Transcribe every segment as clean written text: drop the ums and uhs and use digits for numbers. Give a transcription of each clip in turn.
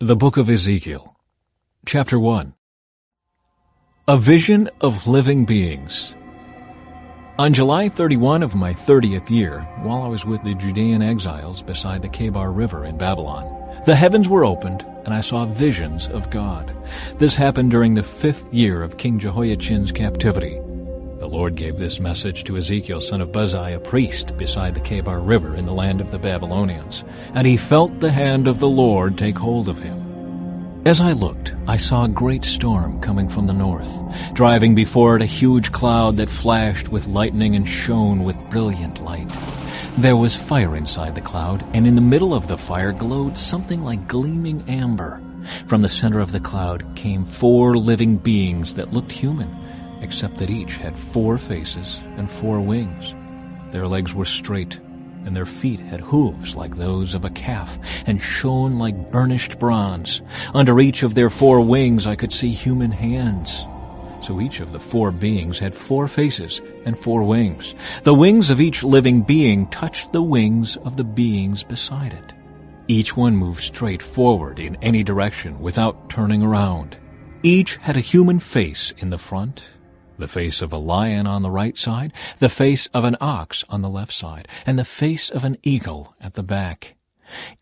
The Book of Ezekiel, Chapter 1. A Vision of Living Beings. On July 31 of my 30th year, while I was with the Judean exiles beside the Kebar River in Babylon, the heavens were opened, and I saw visions of God. This happened during the 5th year of King Jehoiachin's captivity. The Lord gave this message to Ezekiel, son of Buzi, a priest, beside the Kebar River in the land of the Babylonians, and he felt the hand of the Lord take hold of him. As I looked, I saw a great storm coming from the north, driving before it a huge cloud that flashed with lightning and shone with brilliant light. There was fire inside the cloud, and in the middle of the fire glowed something like gleaming amber. From the center of the cloud came 4 living beings that looked human, except that each had 4 faces and 4 wings. Their legs were straight, and their feet had hooves like those of a calf, and shone like burnished bronze. Under each of their 4 wings I could see human hands. So each of the 4 beings had 4 faces and 4 wings. The wings of each living being touched the wings of the beings beside it. Each one moved straight forward in any direction without turning around. Each had a human face in the front, the face of a lion on the right side, the face of an ox on the left side, and the face of an eagle at the back.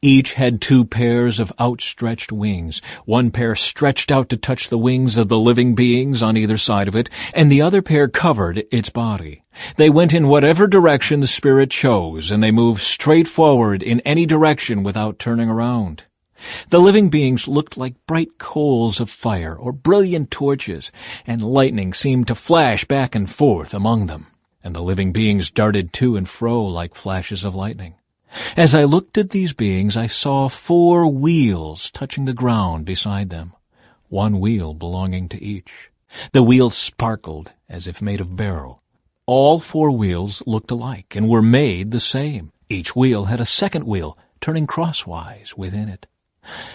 Each had 2 pairs of outstretched wings. One pair stretched out to touch the wings of the living beings on either side of it, and the other pair covered its body. They went in whatever direction the Spirit chose, and they moved straight forward in any direction without turning around. The living beings looked like bright coals of fire or brilliant torches, and lightning seemed to flash back and forth among them, and the living beings darted to and fro like flashes of lightning. As I looked at these beings, I saw 4 wheels touching the ground beside them, 1 wheel belonging to each. The wheels sparkled as if made of beryl. All 4 wheels looked alike and were made the same. Each wheel had a second wheel turning crosswise within it.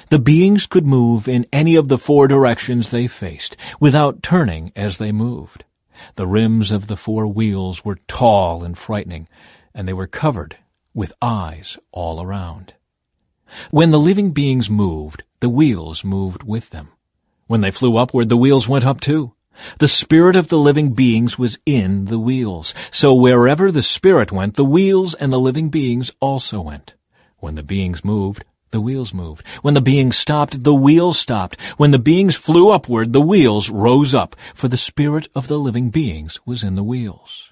The beings could move in any of the 4 directions they faced, without turning as they moved. The rims of the 4 wheels were tall and frightening, and they were covered with eyes all around. When the living beings moved, the wheels moved with them. When they flew upward, the wheels went up too. The spirit of the living beings was in the wheels, so wherever the spirit went, the wheels and the living beings also went. When the beings moved, the wheels moved. When the beings stopped, the wheels stopped. When the beings flew upward, the wheels rose up, for the spirit of the living beings was in the wheels.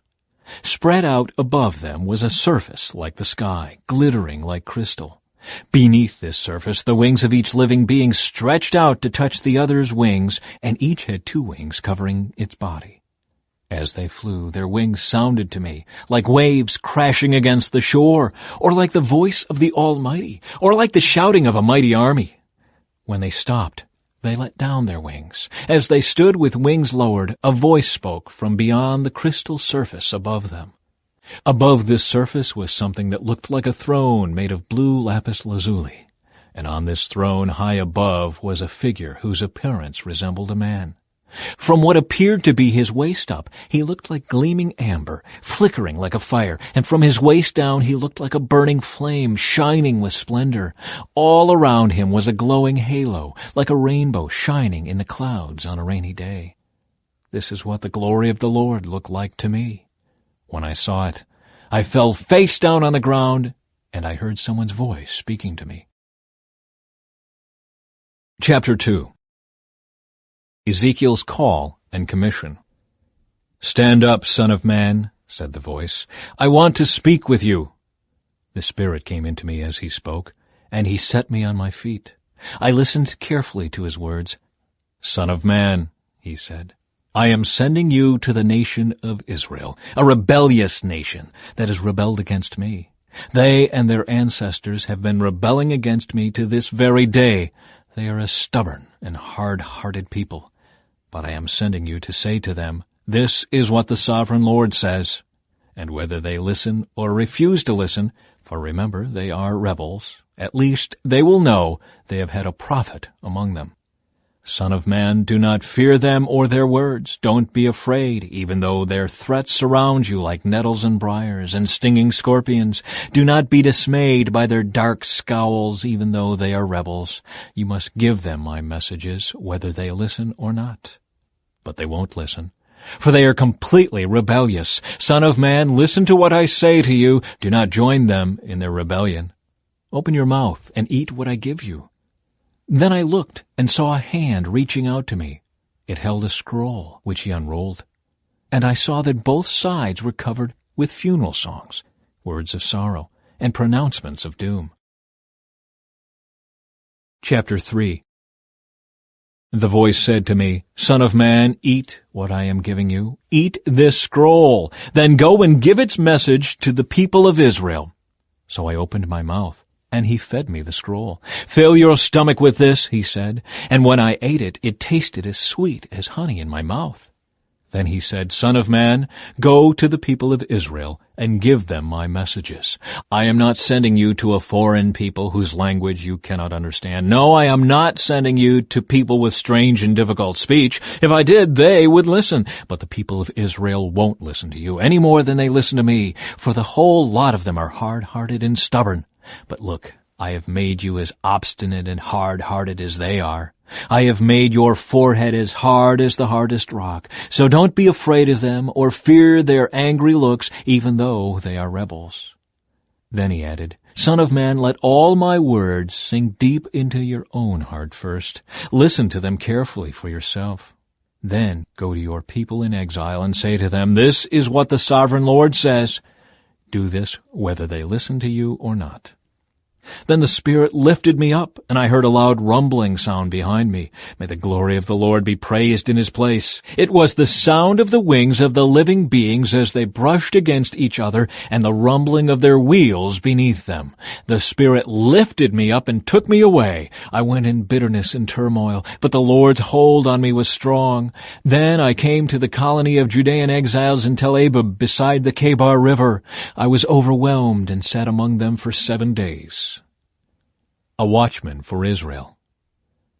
Spread out above them was a surface like the sky, glittering like crystal. Beneath this surface, the wings of each living being stretched out to touch the other's wings, and each had 2 wings covering its body. As they flew, their wings sounded to me like waves crashing against the shore, or like the voice of the Almighty, or like the shouting of a mighty army. When they stopped, they let down their wings. As they stood with wings lowered, a voice spoke from beyond the crystal surface above them. Above this surface was something that looked like a throne made of blue lapis lazuli, and on this throne high above was a figure whose appearance resembled a man. From what appeared to be his waist up, he looked like gleaming amber, flickering like a fire, and from his waist down he looked like a burning flame, shining with splendor. All around him was a glowing halo, like a rainbow shining in the clouds on a rainy day. This is what the glory of the Lord looked like to me. When I saw it, I fell face down on the ground, and I heard someone's voice speaking to me. Chapter 2. Ezekiel's Call and Commission. "Stand up, Son of Man," said the voice. "I want to speak with you." The Spirit came into me as he spoke, and he set me on my feet. I listened carefully to his words. "Son of man," he said, "I am sending you to the nation of Israel, a rebellious nation that has rebelled against me. They and their ancestors have been rebelling against me to this very day. They are a stubborn and hard-hearted people. But I am sending you to say to them, 'This is what the Sovereign Lord says.' And whether they listen or refuse to listen, for remember, they are rebels, at least they will know they have had a prophet among them. Son of man, do not fear them or their words. Don't be afraid, even though their threats surround you like nettles and briars and stinging scorpions. Do not be dismayed by their dark scowls, even though they are rebels. You must give them my messages, whether they listen or not. But they won't listen, for they are completely rebellious. Son of man, listen to what I say to you. Do not join them in their rebellion. Open your mouth and eat what I give you. Then I looked and saw a hand reaching out to me. It held a scroll, which he unrolled. And I saw that both sides were covered with funeral songs, words of sorrow, and pronouncements of doom. Chapter 3. The voice said to me, Son of man, eat what I am giving you. Eat this scroll. Then go and give its message to the people of Israel. So I opened my mouth, and he fed me the scroll. Fill your stomach with this, he said. And when I ate it, it tasted as sweet as honey in my mouth. Then he said, Son of man, go to the people of Israel and give them my messages. I am not sending you to a foreign people whose language you cannot understand. No, I am not sending you to people with strange and difficult speech. If I did, they would listen. But the people of Israel won't listen to you any more than they listen to me, for the whole lot of them are hard-hearted and stubborn. But look, I have made you as obstinate and hard-hearted as they are. I have made your forehead as hard as the hardest rock. So don't be afraid of them or fear their angry looks, even though they are rebels. Then he added, Son of man, let all my words sink deep into your own heart first. Listen to them carefully for yourself. Then go to your people in exile and say to them, This is what the sovereign Lord says. Do this whether they listen to you or not. Then the Spirit lifted me up, and I heard a loud rumbling sound behind me. May the glory of the Lord be praised in his place. It was the sound of the wings of the living beings as they brushed against each other, and the rumbling of their wheels beneath them. The Spirit lifted me up and took me away. I went in bitterness and turmoil, but the Lord's hold on me was strong. Then I came to the colony of Judean exiles in Tel Abib beside the Kebar River. I was overwhelmed and sat among them for 7 days. A watchman for Israel.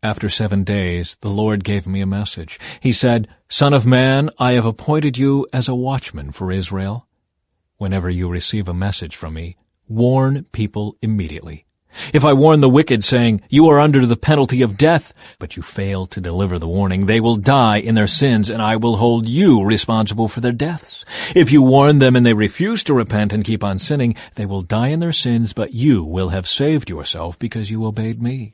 After 7 days, the Lord gave me a message. He said, Son of man, I have appointed you as a watchman for Israel. Whenever you receive a message from me, warn people immediately. If I warn the wicked, saying, You are under the penalty of death, but you fail to deliver the warning, they will die in their sins, and I will hold you responsible for their deaths. If you warn them and they refuse to repent and keep on sinning, they will die in their sins, but you will have saved yourself because you obeyed me.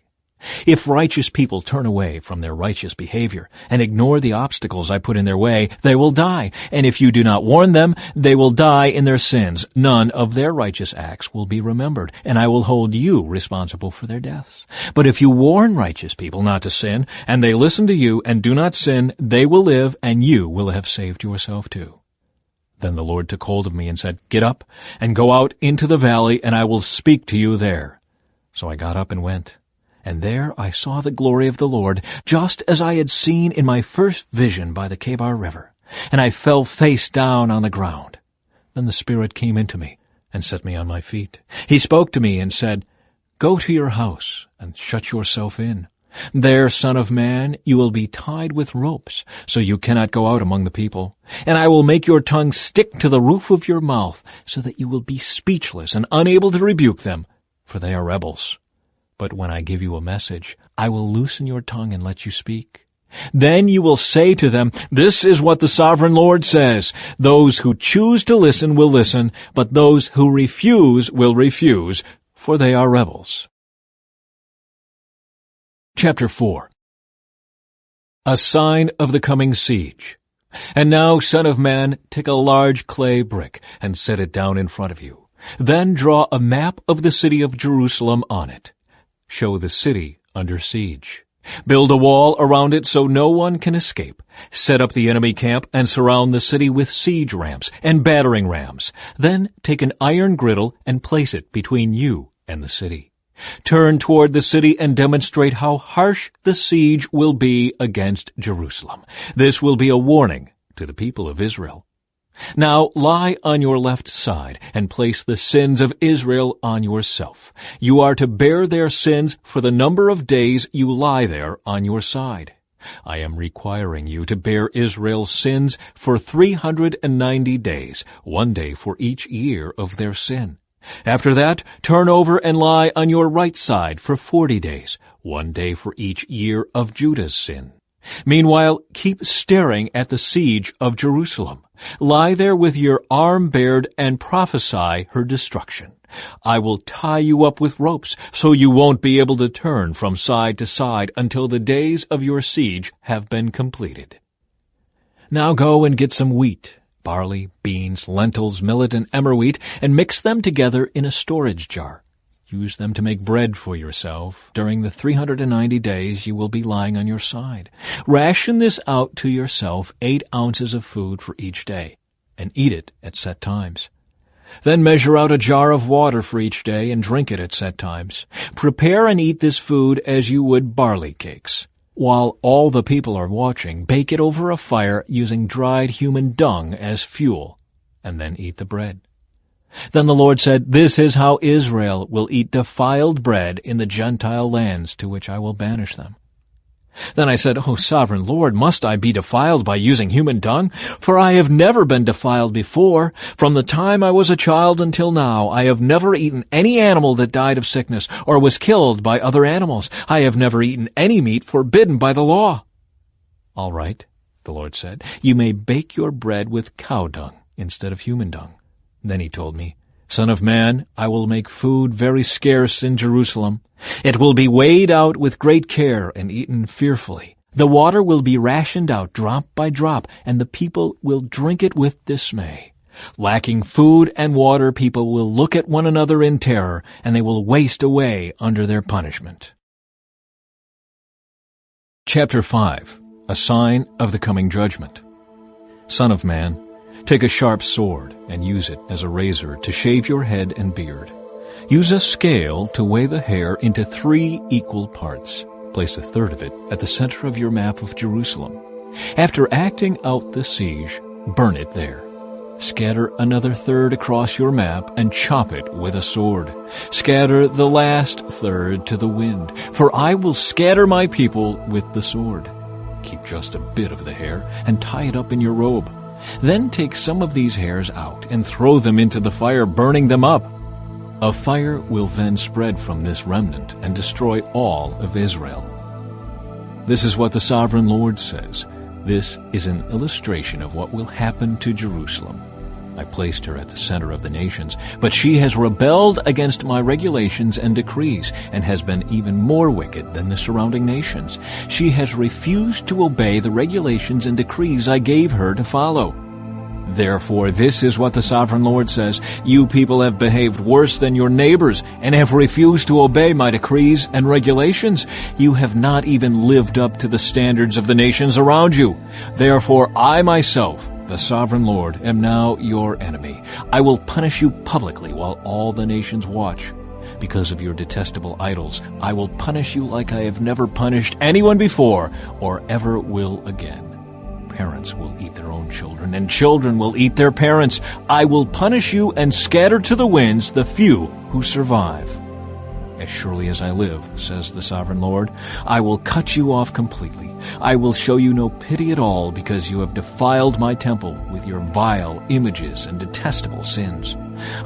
If righteous people turn away from their righteous behavior and ignore the obstacles I put in their way, they will die. And if you do not warn them, they will die in their sins. None of their righteous acts will be remembered, and I will hold you responsible for their deaths. But if you warn righteous people not to sin, and they listen to you and do not sin, they will live, and you will have saved yourself too. Then the Lord took hold of me and said, Get up and go out into the valley, and I will speak to you there. So I got up and went. And there I saw the glory of the Lord, just as I had seen in my first vision by the Kebar River. And I fell face down on the ground. Then the Spirit came into me and set me on my feet. He spoke to me and said, Go to your house and shut yourself in. There, Son of man, you will be tied with ropes, so you cannot go out among the people. And I will make your tongue stick to the roof of your mouth, so that you will be speechless and unable to rebuke them, for they are rebels. But when I give you a message, I will loosen your tongue and let you speak. Then you will say to them, This is what the sovereign Lord says. Those who choose to listen will listen, but those who refuse will refuse, for they are rebels. Chapter 4. A sign of the coming siege. And now, Son of man, take a large clay brick and set it down in front of you. Then draw a map of the city of Jerusalem on it. Show the city under siege. Build a wall around it so no one can escape. Set up the enemy camp and surround the city with siege ramps and battering rams. Then take an iron griddle and place it between you and the city. Turn toward the city and demonstrate how harsh the siege will be against Jerusalem. This will be a warning to the people of Israel. Now lie on your left side and place the sins of Israel on yourself. You are to bear their sins for the number of days you lie there on your side. I am requiring you to bear Israel's sins for 390 days, 1 day for each year of their sin. After that, turn over and lie on your right side for 40 days, 1 day for each year of Judah's sin. Meanwhile, keep staring at the siege of Jerusalem. Lie there with your arm bared and prophesy her destruction. I will tie you up with ropes, so you won't be able to turn from side to side until the days of your siege have been completed. Now go and get some wheat, barley, beans, lentils, millet, and emmer wheat, and mix them together in a storage jar. Use them to make bread for yourself during the 390 days you will be lying on your side. Ration this out to yourself 8 ounces of food for each day, and eat it at set times. Then measure out a jar of water for each day and drink it at set times. Prepare and eat this food as you would barley cakes. While all the people are watching, bake it over a fire using dried human dung as fuel, and then eat the bread. Then the Lord said, "This is how Israel will eat defiled bread in the Gentile lands to which I will banish them." Then I said, "O sovereign Lord, must I be defiled by using human dung? For I have never been defiled before. From the time I was a child until now, I have never eaten any animal that died of sickness or was killed by other animals. I have never eaten any meat forbidden by the law." "All right," the Lord said, "you may bake your bread with cow dung instead of human dung." Then he told me, "Son of man, I will make food very scarce in Jerusalem. It will be weighed out with great care and eaten fearfully. The water will be rationed out drop by drop, and the people will drink it with dismay. Lacking food and water, people will look at one another in terror, and they will waste away under their punishment." Chapter 5. A Sign of the Coming Judgment. Son of man, take a sharp sword and use it as a razor to shave your head and beard. Use a scale to weigh the hair into 3 equal parts. Place a third of it at the center of your map of Jerusalem. After acting out the siege, burn it there. Scatter another third across your map and chop it with a sword. Scatter the last third to the wind, for I will scatter my people with the sword. Keep just a bit of the hair and tie it up in your robe. Then take some of these hairs out and throw them into the fire, burning them up. A fire will then spread from this remnant and destroy all of Israel. This is what the sovereign Lord says. This is an illustration of what will happen to Jerusalem. I placed her at the center of the nations, but she has rebelled against my regulations and decrees and has been even more wicked than the surrounding nations. She has refused to obey the regulations and decrees I gave her to follow. Therefore, this is what the sovereign Lord says. You people have behaved worse than your neighbors and have refused to obey my decrees and regulations. You have not even lived up to the standards of the nations around you. Therefore, I myself, the sovereign Lord, am now your enemy. I will punish you publicly while all the nations watch. Because of your detestable idols, I will punish you like I have never punished anyone before or ever will again. Parents will eat their own children, and children will eat their parents. I will punish you and scatter to the winds the few who survive. As surely as I live, says the sovereign Lord, I will cut you off completely. I will show you no pity at all because you have defiled my temple with your vile images and detestable sins.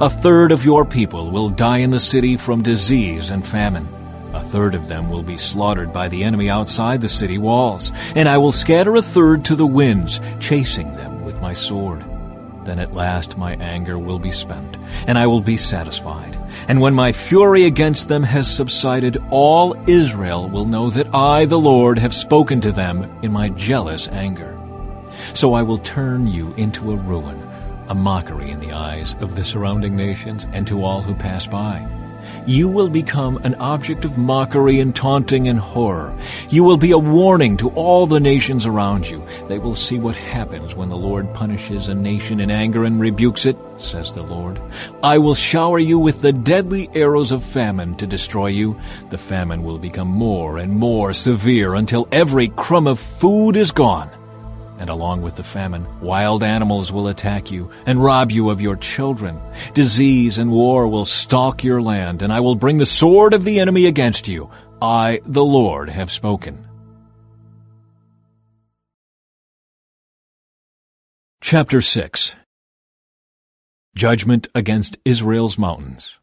A third of your people will die in the city from disease and famine. A third of them will be slaughtered by the enemy outside the city walls, and I will scatter a third to the winds, chasing them with my sword. Then at last my anger will be spent, and I will be satisfied. And when my fury against them has subsided, all Israel will know that I, the Lord, have spoken to them in my jealous anger. So I will turn you into a ruin, a mockery in the eyes of the surrounding nations and to all who pass by. You will become an object of mockery and taunting and horror. You will be a warning to all the nations around you. They will see what happens when the Lord punishes a nation in anger and rebukes it, says the Lord. I will shower you with the deadly arrows of famine to destroy you. The famine will become more and more severe until every crumb of food is gone. And along with the famine, wild animals will attack you and rob you of your children. Disease and war will stalk your land, and I will bring the sword of the enemy against you. I, the Lord, have spoken. Chapter 6. Judgment against Israel's mountains.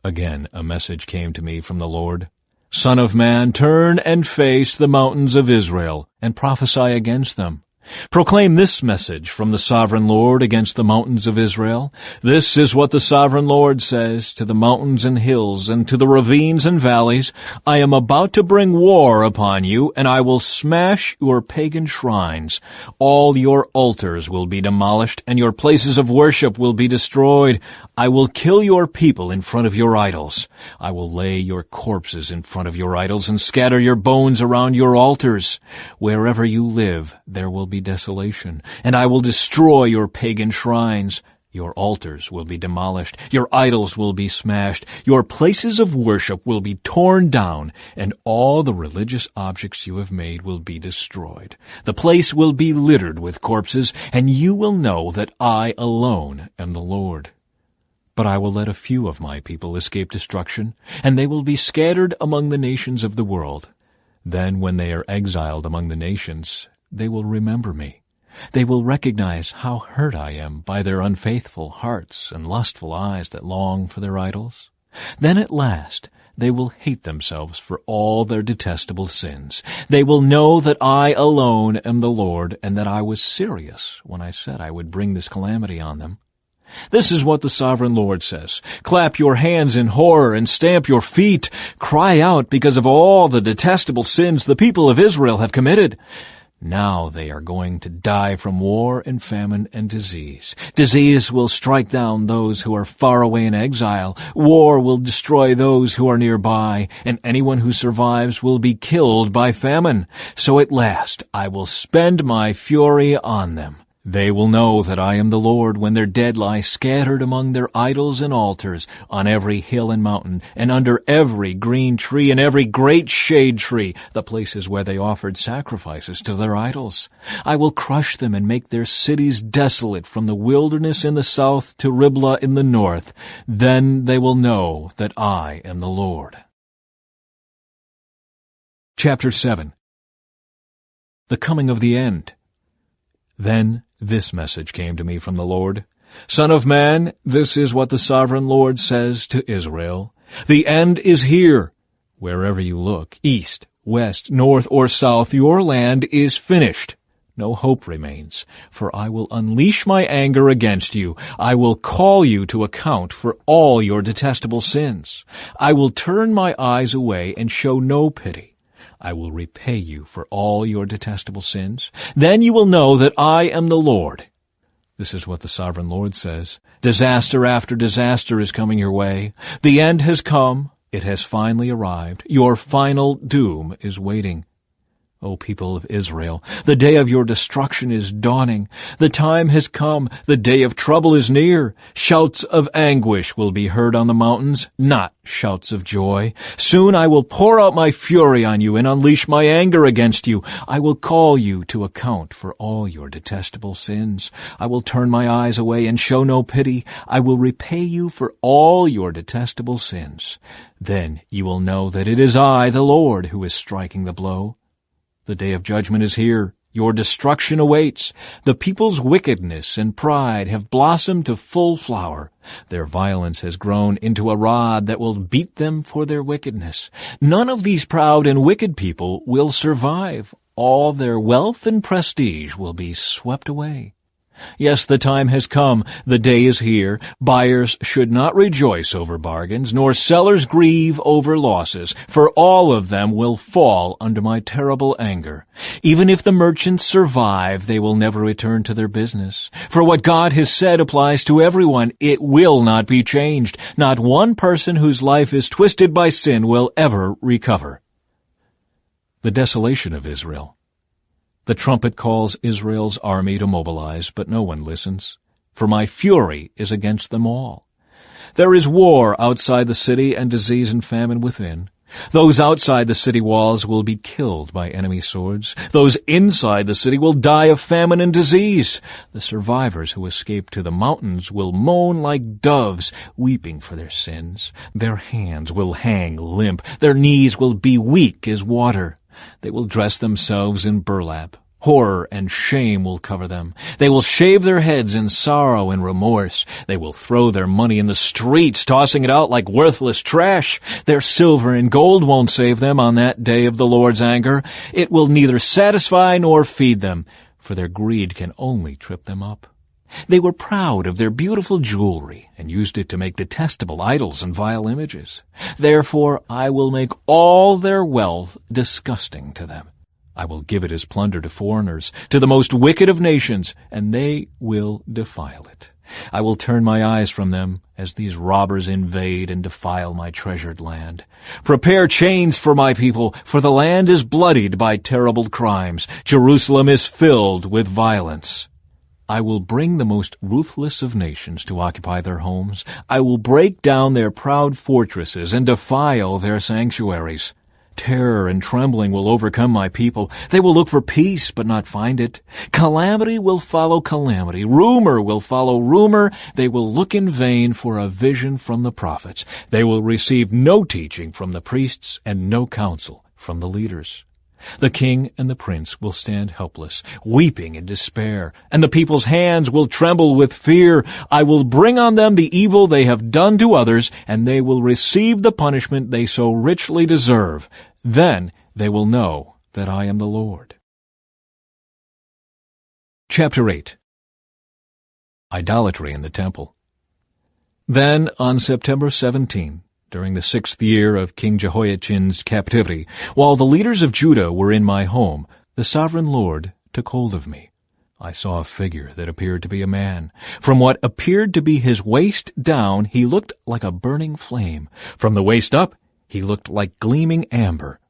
Again a message came to me from the Lord. Son of man, turn and face the mountains of Israel, and prophesy against them. Proclaim this message from the sovereign Lord against the mountains of Israel. This is what the sovereign Lord says to the mountains and hills and to the ravines and valleys. I am about to bring war upon you, and I will smash your pagan shrines. All your altars will be demolished, and your places of worship will be destroyed. I will kill your people in front of your idols. I will lay your corpses in front of your idols and scatter your bones around your altars. Wherever you live, there will be desolation, and I will destroy your pagan shrines. Your altars will be demolished, your idols will be smashed, your places of worship will be torn down, and all the religious objects you have made will be destroyed. The place will be littered with corpses, and you will know that I alone am the Lord. But I will let a few of my people escape destruction, and they will be scattered among the nations of the world. Then when they are exiled among the nations, they will remember me. They will recognize how hurt I am by their unfaithful hearts and lustful eyes that long for their idols. Then at last they will hate themselves for all their detestable sins. They will know that I alone am the Lord, and that I was serious when I said I would bring this calamity on them. This is what the sovereign Lord says. Clap your hands in horror and stamp your feet. Cry out because of all the detestable sins the people of Israel have committed. Now they are going to die from war and famine and disease. Disease will strike down those who are far away in exile. War will destroy those who are nearby, and anyone who survives will be killed by famine. So at last I will spend my fury on them. They will know that I am the Lord when their dead lie scattered among their idols and altars, on every hill and mountain, and under every green tree and every great shade tree, the places where they offered sacrifices to their idols. I will crush them and make their cities desolate from the wilderness in the south to Riblah in the north. Then they will know that I am the Lord. Chapter 7. The coming of the end. Then this message came to me from the Lord. Son of man, this is what the sovereign Lord says to Israel. The end is here. Wherever you look, east, west, north, or south, your land is finished. No hope remains, for I will unleash my anger against you. I will call you to account for all your detestable sins. I will turn my eyes away and show no pity. I will repay you for all your detestable sins. Then you will know that I am the Lord. This is what the sovereign Lord says. Disaster after disaster is coming your way. The end has come. It has finally arrived. Your final doom is waiting. O people of Israel, the day of your destruction is dawning. The time has come. The day of trouble is near. Shouts of anguish will be heard on the mountains, not shouts of joy. Soon I will pour out my fury on you and unleash my anger against you. I will call you to account for all your detestable sins. I will turn my eyes away and show no pity. I will repay you for all your detestable sins. Then you will know that it is I, the Lord, who is striking the blow. The day of judgment is here. Your destruction awaits. The people's wickedness and pride have blossomed to full flower. Their violence has grown into a rod that will beat them for their wickedness. None of these proud and wicked people will survive. All their wealth and prestige will be swept away. Yes, the time has come. The day is here. Buyers should not rejoice over bargains, nor sellers grieve over losses, for all of them will fall under my terrible anger. Even if the merchants survive, they will never return to their business. For what God has said applies to everyone. It will not be changed. Not one person whose life is twisted by sin will ever recover. The desolation of Israel. The trumpet calls Israel's army to mobilize, but no one listens. For my fury is against them all. There is war outside the city and disease and famine within. Those outside the city walls will be killed by enemy swords. Those inside the city will die of famine and disease. The survivors who escape to the mountains will moan like doves, weeping for their sins. Their hands will hang limp. Their knees will be weak as water. They will dress themselves in burlap. Horror and shame will cover them. They will shave their heads in sorrow and remorse. They will throw their money in the streets, tossing it out like worthless trash. Their silver and gold won't save them on that day of the Lord's anger. It will neither satisfy nor feed them, for their greed can only trip them up. They were proud of their beautiful jewelry and used it to make detestable idols and vile images. Therefore I will make all their wealth disgusting to them. I will give it as plunder to foreigners, to the most wicked of nations, and they will defile it. I will turn my eyes from them as these robbers invade and defile my treasured land. Prepare chains for my people, for the land is bloodied by terrible crimes. Jerusalem is filled with violence. I will bring the most ruthless of nations to occupy their homes. I will break down their proud fortresses and defile their sanctuaries. Terror and trembling will overcome my people. They will look for peace, but not find it. Calamity will follow calamity. Rumor will follow rumor. They will look in vain for a vision from the prophets. They will receive no teaching from the priests and no counsel from the leaders. The king and the prince will stand helpless, weeping in despair, and the people's hands will tremble with fear. I will bring on them the evil they have done to others, and they will receive the punishment they so richly deserve. Then they will know that I am the Lord. Chapter 8. Idolatry in the Temple. Then, on September 17, during the 6th year of King Jehoiachin's captivity, while the leaders of Judah were in my home, the sovereign Lord took hold of me. I saw a figure that appeared to be a man. From what appeared to be his waist down, he looked like a burning flame. From the waist up, he looked like gleaming amber.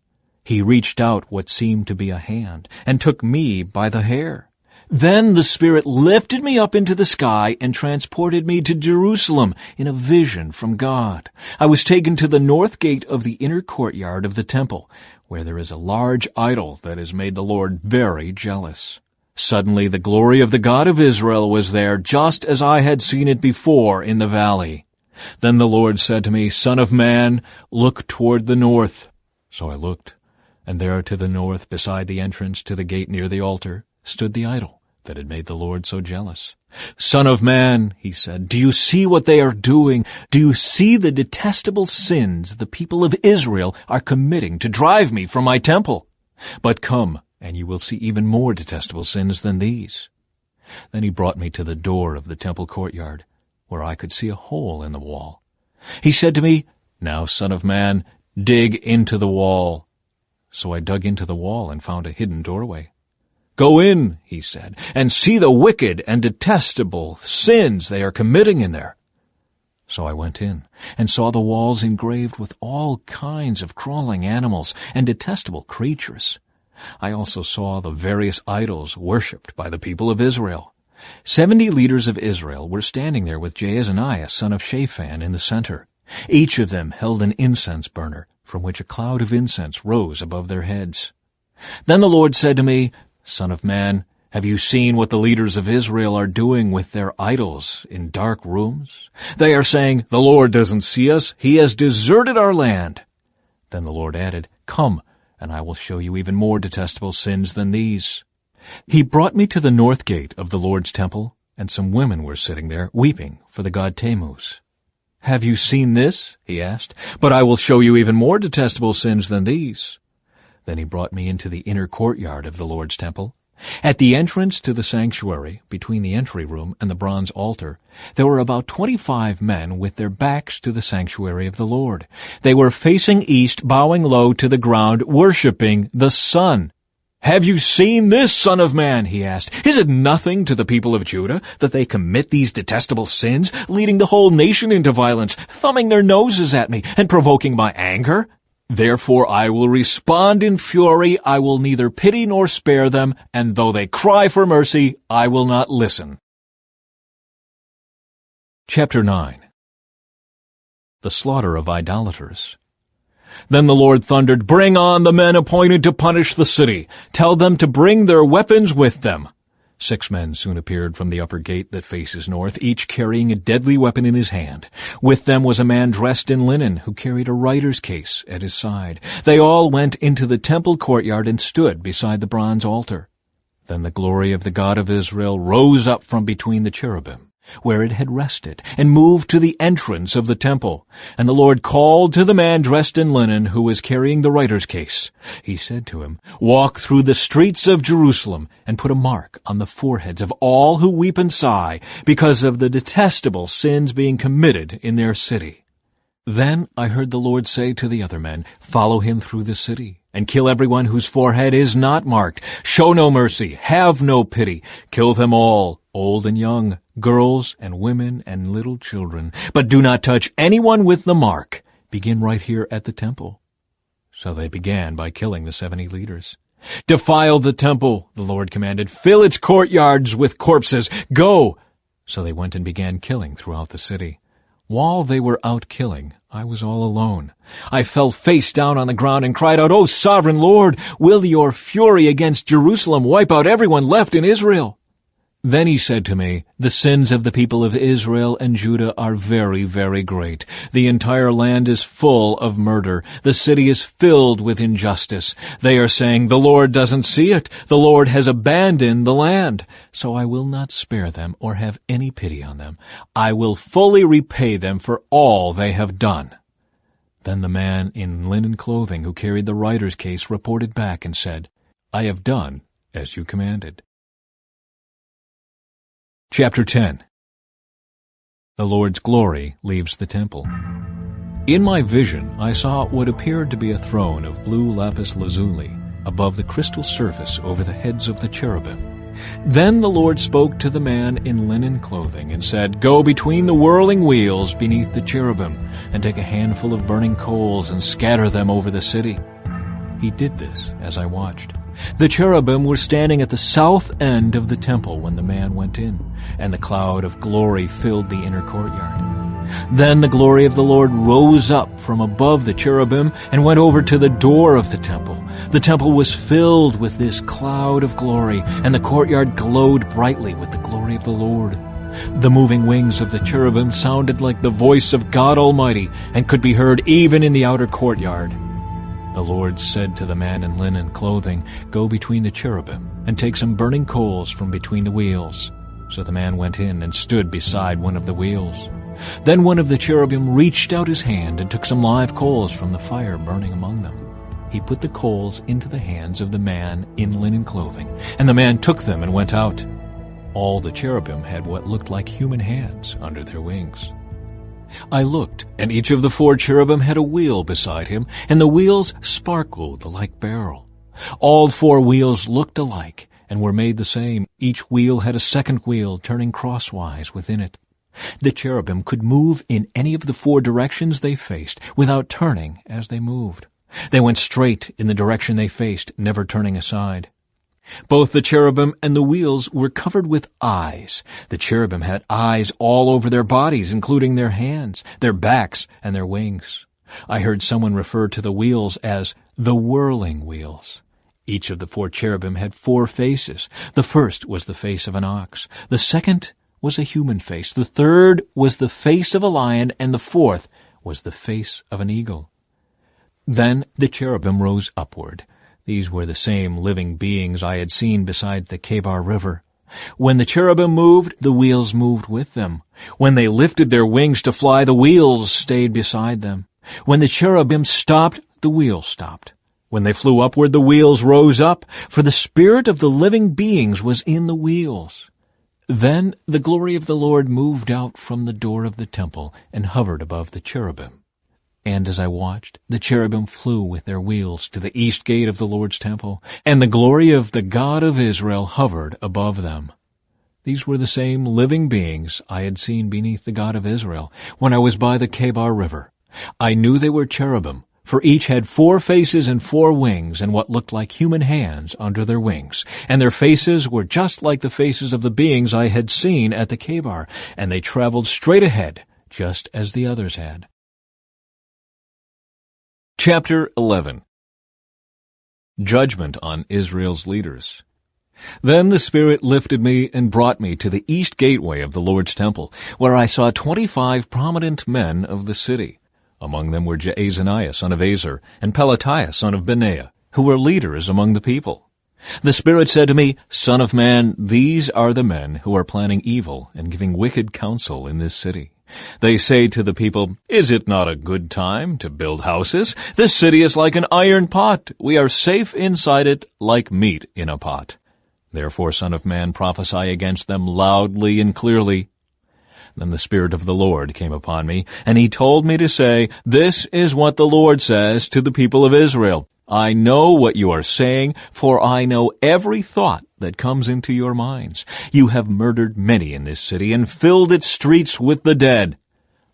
He reached out what seemed to be a hand and took me by the hair. Then the Spirit lifted me up into the sky and transported me to Jerusalem in a vision from God. I was taken to the north gate of the inner courtyard of the temple, where there is a large idol that has made the Lord very jealous. Suddenly the glory of the God of Israel was there, just as I had seen it before in the valley. Then the Lord said to me, Son of man, look toward the north. So I looked, and there to the north, beside the entrance to the gate near the altar, stood the idol that had made the Lord so jealous. Son of man, he said, do you see what they are doing? Do you see the detestable sins the people of Israel are committing to drive me from my temple? But come, and you will see even more detestable sins than these. Then he brought me to the door of the temple courtyard, where I could see a hole in the wall. He said to me, Now, son of man, dig into the wall. So I dug into the wall and found a hidden doorway. Go in, he said, and see the wicked and detestable sins they are committing in there. So I went in and saw the walls engraved with all kinds of crawling animals and detestable creatures. I also saw the various idols worshipped by the people of Israel. 70 leaders of Israel were standing there with Jaazaniah, son of Shaphan, in the center. Each of them held an incense burner, from which a cloud of incense rose above their heads. Then the Lord said to me, Son of man, have you seen what the leaders of Israel are doing with their idols in dark rooms? They are saying, The Lord doesn't see us. He has deserted our land. Then the Lord added, Come, and I will show you even more detestable sins than these. He brought me to the north gate of the Lord's temple, and some women were sitting there, weeping for the god Tammuz. Have you seen this? He asked. But I will show you even more detestable sins than these. Then he brought me into the inner courtyard of the Lord's temple. At the entrance to the sanctuary, between the entry room and the bronze altar, there were about 25 men with their backs to the sanctuary of the Lord. They were facing east, bowing low to the ground, worshiping the sun. Have you seen this, son of man? He asked. Is it nothing to the people of Judah that they commit these detestable sins, leading the whole nation into violence, thumbing their noses at me, and provoking my anger? Therefore I will respond in fury. I will neither pity nor spare them, and though they cry for mercy, I will not listen. Chapter 9. The Slaughter of Idolaters. Then the Lord thundered, Bring on the men appointed to punish the city. Tell them to bring their weapons with them. 6 men soon appeared from the upper gate that faces north, each carrying a deadly weapon in his hand. With them was a man dressed in linen, who carried a writer's case at his side. They all went into the temple courtyard and stood beside the bronze altar. Then the glory of the God of Israel rose up from between the cherubim, where it had rested, and moved to the entrance of the temple. And the Lord called to the man dressed in linen who was carrying the writer's case. He said to him, "Walk through the streets of Jerusalem, and put a mark on the foreheads of all who weep and sigh, because of the detestable sins being committed in their city." Then I heard the Lord say to the other men, "Follow him through the city, and kill everyone whose forehead is not marked. Show no mercy, have no pity. Kill them all, old and young, girls and women and little children. But do not touch anyone with the mark. Begin right here at the temple." So they began by killing the 70 leaders. "Defile the temple," the Lord commanded. "Fill its courtyards with corpses. Go!" So they went and began killing throughout the city. While they were out killing, I was all alone. I fell face down on the ground and cried out, "O sovereign Lord, will your fury against Jerusalem wipe out everyone left in Israel?" Then he said to me, "The sins of the people of Israel and Judah are very, very great. The entire land is full of murder. The city is filled with injustice. They are saying, 'The Lord doesn't see it. The Lord has abandoned the land.' So I will not spare them or have any pity on them. I will fully repay them for all they have done." Then the man in linen clothing who carried the writer's case reported back and said, "I have done as you commanded." Chapter 10. The Lord's glory leaves the temple. In my vision, I saw what appeared to be a throne of blue lapis lazuli above the crystal surface over the heads of the cherubim. Then the Lord spoke to the man in linen clothing and said, "Go between the whirling wheels beneath the cherubim and take a handful of burning coals and scatter them over the city." He did this as I watched. The cherubim were standing at the south end of the temple when the man went in, and the cloud of glory filled the inner courtyard. Then the glory of the Lord rose up from above the cherubim and went over to the door of the temple. The temple was filled with this cloud of glory, and the courtyard glowed brightly with the glory of the Lord. The moving wings of the cherubim sounded like the voice of God Almighty and could be heard even in the outer courtyard. The Lord said to the man in linen clothing, "Go between the cherubim and take some burning coals from between the wheels." So the man went in and stood beside one of the wheels. Then one of the cherubim reached out his hand and took some live coals from the fire burning among them. He put the coals into the hands of the man in linen clothing, and the man took them and went out. All the cherubim had what looked like human hands under their wings. I looked, and each of the 4 cherubim had a wheel beside him, and the wheels sparkled like beryl. All 4 wheels looked alike and were made the same. Each wheel had a second wheel turning crosswise within it. The cherubim could move in any of the 4 directions they faced without turning as they moved. They went straight in the direction they faced, never turning aside. Both the cherubim and the wheels were covered with eyes. The cherubim had eyes all over their bodies, including their hands, their backs, and their wings. I heard someone refer to the wheels as the whirling wheels. Each of the 4 cherubim had 4 faces. The first was the face of an ox. The second was a human face. The third was the face of a lion, and the fourth was the face of an eagle. Then the cherubim rose upward. These were the same living beings I had seen beside the Kebar River. When the cherubim moved, the wheels moved with them. When they lifted their wings to fly, the wheels stayed beside them. When the cherubim stopped, the wheels stopped. When they flew upward, the wheels rose up, for the spirit of the living beings was in the wheels. Then the glory of the Lord moved out from the door of the temple and hovered above the cherubim. And as I watched, the cherubim flew with their wheels to the east gate of the Lord's temple, and the glory of the God of Israel hovered above them. These were the same living beings I had seen beneath the God of Israel when I was by the Kebar River. I knew they were cherubim, for each had 4 faces and 4 wings and what looked like human hands under their wings. And their faces were just like the faces of the beings I had seen at the Kebar, and they traveled straight ahead, just as the others had. Chapter 11. Judgment on Israel's leaders. Then the Spirit lifted me and brought me to the east gateway of the Lord's temple, where I saw 25 prominent men of the city. Among them were Jaazaniah son of Azar and Pelatiah son of Benaiah, who were leaders among the people. The Spirit said to me, "Son of man, these are the men who are planning evil and giving wicked counsel in this city. They say to the people, 'Is it not a good time to build houses? This city is like an iron pot. We are safe inside it like meat in a pot.' Therefore, Son of man, prophesy against them loudly and clearly." Then the Spirit of the Lord came upon me, and he told me to say, "This is what the Lord says to the people of Israel. I know what you are saying, for I know every thought that comes into your minds. You have murdered many in this city and filled its streets with the dead.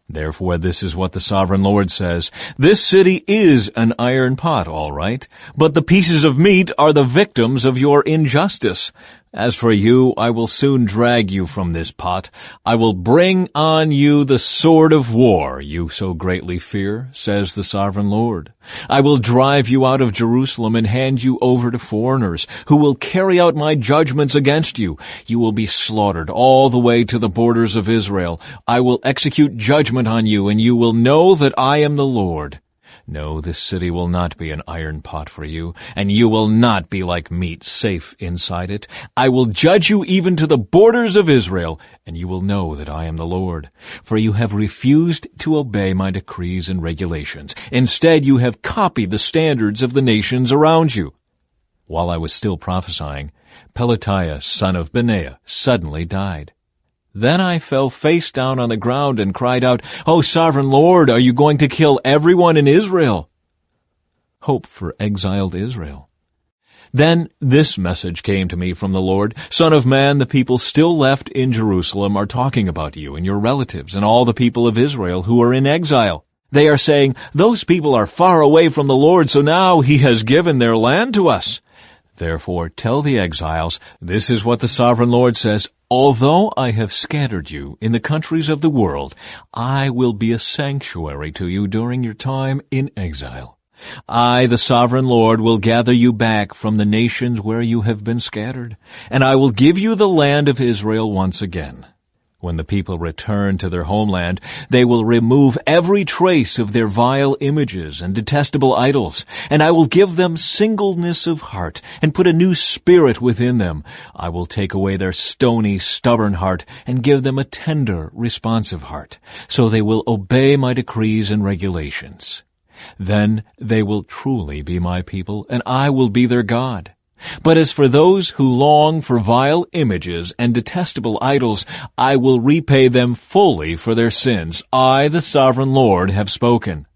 Therefore, this is what the Sovereign Lord says. This city is an iron pot, all right, but the pieces of meat are the victims of your injustice. As for you, I will soon drag you from this pot. I will bring on you the sword of war you so greatly fear, says the Sovereign Lord. I will drive you out of Jerusalem and hand you over to foreigners, who will carry out my judgments against you. You will be slaughtered all the way to the borders of Israel. I will execute judgment on you, and you will know that I am the Lord. No, this city will not be an iron pot for you, and you will not be like meat safe inside it. I will judge you even to the borders of Israel, and you will know that I am the Lord. For you have refused to obey my decrees and regulations. Instead, you have copied the standards of the nations around you." While I was still prophesying, Pelatiah, son of Benaiah, suddenly died. Then I fell face down on the ground and cried out, "O Sovereign Lord, are you going to kill everyone in Israel?" Hope for exiled Israel. Then this message came to me from the Lord, "Son of man, the people still left in Jerusalem are talking about you and your relatives and all the people of Israel who are in exile. They are saying, 'Those people are far away from the Lord, so now he has given their land to us.' Therefore tell the exiles, this is what the Sovereign Lord says, although I have scattered you in the countries of the world, I will be a sanctuary to you during your time in exile. I, the Sovereign Lord, will gather you back from the nations where you have been scattered, and I will give you the land of Israel once again. When the people return to their homeland, they will remove every trace of their vile images and detestable idols, and I will give them singleness of heart and put a new spirit within them. I will take away their stony, stubborn heart and give them a tender, responsive heart, so they will obey my decrees and regulations. Then they will truly be my people, and I will be their God. But as for those who long for vile images and detestable idols, I will repay them fully for their sins. I, the Sovereign Lord, have spoken."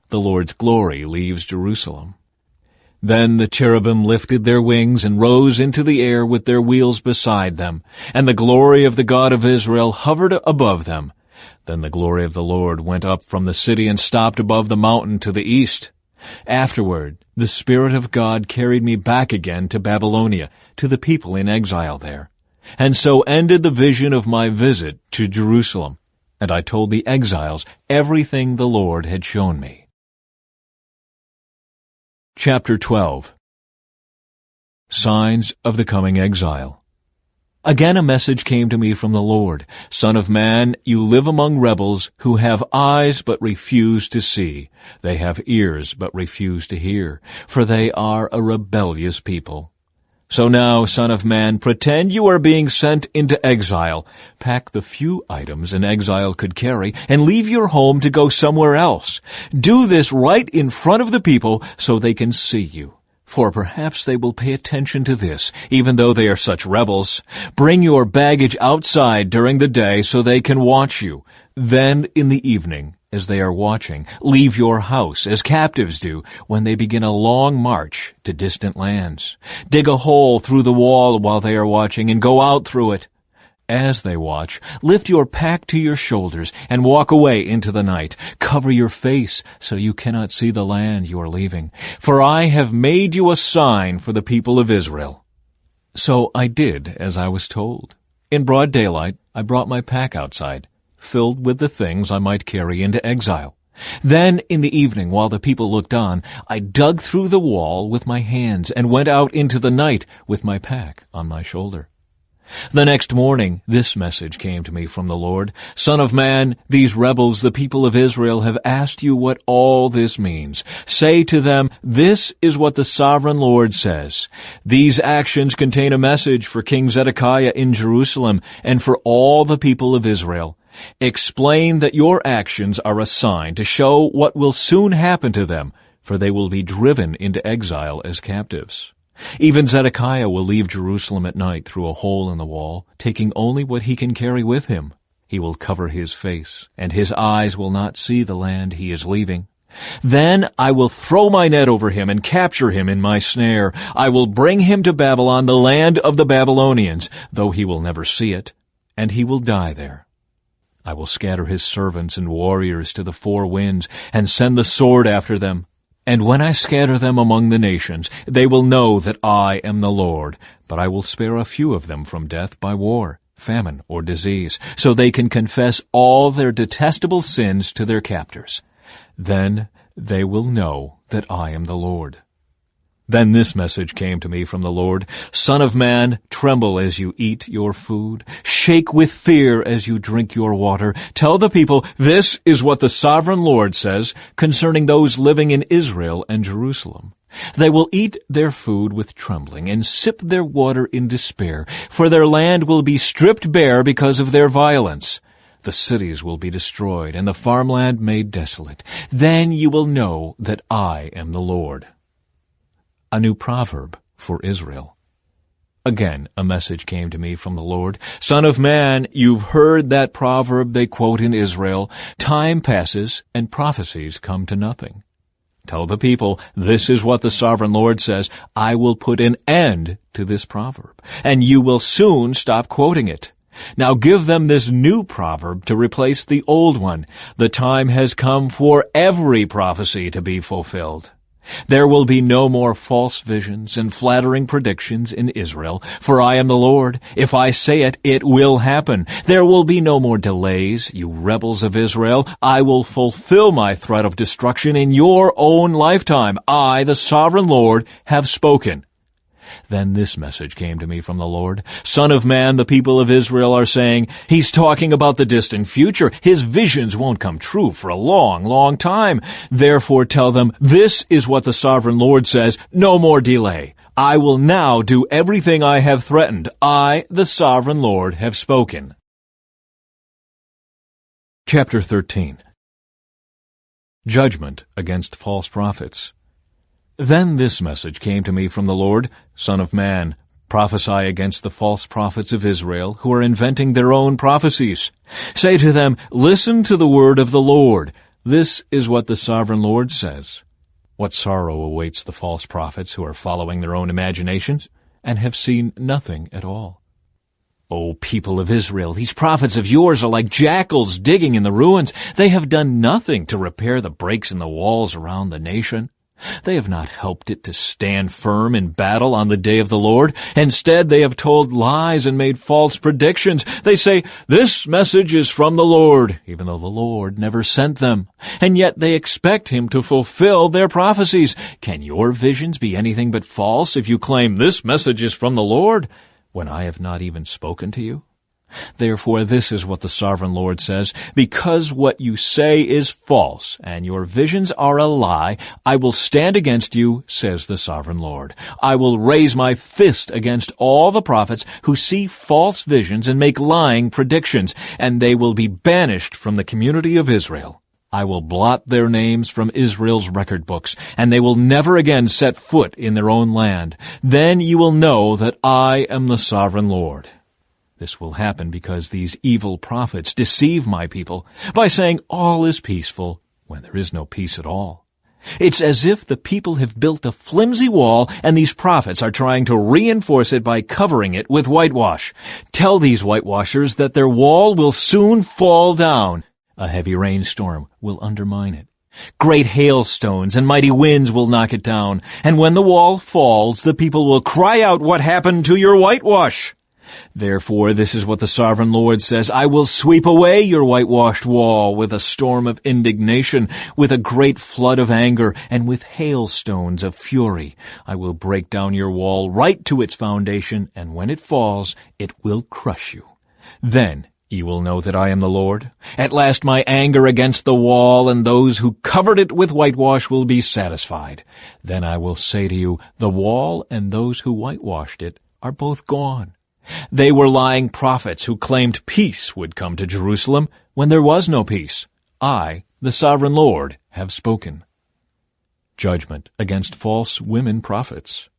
The Lord's glory leaves Jerusalem. Then the cherubim lifted their wings and rose into the air with their wheels beside them, and the glory of the God of Israel hovered above them. Then the glory of the Lord went up from the city and stopped above the mountain to the east. Afterward, the Spirit of God carried me back again to Babylonia, to the people in exile there. And so ended the vision of my visit to Jerusalem, and I told the exiles everything the Lord had shown me. Chapter 12. Signs of the Coming Exile. Again a message came to me from the Lord. "Son of man, you live among rebels who have eyes but refuse to see. They have ears but refuse to hear, for they are a rebellious people. So now, son of man, pretend you are being sent into exile. Pack the few items an exile could carry and leave your home to go somewhere else. Do this right in front of the people so they can see you. For perhaps they will pay attention to this, even though they are such rebels. Bring your baggage outside during the day so they can watch you. Then in the evening, as they are watching, leave your house as captives do when they begin a long march to distant lands. Dig a hole through the wall while they are watching and go out through it. As they watch, lift your pack to your shoulders and walk away into the night. Cover your face so you cannot see the land you are leaving. For I have made you a sign for the people of Israel." So I did as I was told. In broad daylight, I brought my pack outside, filled with the things I might carry into exile. Then in the evening, while the people looked on, I dug through the wall with my hands and went out into the night with my pack on my shoulder. The next morning, this message came to me from the Lord. Son of man, these rebels, the people of Israel, have asked you what all this means. Say to them, this is what the sovereign Lord says. These actions contain a message for King Zedekiah in Jerusalem and for all the people of Israel. Explain that your actions are a sign to show what will soon happen to them, for they will be driven into exile as captives. Even Zedekiah will leave Jerusalem at night through a hole in the wall, taking only what he can carry with him. He will cover his face, and his eyes will not see the land he is leaving. Then I will throw my net over him and capture him in my snare. I will bring him to Babylon, the land of the Babylonians, though he will never see it, and he will die there. I will scatter his servants and warriors to the four winds, and send the sword after them. And when I scatter them among the nations, they will know that I am the Lord. But I will spare a few of them from death by war, famine, or disease, so they can confess all their detestable sins to their captors. Then they will know that I am the Lord. Then this message came to me from the Lord. Son of man, tremble as you eat your food. Shake with fear as you drink your water. Tell the people, this is what the sovereign Lord says concerning those living in Israel and Jerusalem. They will eat their food with trembling and sip their water in despair, for their land will be stripped bare because of their violence. The cities will be destroyed and the farmland made desolate. Then you will know that I am the Lord. A new proverb for Israel. Again, a message came to me from the Lord. Son of man, you've heard that proverb they quote in Israel. Time passes and prophecies come to nothing. Tell the people, this is what the sovereign Lord says. I will put an end to this proverb, and you will soon stop quoting it. Now give them this new proverb to replace the old one. The time has come for every prophecy to be fulfilled. There will be no more false visions and flattering predictions in Israel, for I am the Lord. If I say it, it will happen. There will be no more delays, you rebels of Israel. I will fulfill my threat of destruction in your own lifetime. I, the sovereign Lord, have spoken. Then this message came to me from the Lord. Son of man, the people of Israel are saying, he's talking about the distant future. His visions won't come true for a long, long time. Therefore tell them, this is what the sovereign Lord says, no more delay. I will now do everything I have threatened. I, the sovereign Lord, have spoken. Chapter 13. Judgment against false prophets. Then this message came to me from the Lord. Son of man, prophesy against the false prophets of Israel who are inventing their own prophecies. Say to them, listen to the word of the Lord. This is what the sovereign Lord says. What sorrow awaits the false prophets who are following their own imaginations and have seen nothing at all. O people of Israel, these prophets of yours are like jackals digging in the ruins. They have done nothing to repair the breaks in the walls around the nation. They have not helped it to stand firm in battle on the day of the Lord. Instead, they have told lies and made false predictions. They say, this message is from the Lord, even though the Lord never sent them. And yet they expect him to fulfill their prophecies. Can your visions be anything but false if you claim this message is from the Lord, when I have not even spoken to you? Therefore, this is what the sovereign Lord says. Because what you say is false, and your visions are a lie, I will stand against you, says the sovereign Lord. I will raise my fist against all the prophets who see false visions and make lying predictions, and they will be banished from the community of Israel. I will blot their names from Israel's record books, and they will never again set foot in their own land. Then you will know that I am the sovereign Lord. This will happen because these evil prophets deceive my people by saying all is peaceful when there is no peace at all. It's as if the people have built a flimsy wall and these prophets are trying to reinforce it by covering it with whitewash. Tell these whitewashers that their wall will soon fall down. A heavy rainstorm will undermine it. Great hailstones and mighty winds will knock it down. And when the wall falls, the people will cry out, "What happened to your whitewash?" Therefore, this is what the Sovereign Lord says: I will sweep away your whitewashed wall with a storm of indignation, with a great flood of anger, and with hailstones of fury. I will break down your wall right to its foundation, and when it falls, it will crush you. Then you will know that I am the Lord. At last my anger against the wall and those who covered it with whitewash will be satisfied. Then I will say to you, the wall and those who whitewashed it are both gone. They were lying prophets who claimed peace would come to Jerusalem when there was no peace. I, the Sovereign Lord, have spoken. Judgment against false women prophets.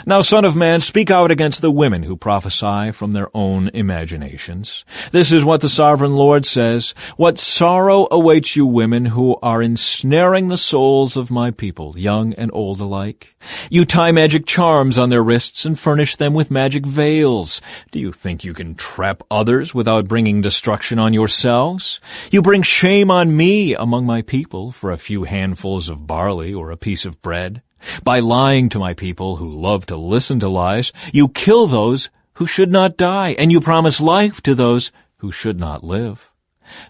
Now, Son of man, speak out against the women who prophesy from their own imaginations. This is what the Sovereign Lord says: What sorrow awaits you women who are ensnaring the souls of my people, young and old alike. You tie magic charms on their wrists and furnish them with magic veils. Do you think you can trap others without bringing destruction on yourselves? You bring shame on me among my people for a few handfuls of barley or a piece of bread. By lying to my people who love to listen to lies, you kill those who should not die, and you promise life to those who should not live.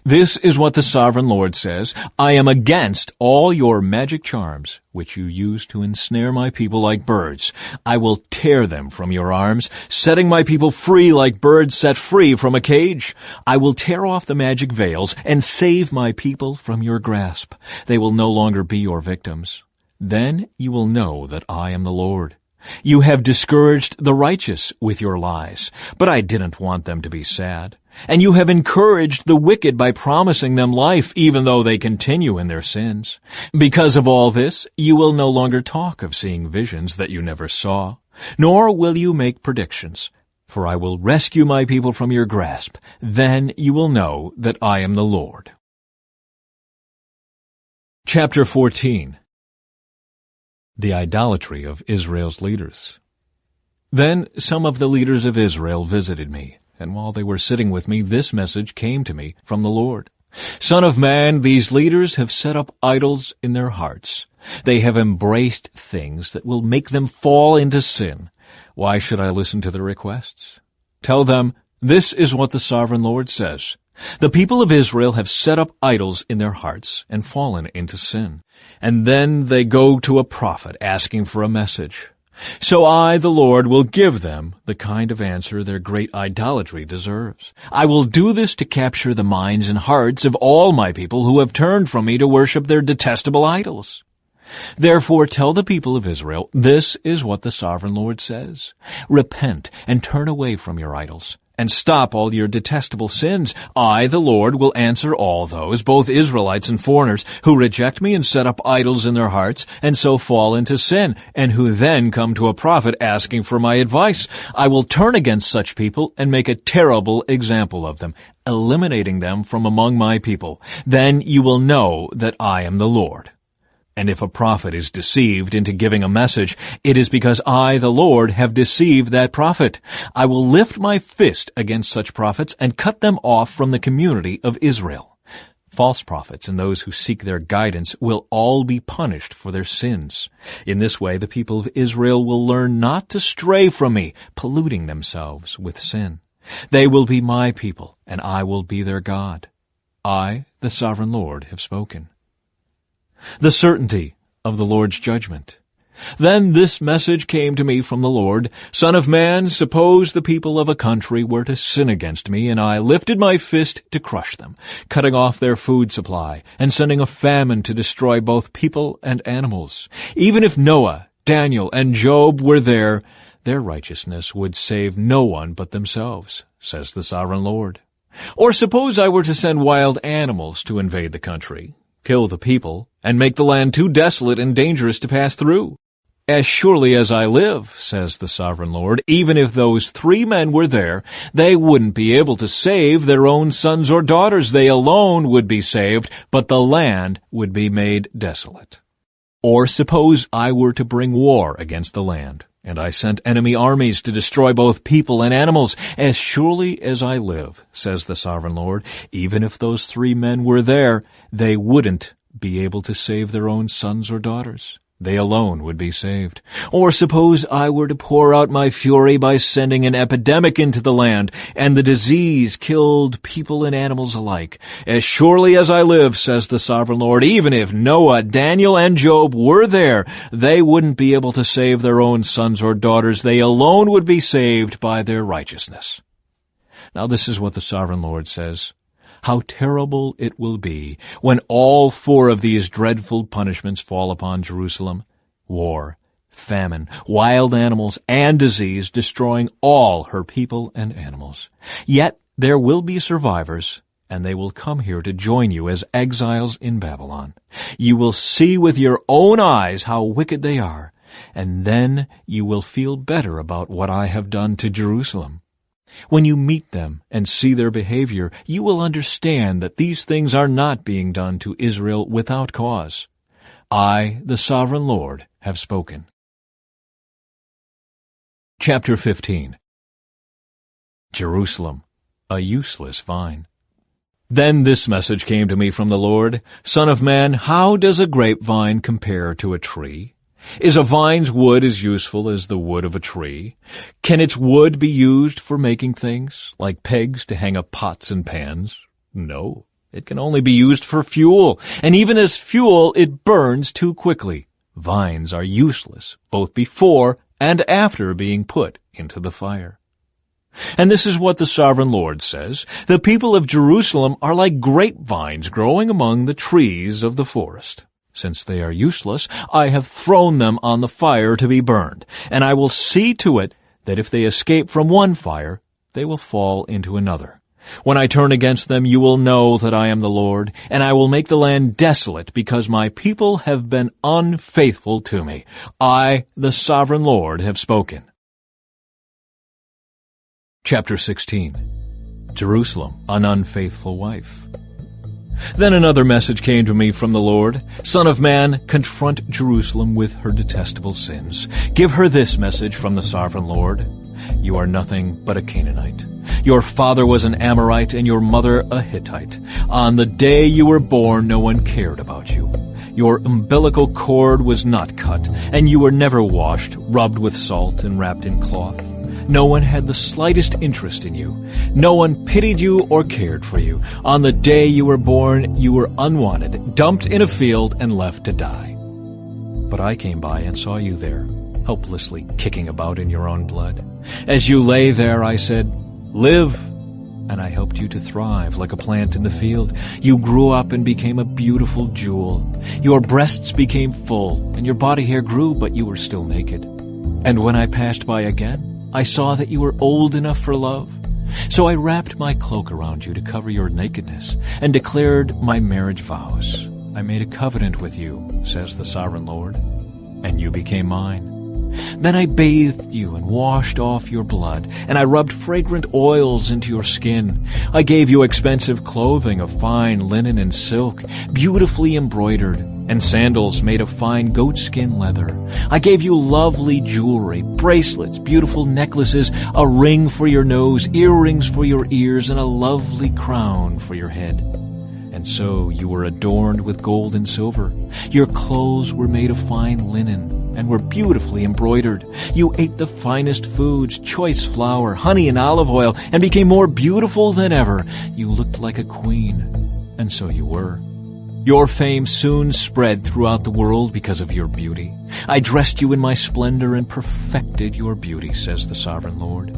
This is what the Sovereign Lord says: I am against all your magic charms, which you use to ensnare my people like birds. I will tear them from your arms, setting my people free like birds set free from a cage. I will tear off the magic veils and save my people from your grasp. They will no longer be your victims. Then you will know that I am the Lord. You have discouraged the righteous with your lies, but I didn't want them to be sad. And you have encouraged the wicked by promising them life, even though they continue in their sins. Because of all this, you will no longer talk of seeing visions that you never saw, nor will you make predictions. For I will rescue my people from your grasp. Then you will know that I am the Lord. Chapter 14. The idolatry of Israel's leaders. Then some of the leaders of Israel visited me, and while they were sitting with me, this message came to me from the Lord. Son of man, these leaders have set up idols in their hearts. They have embraced things that will make them fall into sin. Why should I listen to their requests? Tell them, this is what the Sovereign Lord says: The people of Israel have set up idols in their hearts and fallen into sin. And then they go to a prophet asking for a message. So I, the Lord, will give them the kind of answer their great idolatry deserves. I will do this to capture the minds and hearts of all my people who have turned from me to worship their detestable idols. Therefore tell the people of Israel, this is what the Sovereign Lord says: Repent and turn away from your idols, and stop all your detestable sins. I, the Lord, will answer all those, both Israelites and foreigners, who reject me and set up idols in their hearts, and so fall into sin, and who then come to a prophet asking for my advice. I will turn against such people and make a terrible example of them, eliminating them from among my people. Then you will know that I am the Lord. And if a prophet is deceived into giving a message, it is because I, the Lord, have deceived that prophet. I will lift my fist against such prophets and cut them off from the community of Israel. False prophets and those who seek their guidance will all be punished for their sins. In this way, the people of Israel will learn not to stray from me, polluting themselves with sin. They will be my people, and I will be their God. I, the Sovereign Lord, have spoken. The certainty of the Lord's judgment. Then this message came to me from the Lord: Son of man, suppose the people of a country were to sin against me, and I lifted my fist to crush them, cutting off their food supply, and sending a famine to destroy both people and animals. Even if Noah, Daniel, and Job were there, their righteousness would save no one but themselves, says the Sovereign Lord. Or suppose I were to send wild animals to invade the country, kill the people, and make the land too desolate and dangerous to pass through. As surely as I live, says the Sovereign Lord, even if those 3 men were there, they wouldn't be able to save their own sons or daughters. They alone would be saved, but the land would be made desolate. Or suppose I were to bring war against the land, and I sent enemy armies to destroy both people and animals. As surely as I live, says the Sovereign Lord, even if those 3 men were there, they wouldn't be able to save their own sons or daughters. they alone would be saved. Or suppose I were to pour out my fury by sending an epidemic into the land, and the disease killed people and animals alike. As surely as I live, says the sovereign Lord, even if Noah, Daniel, and Job were there, they wouldn't be able to save their own sons or daughters. They alone would be saved by their righteousness. Now this is what the sovereign Lord says. How terrible it will be when all four of these dreadful punishments fall upon Jerusalem: war, famine, wild animals, and disease, destroying all her people and animals. Yet there will be survivors, and they will come here to join you as exiles in Babylon. You will see with your own eyes how wicked they are, and then you will feel better about what I have done to Jerusalem. When you meet them and see their behavior, you will understand that these things are not being done to Israel without cause. I, the sovereign Lord, have spoken. Chapter 15. Jerusalem, a useless vine. Then this message came to me from the Lord: Son of man, how does a grapevine compare to a tree? Is a vine's wood as useful as the wood of a tree? Can its wood be used for making things, like pegs to hang up pots and pans? No, it can only be used for fuel, and even as fuel it burns too quickly. Vines are useless, both before and after being put into the fire. And this is what the sovereign Lord says: the people of Jerusalem are like grapevines growing among the trees of the forest. Since they are useless, I have thrown them on the fire to be burned, and I will see to it that if they escape from one fire, they will fall into another. When I turn against them, you will know that I am the Lord, and I will make the land desolate because my people have been unfaithful to me. I, the sovereign Lord, have spoken. Chapter 16. Jerusalem, an unfaithful wife. Then another message came to me from the Lord: Son of man, confront Jerusalem with her detestable sins. Give her this message from the sovereign Lord: You are nothing but a Canaanite. Your father was an Amorite and your mother a Hittite. On the day you were born, no one cared about you. Your umbilical cord was not cut, and you were never washed, rubbed with salt, and wrapped in cloth. No one had the slightest interest in you. No one pitied you or cared for you. On the day you were born, you were unwanted, dumped in a field, and left to die. But I came by and saw you there, helplessly kicking about in your own blood. As you lay there, I said, Live! And I helped you to thrive like a plant in the field. You grew up and became a beautiful jewel. Your breasts became full, and your body hair grew, but you were still naked. And when I passed by again, I saw that you were old enough for love. So I wrapped my cloak around you to cover your nakedness, and declared my marriage vows. I made a covenant with you, says the sovereign Lord, and you became mine. Then I bathed you and washed off your blood, and I rubbed fragrant oils into your skin. I gave you expensive clothing of fine linen and silk, beautifully embroidered, and sandals made of fine goatskin leather. I gave you lovely jewelry, bracelets, beautiful necklaces, a ring for your nose, earrings for your ears, and a lovely crown for your head. And so you were adorned with gold and silver. Your clothes were made of fine linen and were beautifully embroidered. You ate the finest foods, choice flour, honey, and olive oil, and became more beautiful than ever. You looked like a queen, and so you were. Your fame soon spread throughout the world because of your beauty. I dressed you in my splendor and perfected your beauty, says the sovereign Lord.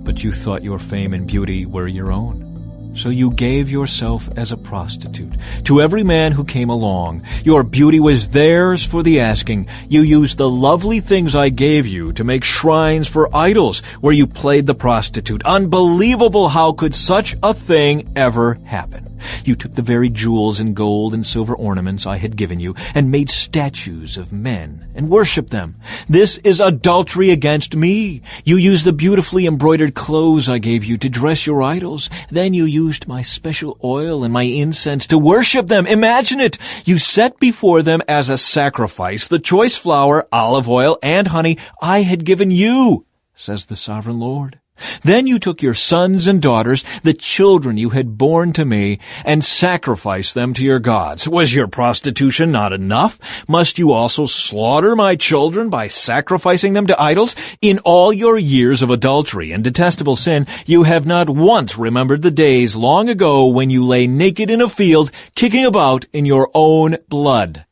But you thought your fame and beauty were your own. So you gave yourself as a prostitute to every man who came along. Your beauty was theirs for the asking. You used the lovely things I gave you to make shrines for idols, where you played the prostitute. Unbelievable! How could such a thing ever happen? You took the very jewels and gold and silver ornaments I had given you and made statues of men and worshipped them. This is adultery against me. You used the beautifully embroidered clothes I gave you to dress your idols. Then you used my special oil and my incense to worship them. Imagine it! You set before them as a sacrifice the choice flour, olive oil, and honey I had given you, says the sovereign Lord. Then you took your sons and daughters, the children you had borne to me, and sacrificed them to your gods. Was your prostitution not enough? Must you also slaughter my children by sacrificing them to idols? In all your years of adultery and detestable sin, you have not once remembered the days long ago when you lay naked in a field, kicking about in your own blood.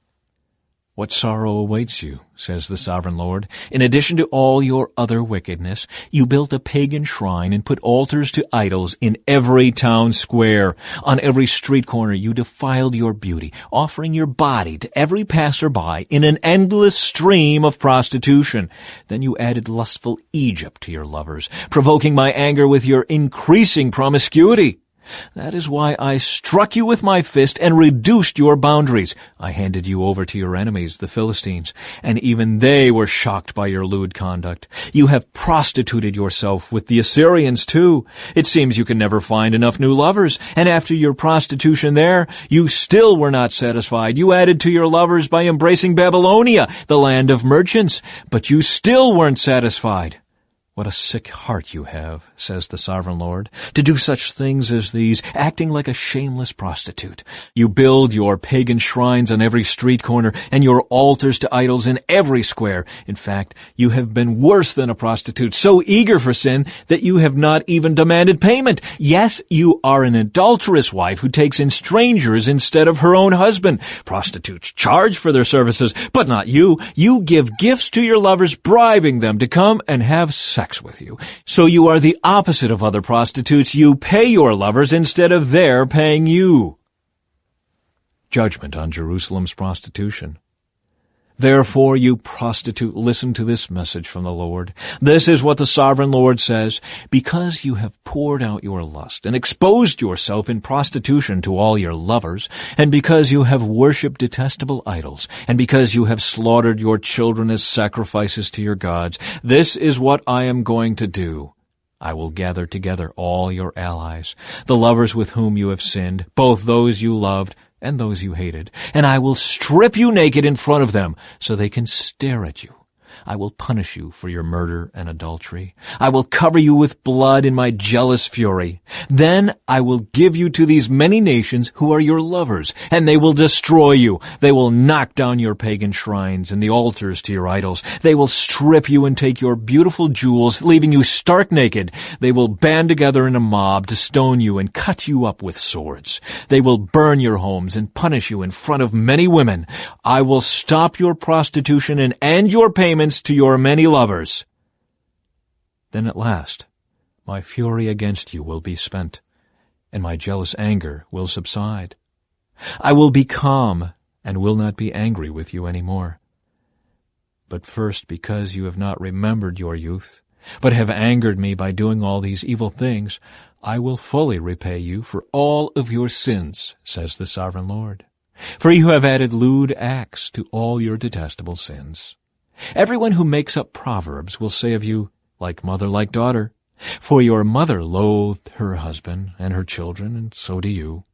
What sorrow awaits you, says the sovereign Lord. In addition to all your other wickedness, you built a pagan shrine and put altars to idols in every town square. On every street corner you defiled your beauty, offering your body to every passerby in an endless stream of prostitution. Then you added lustful Egypt to your lovers, provoking my anger with your increasing promiscuity. That is why I struck you with my fist and reduced your boundaries. I handed you over to your enemies, the Philistines, and even they were shocked by your lewd conduct. You have prostituted yourself with the Assyrians, too. It seems you can never find enough new lovers, and after your prostitution there, you still were not satisfied. You added to your lovers by embracing Babylonia, the land of merchants, but you still weren't satisfied. What a sick heart you have, says the sovereign Lord, to do such things as these, acting like a shameless prostitute. You build your pagan shrines on every street corner and your altars to idols in every square. In fact, you have been worse than a prostitute, so eager for sin that you have not even demanded payment. Yes, you are an adulterous wife who takes in strangers instead of her own husband. Prostitutes charge for their services, but not you. You give gifts to your lovers, bribing them to come and have sex with you. So you are the opposite of other prostitutes. You pay your lovers instead of their paying you. Judgment on Jerusalem's prostitution. Therefore, you prostitute, listen to this message from the Lord. This is what the sovereign Lord says. Because you have poured out your lust and exposed yourself in prostitution to all your lovers, and because you have worshipped detestable idols, and because you have slaughtered your children as sacrifices to your gods, this is what I am going to do. I will gather together all your allies, the lovers with whom you have sinned, both those you loved and those you hated, and I will strip you naked in front of them so they can stare at you. I will punish you for your murder and adultery. I will cover you with blood in my jealous fury. Then I will give you to these many nations who are your lovers, and they will destroy you. They will knock down your pagan shrines and the altars to your idols. They will strip you and take your beautiful jewels, leaving you stark naked. They will band together in a mob to stone you and cut you up with swords. They will burn your homes and punish you in front of many women. I will stop your prostitution and end your payments to your many lovers. Then at last, my fury against you will be spent, and my jealous anger will subside. I will be calm and will not be angry with you any more. But first, because you have not remembered your youth, but have angered me by doing all these evil things, I will fully repay you for all of your sins, says the sovereign Lord. For you have added lewd acts to all your detestable sins. Everyone who makes up proverbs will say of you, like mother, like daughter. For your mother loathed her husband and her children, and so do you.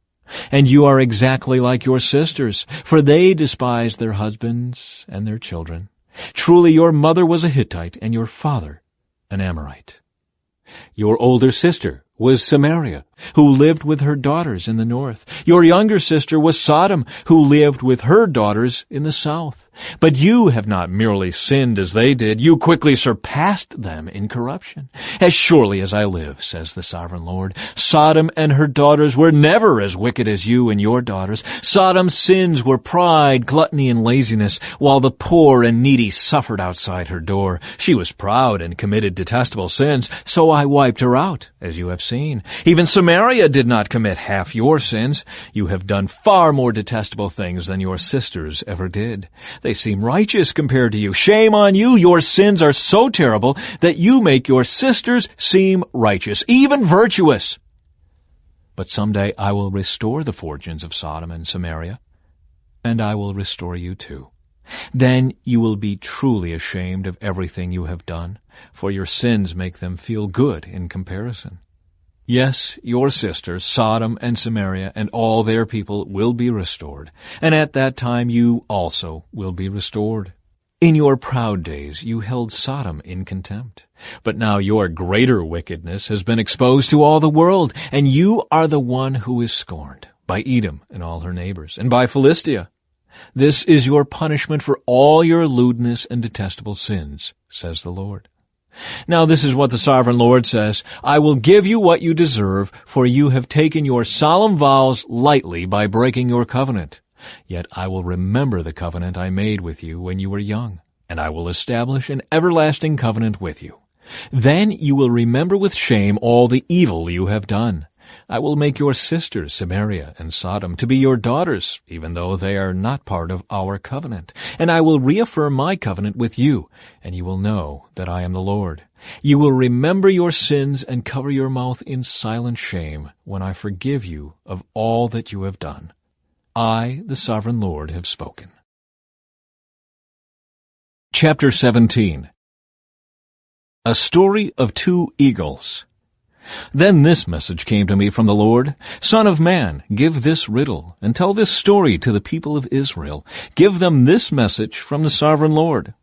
And you are exactly like your sisters, for they despised their husbands and their children. Truly your mother was a Hittite, and your father an Amorite. Your older sister was Samaria, who lived with her daughters in the north. Your younger sister was Sodom, who lived with her daughters in the south. But you have not merely sinned as they did, you quickly surpassed them in corruption. As surely as I live, says the sovereign Lord, Sodom and her daughters were never as wicked as you and your daughters. Sodom's sins were pride, gluttony, and laziness, while the poor and needy suffered outside her door. She was proud and committed detestable sins, so I wiped her out, as you have seen. Even Samaria did not commit half your sins. You have done far more detestable things than your sisters ever did. They seem righteous compared to you. Shame on you! Your sins are so terrible that you make your sisters seem righteous, even virtuous. But someday I will restore the fortunes of Sodom and Samaria, and I will restore you too. Then you will be truly ashamed of everything you have done, for your sins make them feel good in comparison. Yes, your sisters, Sodom and Samaria, and all their people will be restored, and at that time you also will be restored. In your proud days you held Sodom in contempt. But now your greater wickedness has been exposed to all the world, and you are the one who is scorned, by Edom and all her neighbors, and by Philistia. This is your punishment for all your lewdness and detestable sins, says the Lord. Now this is what the sovereign Lord says, I will give you what you deserve, for you have taken your solemn vows lightly by breaking your covenant. Yet I will remember the covenant I made with you when you were young, and I will establish an everlasting covenant with you. Then you will remember with shame all the evil you have done. I will make your sisters, Samaria and Sodom, to be your daughters, even though they are not part of our covenant. And I will reaffirm my covenant with you, and you will know that I am the Lord. You will remember your sins and cover your mouth in silent shame when I forgive you of all that you have done. I, the sovereign Lord, have spoken. Chapter 17. A Story of Two Eagles. Then this message came to me from the Lord, Son of man, give this riddle, and tell this story to the people of Israel. Give them this message from the sovereign Lord.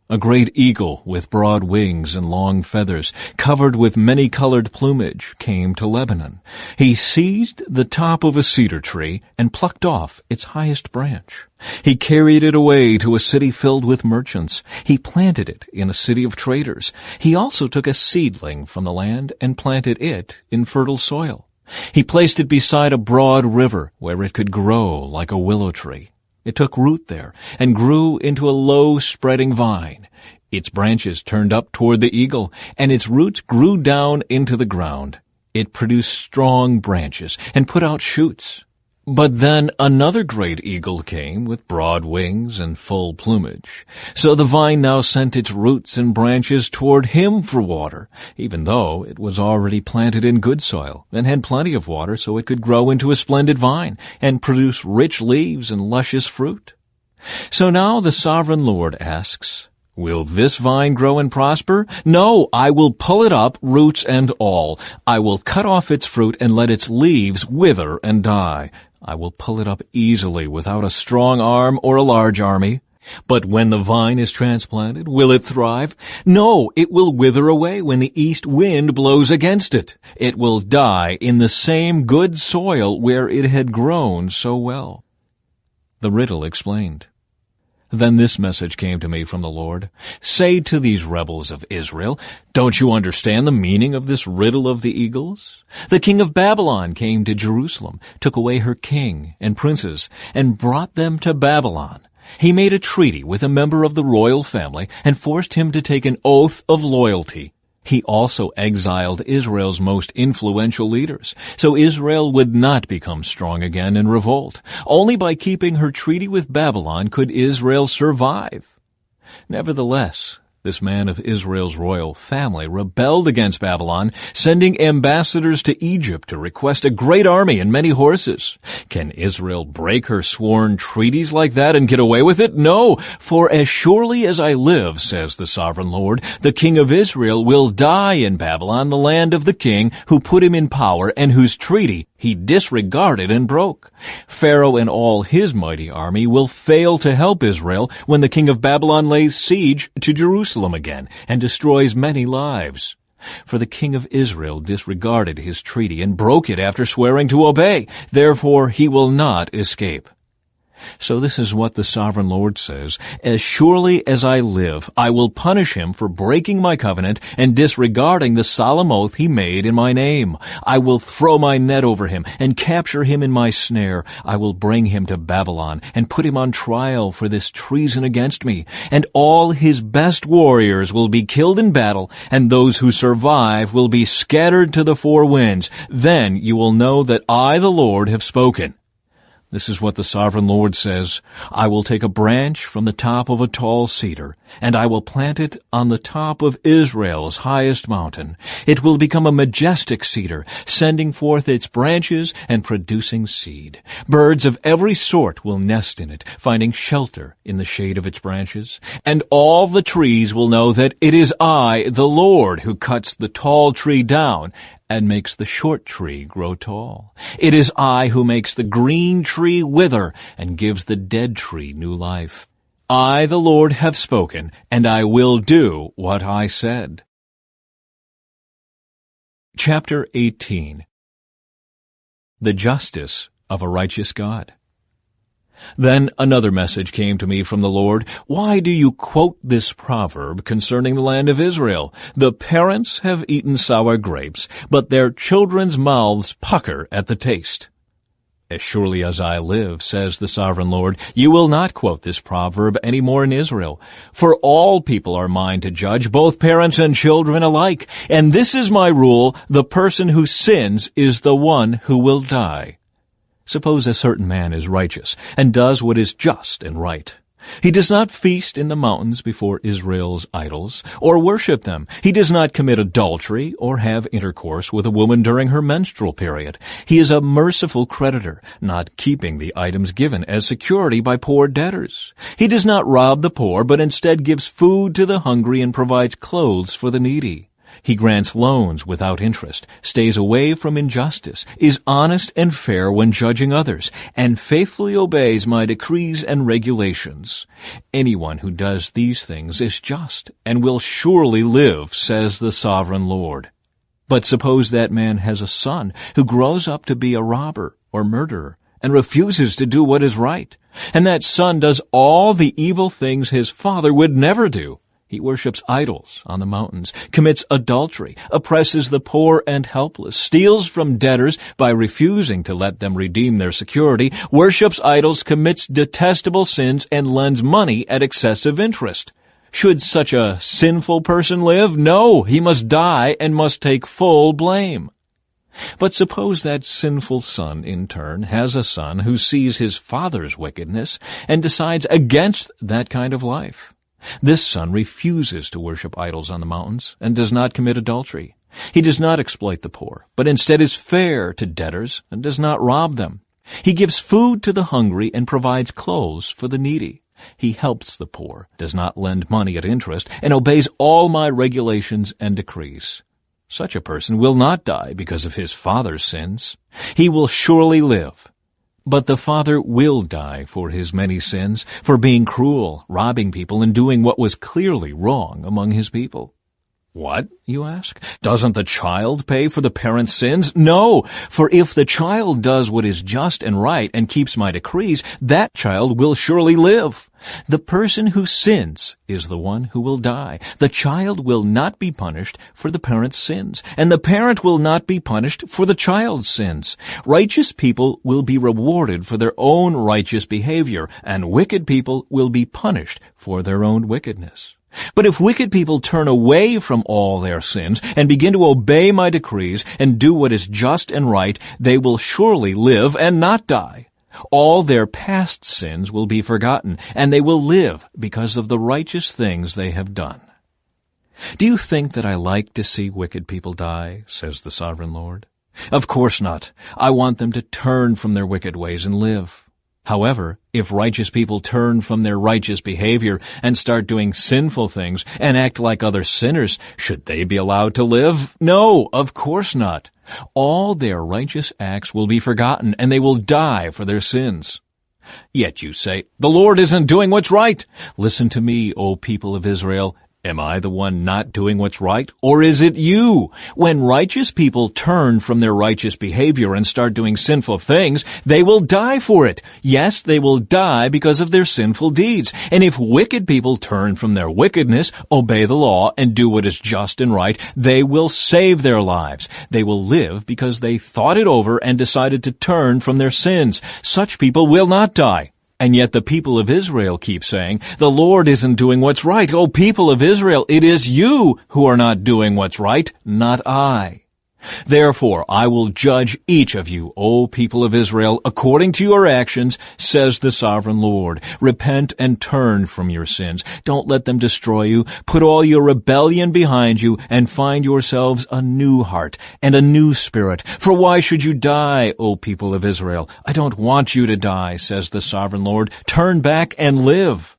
A great eagle with broad wings and long feathers, covered with many-colored plumage, came to Lebanon. He seized the top of a cedar tree and plucked off its highest branch. He carried it away to a city filled with merchants. He planted it in a city of traders. He also took a seedling from the land and planted it in fertile soil. He placed it beside a broad river where it could grow like a willow tree. It took root there and grew into a low spreading vine. Its branches turned up toward the eagle, and its roots grew down into the ground. It produced strong branches and put out shoots. But then another great eagle came with broad wings and full plumage. So the vine now sent its roots and branches toward him for water, even though it was already planted in good soil and had plenty of water so it could grow into a splendid vine and produce rich leaves and luscious fruit. So now the sovereign Lord asks, will this vine grow and prosper? No, I will pull it up, roots and all. I will cut off its fruit and let its leaves wither and die. I will pull it up easily without a strong arm or a large army. But when the vine is transplanted, will it thrive? No, it will wither away when the east wind blows against it. It will die in the same good soil where it had grown so well. The riddle explained. Then this message came to me from the Lord. Say to these rebels of Israel, don't you understand the meaning of this riddle of the eagles? The king of Babylon came to Jerusalem, took away her king and princes, and brought them to Babylon. He made a treaty with a member of the royal family and forced him to take an oath of loyalty. He also exiled Israel's most influential leaders, so Israel would not become strong again in revolt. Only by keeping her treaty with Babylon could Israel survive. Nevertheless, this man of Israel's royal family rebelled against Babylon, sending ambassadors to Egypt to request a great army and many horses. Can Israel break her sworn treaties like that and get away with it? No, for as surely as I live, says the sovereign Lord, the king of Israel will die in Babylon, the land of the king who put him in power and whose treaty he disregarded and broke. Pharaoh and all his mighty army will fail to help Israel when the king of Babylon lays siege to Jerusalem again and destroys many lives. For the king of Israel disregarded his treaty and broke it after swearing to obey. Therefore he will not escape. So this is what the sovereign Lord says, as surely as I live, I will punish him for breaking my covenant and disregarding the solemn oath he made in my name. I will throw my net over him and capture him in my snare. I will bring him to Babylon and put him on trial for this treason against me. And all his best warriors will be killed in battle, and those who survive will be scattered to the four winds. Then you will know that I, the Lord, have spoken. This is what the sovereign Lord says. I will take a branch from the top of a tall cedar, and I will plant it on the top of Israel's highest mountain. It will become a majestic cedar, sending forth its branches and producing seed. Birds of every sort will nest in it, finding shelter in the shade of its branches. And all the trees will know that it is I, the Lord, who cuts the tall tree down and makes the short tree grow tall. It is I who makes the green tree wither and gives the dead tree new life. I, the Lord, have spoken, and I will do what I said. Chapter 18. The Justice of a Righteous God. Then another message came to me from the Lord. Why do you quote this proverb concerning the land of Israel? The parents have eaten sour grapes, but their children's mouths pucker at the taste. As surely as I live, says the sovereign Lord, you will not quote this proverb any more in Israel. For all people are mine to judge, both parents and children alike. And this is my rule, the person who sins is the one who will die. Suppose a certain man is righteous and does what is just and right. He does not feast in the mountains before Israel's idols, or worship them. He does not commit adultery or have intercourse with a woman during her menstrual period. He is a merciful creditor, not keeping the items given as security by poor debtors. He does not rob the poor, but instead gives food to the hungry and provides clothes for the needy. He grants loans without interest, stays away from injustice, is honest and fair when judging others, and faithfully obeys my decrees and regulations. Anyone who does these things is just and will surely live, says the sovereign Lord. But suppose that man has a son who grows up to be a robber or murderer and refuses to do what is right, and that son does all the evil things his father would never do. He worships idols on the mountains, commits adultery, oppresses the poor and helpless, steals from debtors by refusing to let them redeem their security, worships idols, commits detestable sins, and lends money at excessive interest. Should such a sinful person live? No, he must die and must take full blame. But suppose that sinful son, in turn, has a son who sees his father's wickedness and decides against that kind of life. This son refuses to worship idols on the mountains and does not commit adultery. He does not exploit the poor, but instead is fair to debtors and does not rob them. He gives food to the hungry and provides clothes for the needy. He helps the poor, does not lend money at interest, and obeys all my regulations and decrees. Such a person will not die because of his father's sins. He will surely live. But the father will die for his many sins, for being cruel, robbing people, and doing what was clearly wrong among his people. What, you ask? Doesn't the child pay for the parent's sins? No, for if the child does what is just and right and keeps my decrees, that child will surely live. The person who sins is the one who will die. The child will not be punished for the parent's sins, and the parent will not be punished for the child's sins. Righteous people will be rewarded for their own righteous behavior, and wicked people will be punished for their own wickedness. But if wicked people turn away from all their sins and begin to obey my decrees and do what is just and right, they will surely live and not die. All their past sins will be forgotten, and they will live because of the righteous things they have done. Do you think that I like to see wicked people die, says the sovereign Lord? Of course not. I want them to turn from their wicked ways and live. However, if righteous people turn from their righteous behavior and start doing sinful things and act like other sinners, should they be allowed to live? No, of course not. All their righteous acts will be forgotten, and they will die for their sins. Yet you say, the Lord isn't doing what's right. Listen to me, O people of Israel. Am I the one not doing what's right, or is it you? When righteous people turn from their righteous behavior and start doing sinful things, they will die for it. Yes, they will die because of their sinful deeds. And if wicked people turn from their wickedness, obey the law, and do what is just and right, they will save their lives. They will live because they thought it over and decided to turn from their sins. Such people will not die. And yet the people of Israel keep saying, the Lord isn't doing what's right. O people of Israel, it is you who are not doing what's right, not I. Therefore, I will judge each of you, O people of Israel, according to your actions, says the sovereign Lord. Repent and turn from your sins. Don't let them destroy you. Put all your rebellion behind you and find yourselves a new heart and a new spirit. For why should you die, O people of Israel? I don't want you to die, says the sovereign Lord. Turn back and live.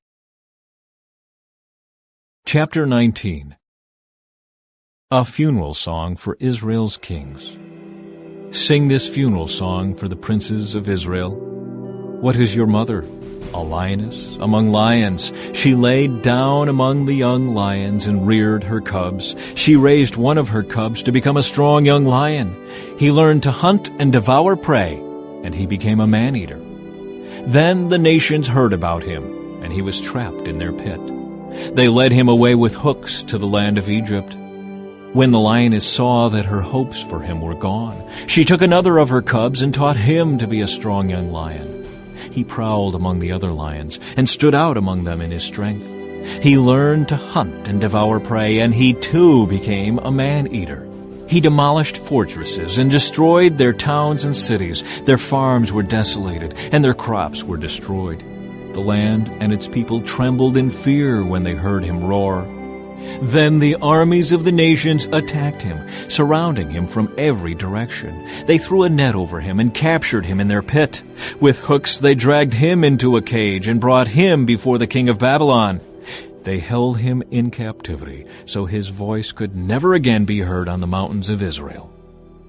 Chapter 19. A funeral song for Israel's kings. Sing this funeral song for the princes of Israel. What is your mother? A lioness among lions. She laid down among the young lions and reared her cubs. She raised one of her cubs to become a strong young lion. He learned to hunt and devour prey, and he became a man-eater. Then the nations heard about him, and he was trapped in their pit. They led him away with hooks to the land of Egypt. When the lioness saw that her hopes for him were gone, she took another of her cubs and taught him to be a strong young lion. He prowled among the other lions and stood out among them in his strength. He learned to hunt and devour prey, and he too became a man-eater. He demolished fortresses and destroyed their towns and cities. Their farms were desolated, and their crops were destroyed. The land and its people trembled in fear when they heard him roar. Then the armies of the nations attacked him, surrounding him from every direction. They threw a net over him and captured him in their pit. With hooks they dragged him into a cage and brought him before the king of Babylon. They held him in captivity, so his voice could never again be heard on the mountains of Israel.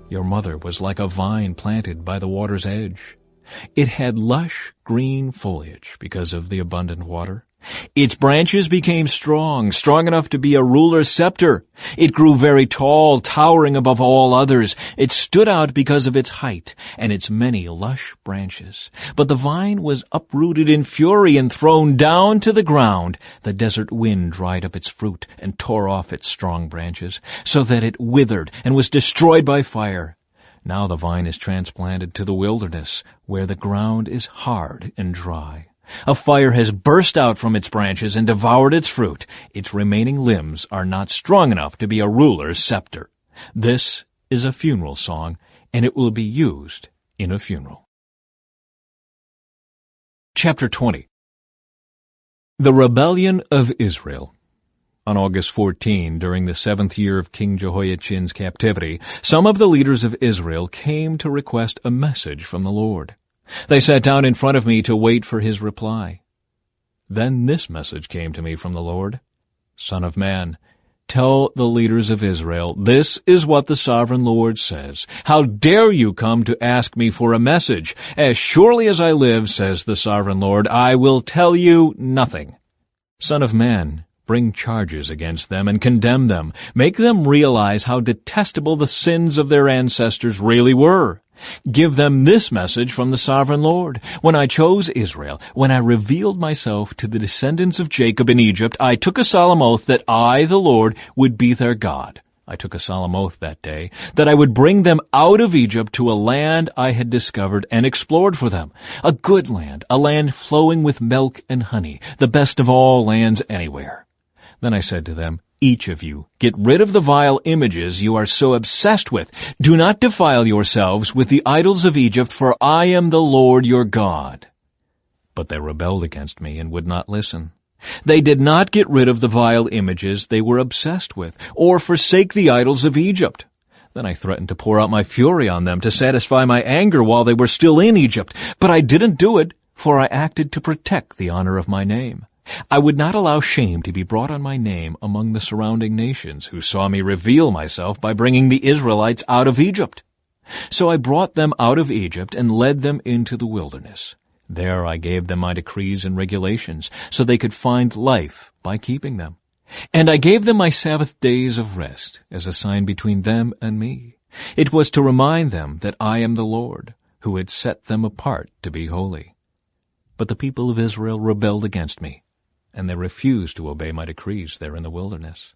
Your mother was like a vine planted by the water's edge. It had lush green foliage because of the abundant water. Its branches became strong enough to be a ruler's scepter. It grew very tall, towering above all others. It stood out because of its height and its many lush branches. But the vine was uprooted in fury and thrown down to the ground. The desert wind dried up its fruit and tore off its strong branches, so that it withered and was destroyed by fire. Now the vine is transplanted to the wilderness, where the ground is hard and dry. A fire has burst out from its branches and devoured its fruit. Its remaining limbs are not strong enough to be a ruler's scepter. This is a funeral song, and it will be used in a funeral. Chapter 20. The Rebellion of Israel. On August 14, during the 7th year of King Jehoiachin's captivity, some of the leaders of Israel came to request a message from the Lord. They sat down in front of me to wait for his reply. Then this message came to me from the Lord. Son of man, tell the leaders of Israel, this is what the sovereign Lord says. How dare you come to ask me for a message? As surely as I live, says the sovereign Lord, I will tell you nothing. Son of man, bring charges against them and condemn them. Make them realize how detestable the sins of their ancestors really were. Give them this message from the sovereign Lord. When I chose Israel, when I revealed myself to the descendants of Jacob in Egypt, I took a solemn oath that I, the Lord, would be their God. I took a solemn oath that day that I would bring them out of Egypt to a land I had discovered and explored for them, a good land, a land flowing with milk and honey, the best of all lands anywhere. Then I said to them, each of you, get rid of the vile images you are so obsessed with. Do not defile yourselves with the idols of Egypt, for I am the Lord your God. But they rebelled against me and would not listen. They did not get rid of the vile images they were obsessed with, or forsake the idols of Egypt. Then I threatened to pour out my fury on them to satisfy my anger while they were still in Egypt. But I didn't do it, for I acted to protect the honor of my name. I would not allow shame to be brought on my name among the surrounding nations who saw me reveal myself by bringing the Israelites out of Egypt. So I brought them out of Egypt and led them into the wilderness. There I gave them my decrees and regulations, so they could find life by keeping them. And I gave them my Sabbath days of rest as a sign between them and me. It was to remind them that I am the Lord, who had set them apart to be holy. But the people of Israel rebelled against me, and they refused to obey my decrees there in the wilderness.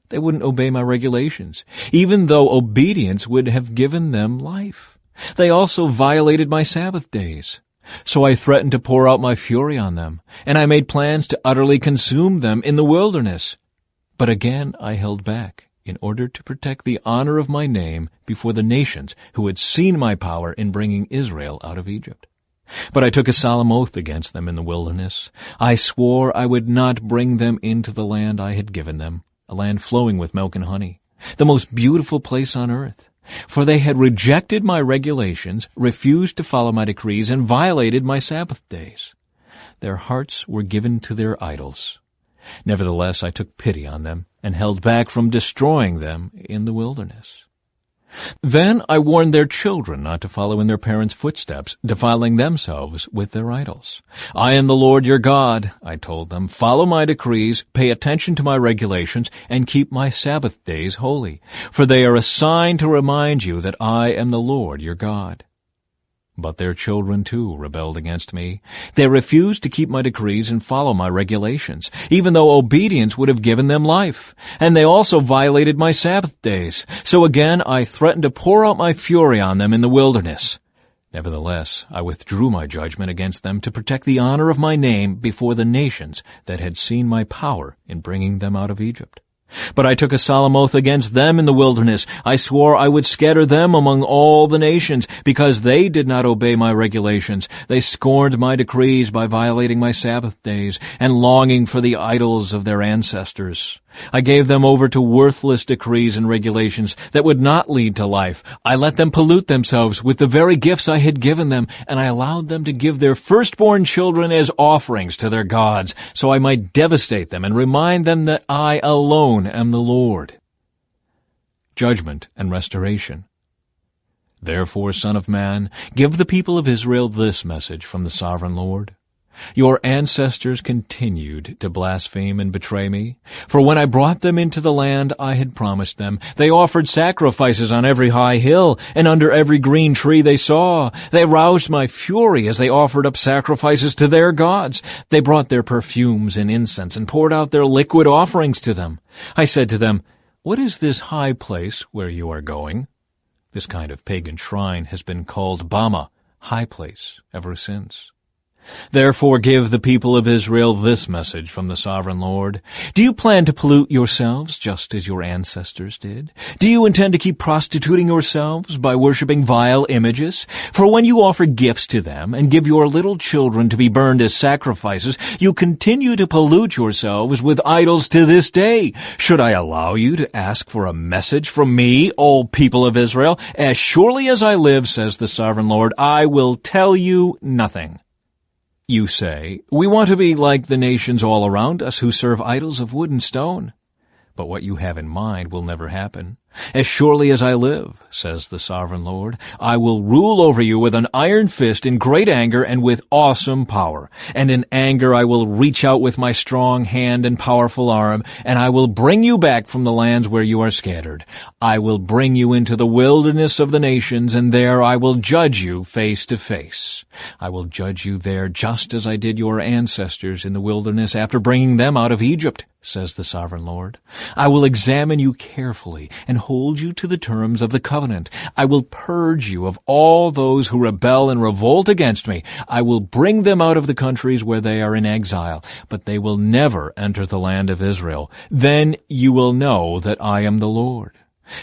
They wouldn't obey my regulations, even though obedience would have given them life. They also violated my Sabbath days. So I threatened to pour out my fury on them, and I made plans to utterly consume them in the wilderness. But again I held back in order to protect the honor of my name before the nations who had seen my power in bringing Israel out of Egypt. But I took a solemn oath against them in the wilderness. I swore I would not bring them into the land I had given them, a land flowing with milk and honey, the most beautiful place on earth. For they had rejected my regulations, refused to follow my decrees, and violated my Sabbath days. Their hearts were given to their idols. Nevertheless, I took pity on them and held back from destroying them in the wilderness. Then I warned their children not to follow in their parents' footsteps, defiling themselves with their idols. I am the Lord your God, I told them. Follow my decrees, pay attention to my regulations, and keep my Sabbath days holy, for they are a sign to remind you that I am the Lord your God. But their children too rebelled against me. They refused to keep my decrees and follow my regulations, even though obedience would have given them life. And they also violated my Sabbath days. So again I threatened to pour out my fury on them in the wilderness. Nevertheless, I withdrew my judgment against them to protect the honor of my name before the nations that had seen my power in bringing them out of Egypt. But I took a solemn oath against them in the wilderness. I swore I would scatter them among all the nations, because they did not obey my regulations. They scorned my decrees by violating my Sabbath days and longing for the idols of their ancestors. I gave them over to worthless decrees and regulations that would not lead to life. I let them pollute themselves with the very gifts I had given them, and I allowed them to give their firstborn children as offerings to their gods, so I might devastate them and remind them that I alone am the Lord. Judgment and restoration. Therefore, Son of Man, give the people of Israel this message from the Sovereign Lord. Your ancestors continued to blaspheme and betray me. For when I brought them into the land I had promised them, they offered sacrifices on every high hill and under every green tree they saw. They roused my fury as they offered up sacrifices to their gods. They brought their perfumes and incense and poured out their liquid offerings to them. I said to them, "What is this high place where you are going?" This kind of pagan shrine has been called Bama, high place, ever since. Therefore give the people of Israel this message from the Sovereign Lord. Do you plan to pollute yourselves just as your ancestors did? Do you intend to keep prostituting yourselves by worshiping vile images? For when you offer gifts to them and give your little children to be burned as sacrifices, you continue to pollute yourselves with idols to this day. Should I allow you to ask for a message from me, O people of Israel? As surely as I live, says the Sovereign Lord, I will tell you nothing. You say, we want to be like the nations all around us who serve idols of wood and stone. But what you have in mind will never happen. As surely as I live, says the Sovereign Lord, I will rule over you with an iron fist in great anger and with awesome power. And in anger I will reach out with my strong hand and powerful arm, and I will bring you back from the lands where you are scattered. I will bring you into the wilderness of the nations, and there I will judge you face to face. I will judge you there just as I did your ancestors in the wilderness after bringing them out of Egypt, says the Sovereign Lord. I will examine you carefully and hold you to the terms of the covenant. I will purge you of all those who rebel and revolt against me. I will bring them out of the countries where they are in exile, but they will never enter the land of Israel. Then you will know that I am the Lord.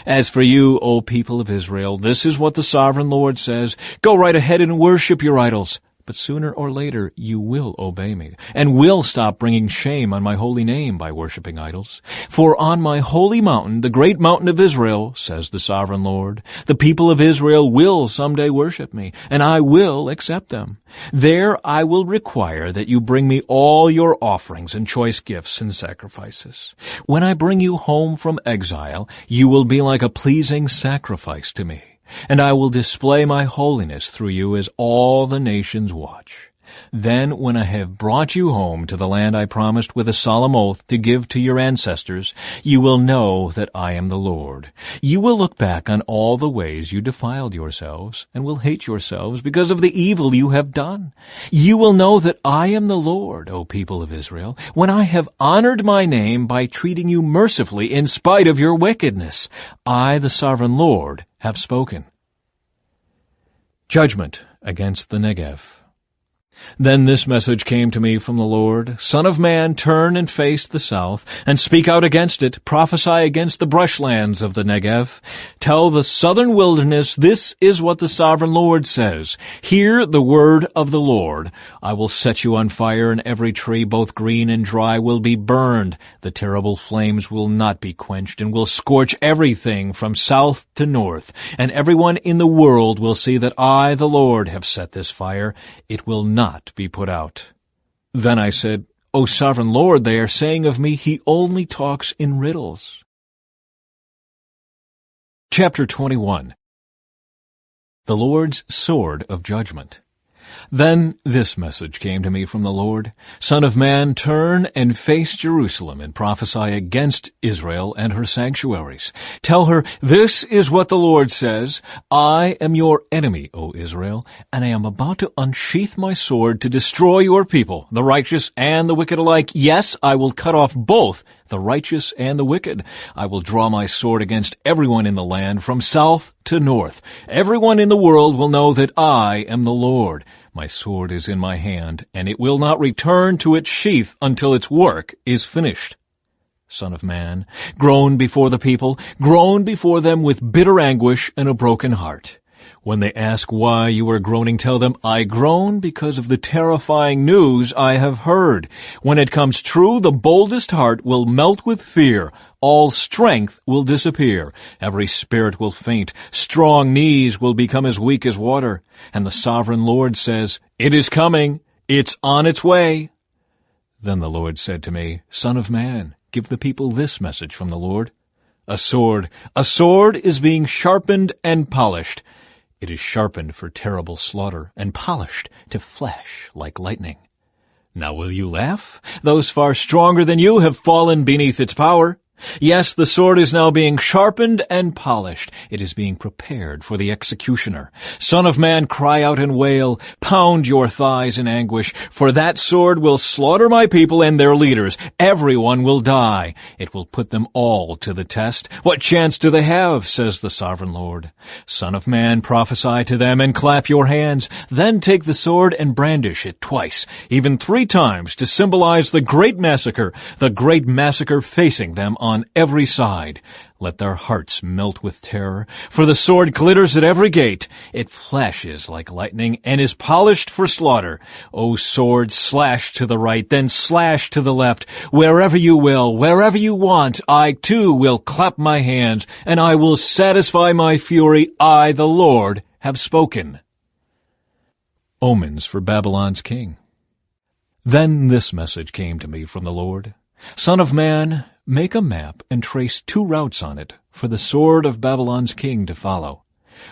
As for you, O people of Israel, this is what the Sovereign Lord says. Go right ahead and worship your idols. But sooner or later you will obey me, and will stop bringing shame on my holy name by worshiping idols. For on my holy mountain, the great mountain of Israel, says the Sovereign Lord, the people of Israel will someday worship me, and I will accept them. There I will require that you bring me all your offerings and choice gifts and sacrifices. When I bring you home from exile, you will be like a pleasing sacrifice to me. And I will display my holiness through you as all the nations watch. Then, when I have brought you home to the land I promised with a solemn oath to give to your ancestors, you will know that I am the Lord. You will look back on all the ways you defiled yourselves and will hate yourselves because of the evil you have done. You will know that I am the Lord, O people of Israel, when I have honored my name by treating you mercifully in spite of your wickedness. I, the Sovereign Lord, have spoken. Judgment against the Negev. Then this message came to me from the Lord, Son of man, turn and face the south, and speak out against it. Prophesy against the brushlands of the Negev. Tell the southern wilderness, this is what the Sovereign Lord says. Hear the word of the Lord. I will set you on fire, and every tree, both green and dry, will be burned. The terrible flames will not be quenched, and will scorch everything from south to north. And everyone in the world will see that I, the Lord, have set this fire. It will not be put out. Then I said, O Sovereign Lord, they are saying of me, he only talks in riddles. Chapter 21. The Lord's Sword of Judgment. Then this message came to me from the Lord: Son of man, turn and face Jerusalem and prophesy against Israel and her sanctuaries. Tell her, this is what the Lord says: I am your enemy, O Israel, and I am about to unsheath my sword to destroy your people, the righteous and the wicked alike. Yes, I will cut off both the righteous and the wicked. I will draw my sword against everyone in the land from south to north. Everyone in the world will know that I am the Lord. My sword is in my hand, and it will not return to its sheath until its work is finished. Son of man, groan before the people, groan before them with bitter anguish and a broken heart. When they ask why you are groaning, tell them, I groan because of the terrifying news I have heard. When it comes true, the boldest heart will melt with fear. All strength will disappear. Every spirit will faint. Strong knees will become as weak as water. And the sovereign Lord says, it is coming. It's on its way. Then the Lord said to me, Son of man, give the people this message from the Lord. A sword is being sharpened and polished. It is sharpened for terrible slaughter and polished to flash like lightning. Now will you laugh? Those far stronger than you have fallen beneath its power. Yes, the sword is now being sharpened and polished. It is being prepared for the executioner. Son of man, cry out and wail. Pound your thighs in anguish. For that sword will slaughter my people and their leaders. Everyone will die. It will put them all to the test. What chance do they have, says the sovereign Lord? Son of man, prophesy to them and clap your hands. Then take the sword and brandish it twice, even 3 times, to symbolize the great massacre facing them on every side. Let their hearts melt with terror, for the sword glitters at every gate. It flashes like lightning and is polished for slaughter. O sword, slash to the right, then slash to the left. Wherever you will, wherever you want, I too will clap my hands, and I will satisfy my fury. I, the Lord, have spoken. Omens for Babylon's king. Then this message came to me from the Lord: Son of man, make a map and trace 2 routes on it for the sword of Babylon's king to follow.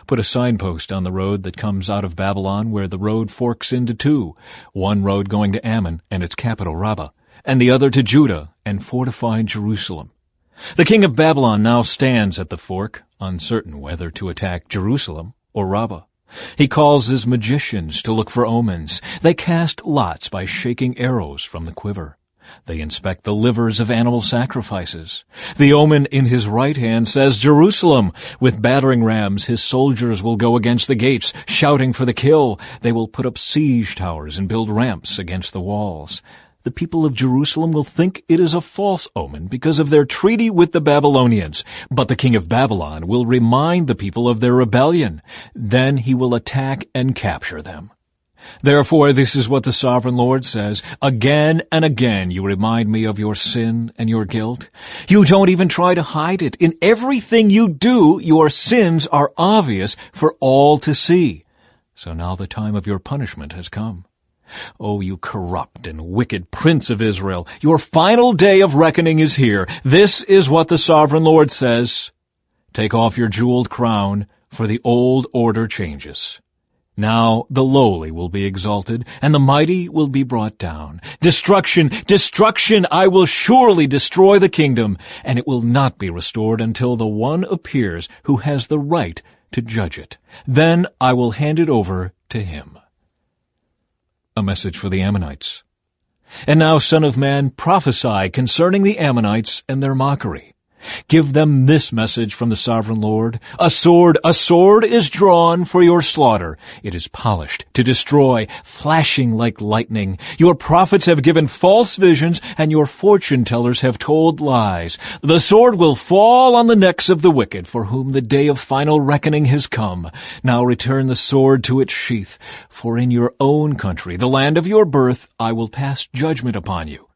Put a signpost on the road that comes out of Babylon where the road forks into 2, one road going to Ammon and its capital Rabbah, and the other to Judah and fortified Jerusalem. The king of Babylon now stands at the fork, uncertain whether to attack Jerusalem or Rabbah. He calls his magicians to look for omens. They cast lots by shaking arrows from the quiver. They inspect the livers of animal sacrifices. The omen in his right hand says, Jerusalem. With battering rams his soldiers will go against the gates, shouting for the kill. They will put up siege towers and build ramps against the walls. The people of Jerusalem will think it is a false omen because of their treaty with the Babylonians. But the king of Babylon will remind the people of their rebellion. Then he will attack and capture them. Therefore, this is what the sovereign Lord says: again and again you remind me of your sin and your guilt. You don't even try to hide it. In everything you do, your sins are obvious for all to see. So now the time of your punishment has come. O you corrupt and wicked prince of Israel, your final day of reckoning is here. This is what the sovereign Lord says: take off your jeweled crown, for the old order changes. Now the lowly will be exalted, and the mighty will be brought down. Destruction, destruction! I will surely destroy the kingdom, and it will not be restored until the one appears who has the right to judge it. Then I will hand it over to him. A message for the Ammonites. And now, son of man, prophesy concerning the Ammonites and their mockery. Give them this message from the sovereign Lord: a sword is drawn for your slaughter. It is polished to destroy, flashing like lightning. Your prophets have given false visions, and your fortune-tellers have told lies. The sword will fall on the necks of the wicked, for whom the day of final reckoning has come. Now return the sword to its sheath, for in your own country, the land of your birth, I will pass judgment upon you.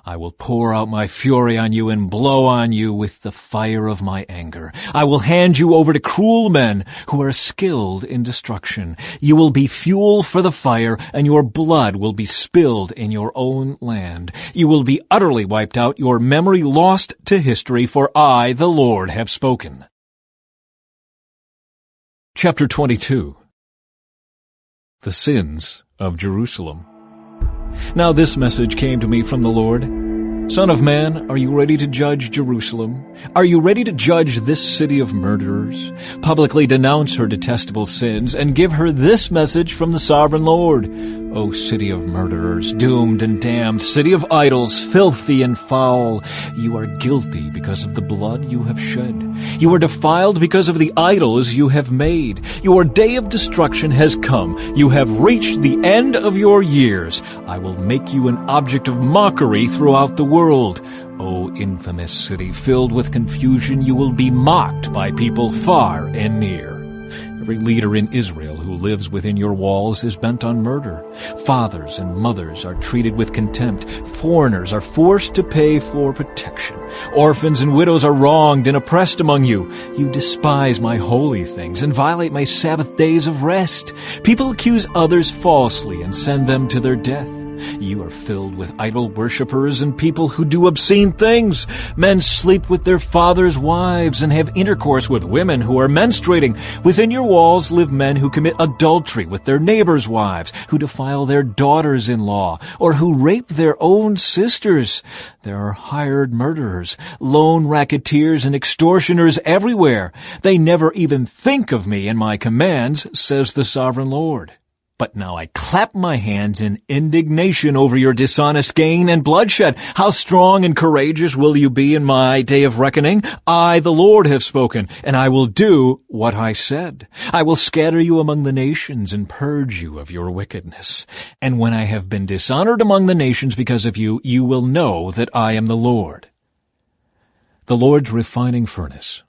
I will pour out my fury on you and blow on you with the fire of my anger. I will hand you over to cruel men who are skilled in destruction. You will be fuel for the fire, and your blood will be spilled in your own land. You will be utterly wiped out, your memory lost to history, for I, the Lord, have spoken. Chapter 22. The Sins of Jerusalem. Now this message came to me from the Lord. Son of man, are you ready to judge Jerusalem? Are you ready to judge this city of murderers? Publicly denounce her detestable sins and give her this message from the sovereign Lord. O city of murderers, doomed and damned, city of idols, filthy and foul, you are guilty because of the blood you have shed. You are defiled because of the idols you have made. Your day of destruction has come. You have reached the end of your years. I will make you an object of mockery throughout the world. O infamous city filled with confusion, you will be mocked by people far and near. Every leader in Israel who lives within your walls is bent on murder. Fathers and mothers are treated with contempt. Foreigners are forced to pay for protection. Orphans and widows are wronged and oppressed among you. You despise my holy things and violate my Sabbath days of rest. People accuse others falsely and send them to their death. You are filled with idol worshippers and people who do obscene things. Men sleep with their fathers' wives and have intercourse with women who are menstruating. Within your walls live men who commit adultery with their neighbors' wives, who defile their daughters-in-law, or who rape their own sisters. There are hired murderers, lone racketeers, and extortioners everywhere. They never even think of me and my commands, says the sovereign Lord. But now I clap my hands in indignation over your dishonest gain and bloodshed. How strong and courageous will you be in my day of reckoning? I, the Lord, have spoken, and I will do what I said. I will scatter you among the nations and purge you of your wickedness. And when I have been dishonored among the nations because of you, you will know that I am the Lord. The Lord's refining furnace.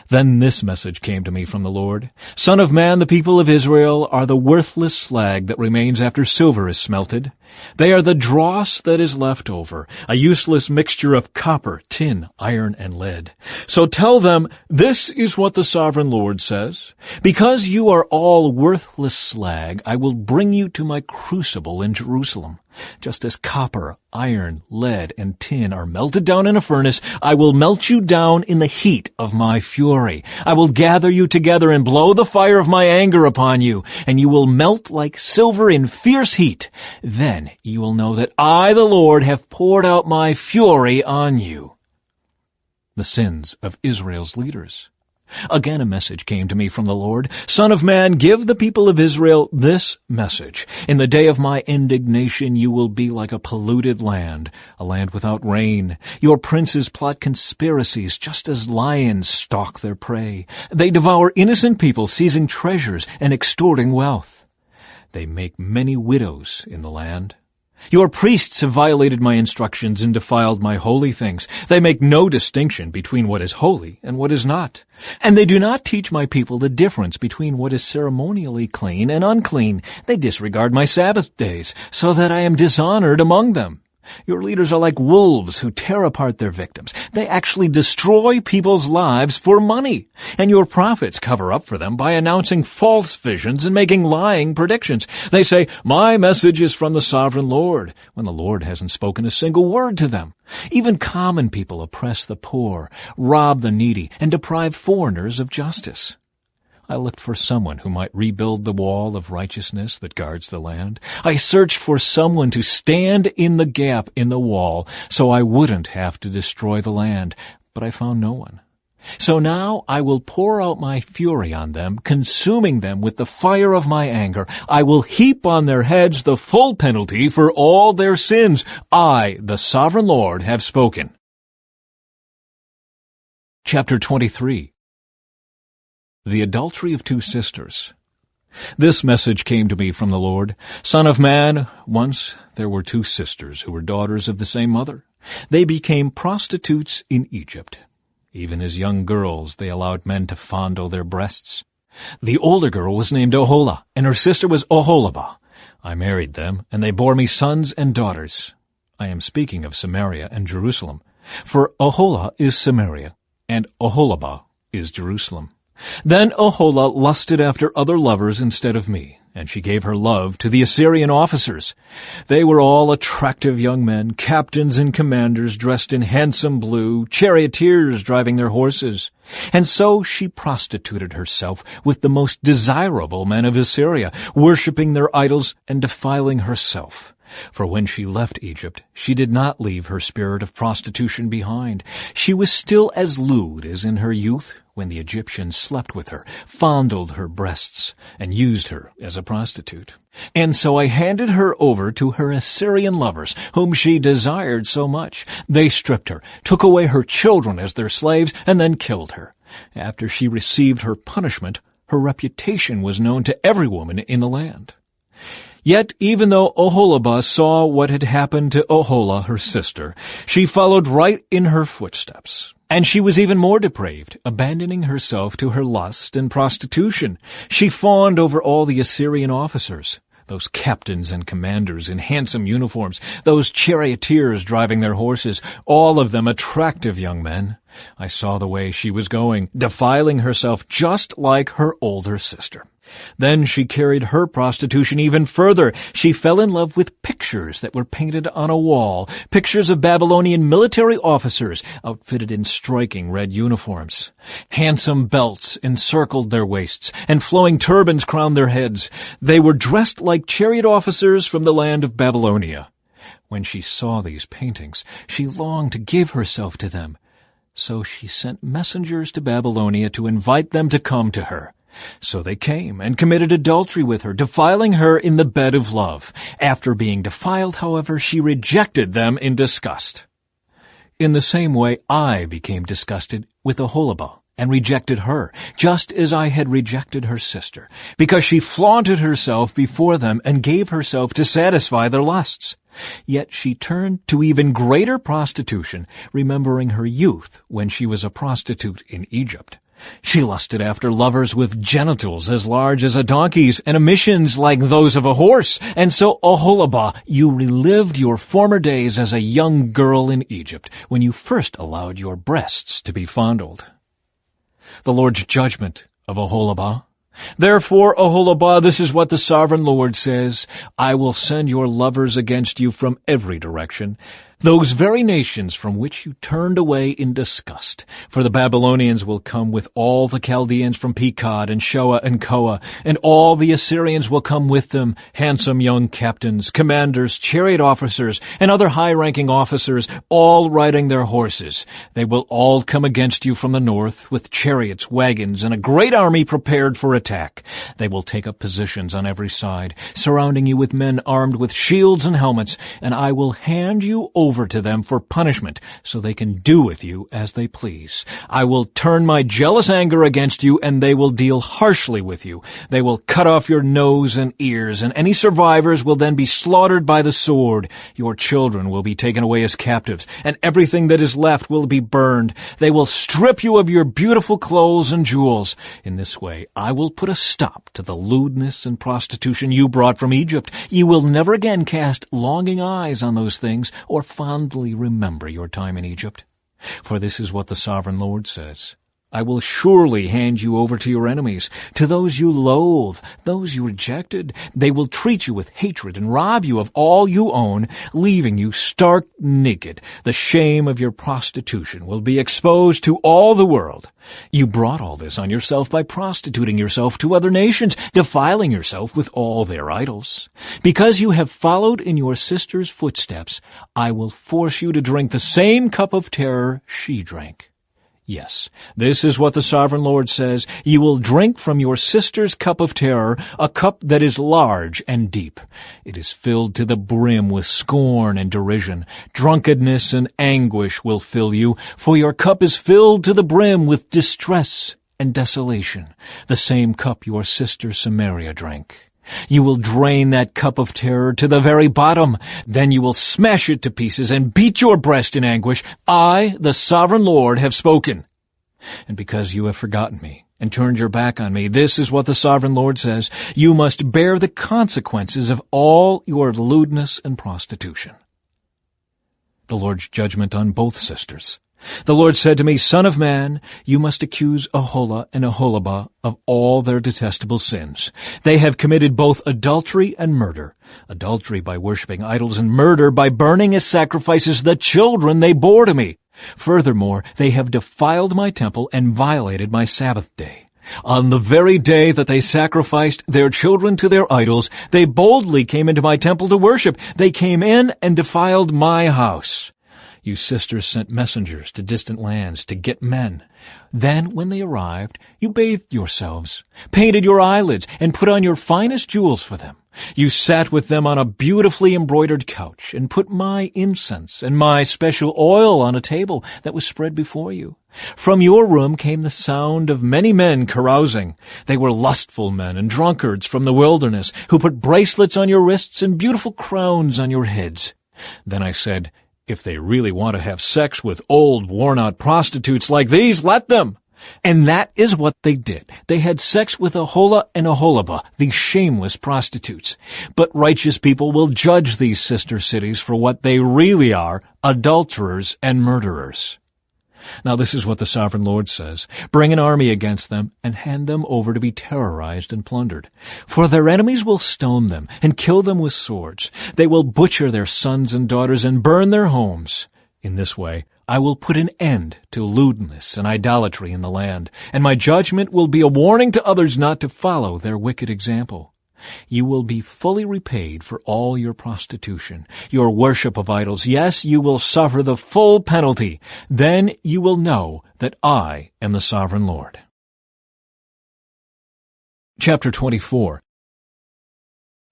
Then this message came to me from the Lord. Son of man, the people of Israel are the worthless slag that remains after silver is smelted. They are the dross that is left over, a useless mixture of copper, tin, iron, and lead. So tell them, this is what the sovereign Lord says. Because you are all worthless slag, I will bring you to my crucible in Jerusalem. Just as copper, iron, lead, and tin are melted down in a furnace, I will melt you down in the heat of my fury. I will gather you together and blow the fire of my anger upon you, and you will melt like silver in fierce heat. Then you will know that I, the Lord, have poured out my fury on you. The sins of Israel's leaders. Again a message came to me from the Lord. Son of man, give the people of Israel this message. In the day of my indignation you will be like a polluted land, a land without rain. Your princes plot conspiracies just as lions stalk their prey. They devour innocent people, seizing treasures and extorting wealth. They make many widows in the land. Your priests have violated my instructions and defiled my holy things. They make no distinction between what is holy and what is not. And they do not teach my people the difference between what is ceremonially clean and unclean. They disregard my Sabbath days, so that I am dishonored among them. Your leaders are like wolves who tear apart their victims. They actually destroy people's lives for money. And your prophets cover up for them by announcing false visions and making lying predictions. They say, my message is from the sovereign Lord, when the Lord hasn't spoken a single word to them. Even common people oppress the poor, rob the needy, and deprive foreigners of justice. I looked for someone who might rebuild the wall of righteousness that guards the land. I searched for someone to stand in the gap in the wall so I wouldn't have to destroy the land, but I found no one. So now I will pour out my fury on them, consuming them with the fire of my anger. I will heap on their heads the full penalty for all their sins. I, the sovereign Lord, have spoken. Chapter 23. The adultery of two sisters. This message came to me from the Lord. Son of man, once there were two sisters who were daughters of the same mother. They became prostitutes in Egypt. Even as young girls, they allowed men to fondle their breasts. The older girl was named Oholah, and her sister was Oholibah. I married them, and they bore me sons and daughters. I am speaking of Samaria and Jerusalem, for Oholah is Samaria, and Oholibah is Jerusalem. Then Oholah lusted after other lovers instead of me, and she gave her love to the Assyrian officers. They were all attractive young men, captains and commanders dressed in handsome blue, charioteers driving their horses. And so she prostituted herself with the most desirable men of Assyria, worshipping their idols and defiling herself. For when she left Egypt, she did not leave her spirit of prostitution behind. She was still as lewd as in her youth, when the Egyptians slept with her, fondled her breasts, and used her as a prostitute. And so I handed her over to her Assyrian lovers, whom she desired so much. They stripped her, took away her children as their slaves, and then killed her. After she received her punishment, her reputation was known to every woman in the land. Yet, even though Oholibah saw what had happened to Oholah, her sister, she followed right in her footsteps. And she was even more depraved, abandoning herself to her lust and prostitution. She fawned over all the Assyrian officers, those captains and commanders in handsome uniforms, those charioteers driving their horses, all of them attractive young men. I saw the way she was going, defiling herself just like her older sister. Then she carried her prostitution even further. She fell in love with pictures that were painted on a wall, pictures of Babylonian military officers outfitted in striking red uniforms. Handsome belts encircled their waists, and flowing turbans crowned their heads. They were dressed like chariot officers from the land of Babylonia. When she saw these paintings, she longed to give herself to them. So she sent messengers to Babylonia to invite them to come to her. So they came and committed adultery with her, defiling her in the bed of love. After being defiled, however, she rejected them in disgust. In the same way, I became disgusted with Oholibah and rejected her, just as I had rejected her sister, because she flaunted herself before them and gave herself to satisfy their lusts. Yet she turned to even greater prostitution, remembering her youth when she was a prostitute in Egypt. She lusted after lovers with genitals as large as a donkey's and emissions like those of a horse. And so, Oholibah, you relived your former days as a young girl in Egypt, when you first allowed your breasts to be fondled. The Lord's judgment of Oholibah. Therefore, Oholibah, this is what the sovereign Lord says: I will send your lovers against you from every direction, those very nations from which you turned away in disgust. For the Babylonians will come with all the Chaldeans from Pekod and Shoa and Koa, and all the Assyrians will come with them, handsome young captains, commanders, chariot officers, and other high-ranking officers, all riding their horses. They will all come against you from the north, with chariots, wagons, and a great army prepared for attack. They will take up positions on every side, surrounding you with men armed with shields and helmets, and I will hand you over to them for punishment, so they can do with you as they please. I will turn my jealous anger against you, and they will deal harshly with you. They will cut off your nose and ears, and any survivors will then be slaughtered by the sword. Your children will be taken away as captives, and everything that is left will be burned. They will strip you of your beautiful clothes and jewels. In this way, I will put a stop to the lewdness and prostitution you brought from Egypt. You will never again cast longing eyes on those things, or fondly remember your time in Egypt. For this is what the sovereign Lord says: I will surely hand you over to your enemies, to those you loathe, those you rejected. They will treat you with hatred and rob you of all you own, leaving you stark naked. The shame of your prostitution will be exposed to all the world. You brought all this on yourself by prostituting yourself to other nations, defiling yourself with all their idols. Because you have followed in your sister's footsteps, I will force you to drink the same cup of terror she drank. Yes, this is what the sovereign Lord says: you will drink from your sister's cup of terror, a cup that is large and deep. It is filled to the brim with scorn and derision. Drunkenness and anguish will fill you, for your cup is filled to the brim with distress and desolation, the same cup your sister Samaria drank. You will drain that cup of terror to the very bottom. Then you will smash it to pieces and beat your breast in anguish. I, the sovereign Lord, have spoken. And because you have forgotten me and turned your back on me, this is what the sovereign Lord says: you must bear the consequences of all your lewdness and prostitution. The Lord's judgment on both sisters. The Lord said to me, Son of man, you must accuse Aholah and Aholibah of all their detestable sins. They have committed both adultery and murder. Adultery by worshiping idols, and murder by burning as sacrifices the children they bore to me. Furthermore, they have defiled my temple and violated my Sabbath day. On the very day that they sacrificed their children to their idols, they boldly came into my temple to worship. They came in and defiled my house. You sisters sent messengers to distant lands to get men. Then, when they arrived, you bathed yourselves, painted your eyelids, and put on your finest jewels for them. You sat with them on a beautifully embroidered couch and put my incense and my special oil on a table that was spread before you. From your room came the sound of many men carousing. They were lustful men and drunkards from the wilderness, who put bracelets on your wrists and beautiful crowns on your heads. Then I said, if they really want to have sex with old, worn-out prostitutes like these, let them. And that is what they did. They had sex with Aholah and Aholibah, these shameless prostitutes. But righteous people will judge these sister cities for what they really are, adulterers and murderers. Now this is what the Sovereign Lord says. Bring an army against them and hand them over to be terrorized and plundered. For their enemies will stone them and kill them with swords. They will butcher their sons and daughters and burn their homes. In this way, I will put an end to lewdness and idolatry in the land, and my judgment will be a warning to others not to follow their wicked example. You will be fully repaid for all your prostitution, your worship of idols. Yes, you will suffer the full penalty. Then you will know that I am the Sovereign Lord. Chapter 24.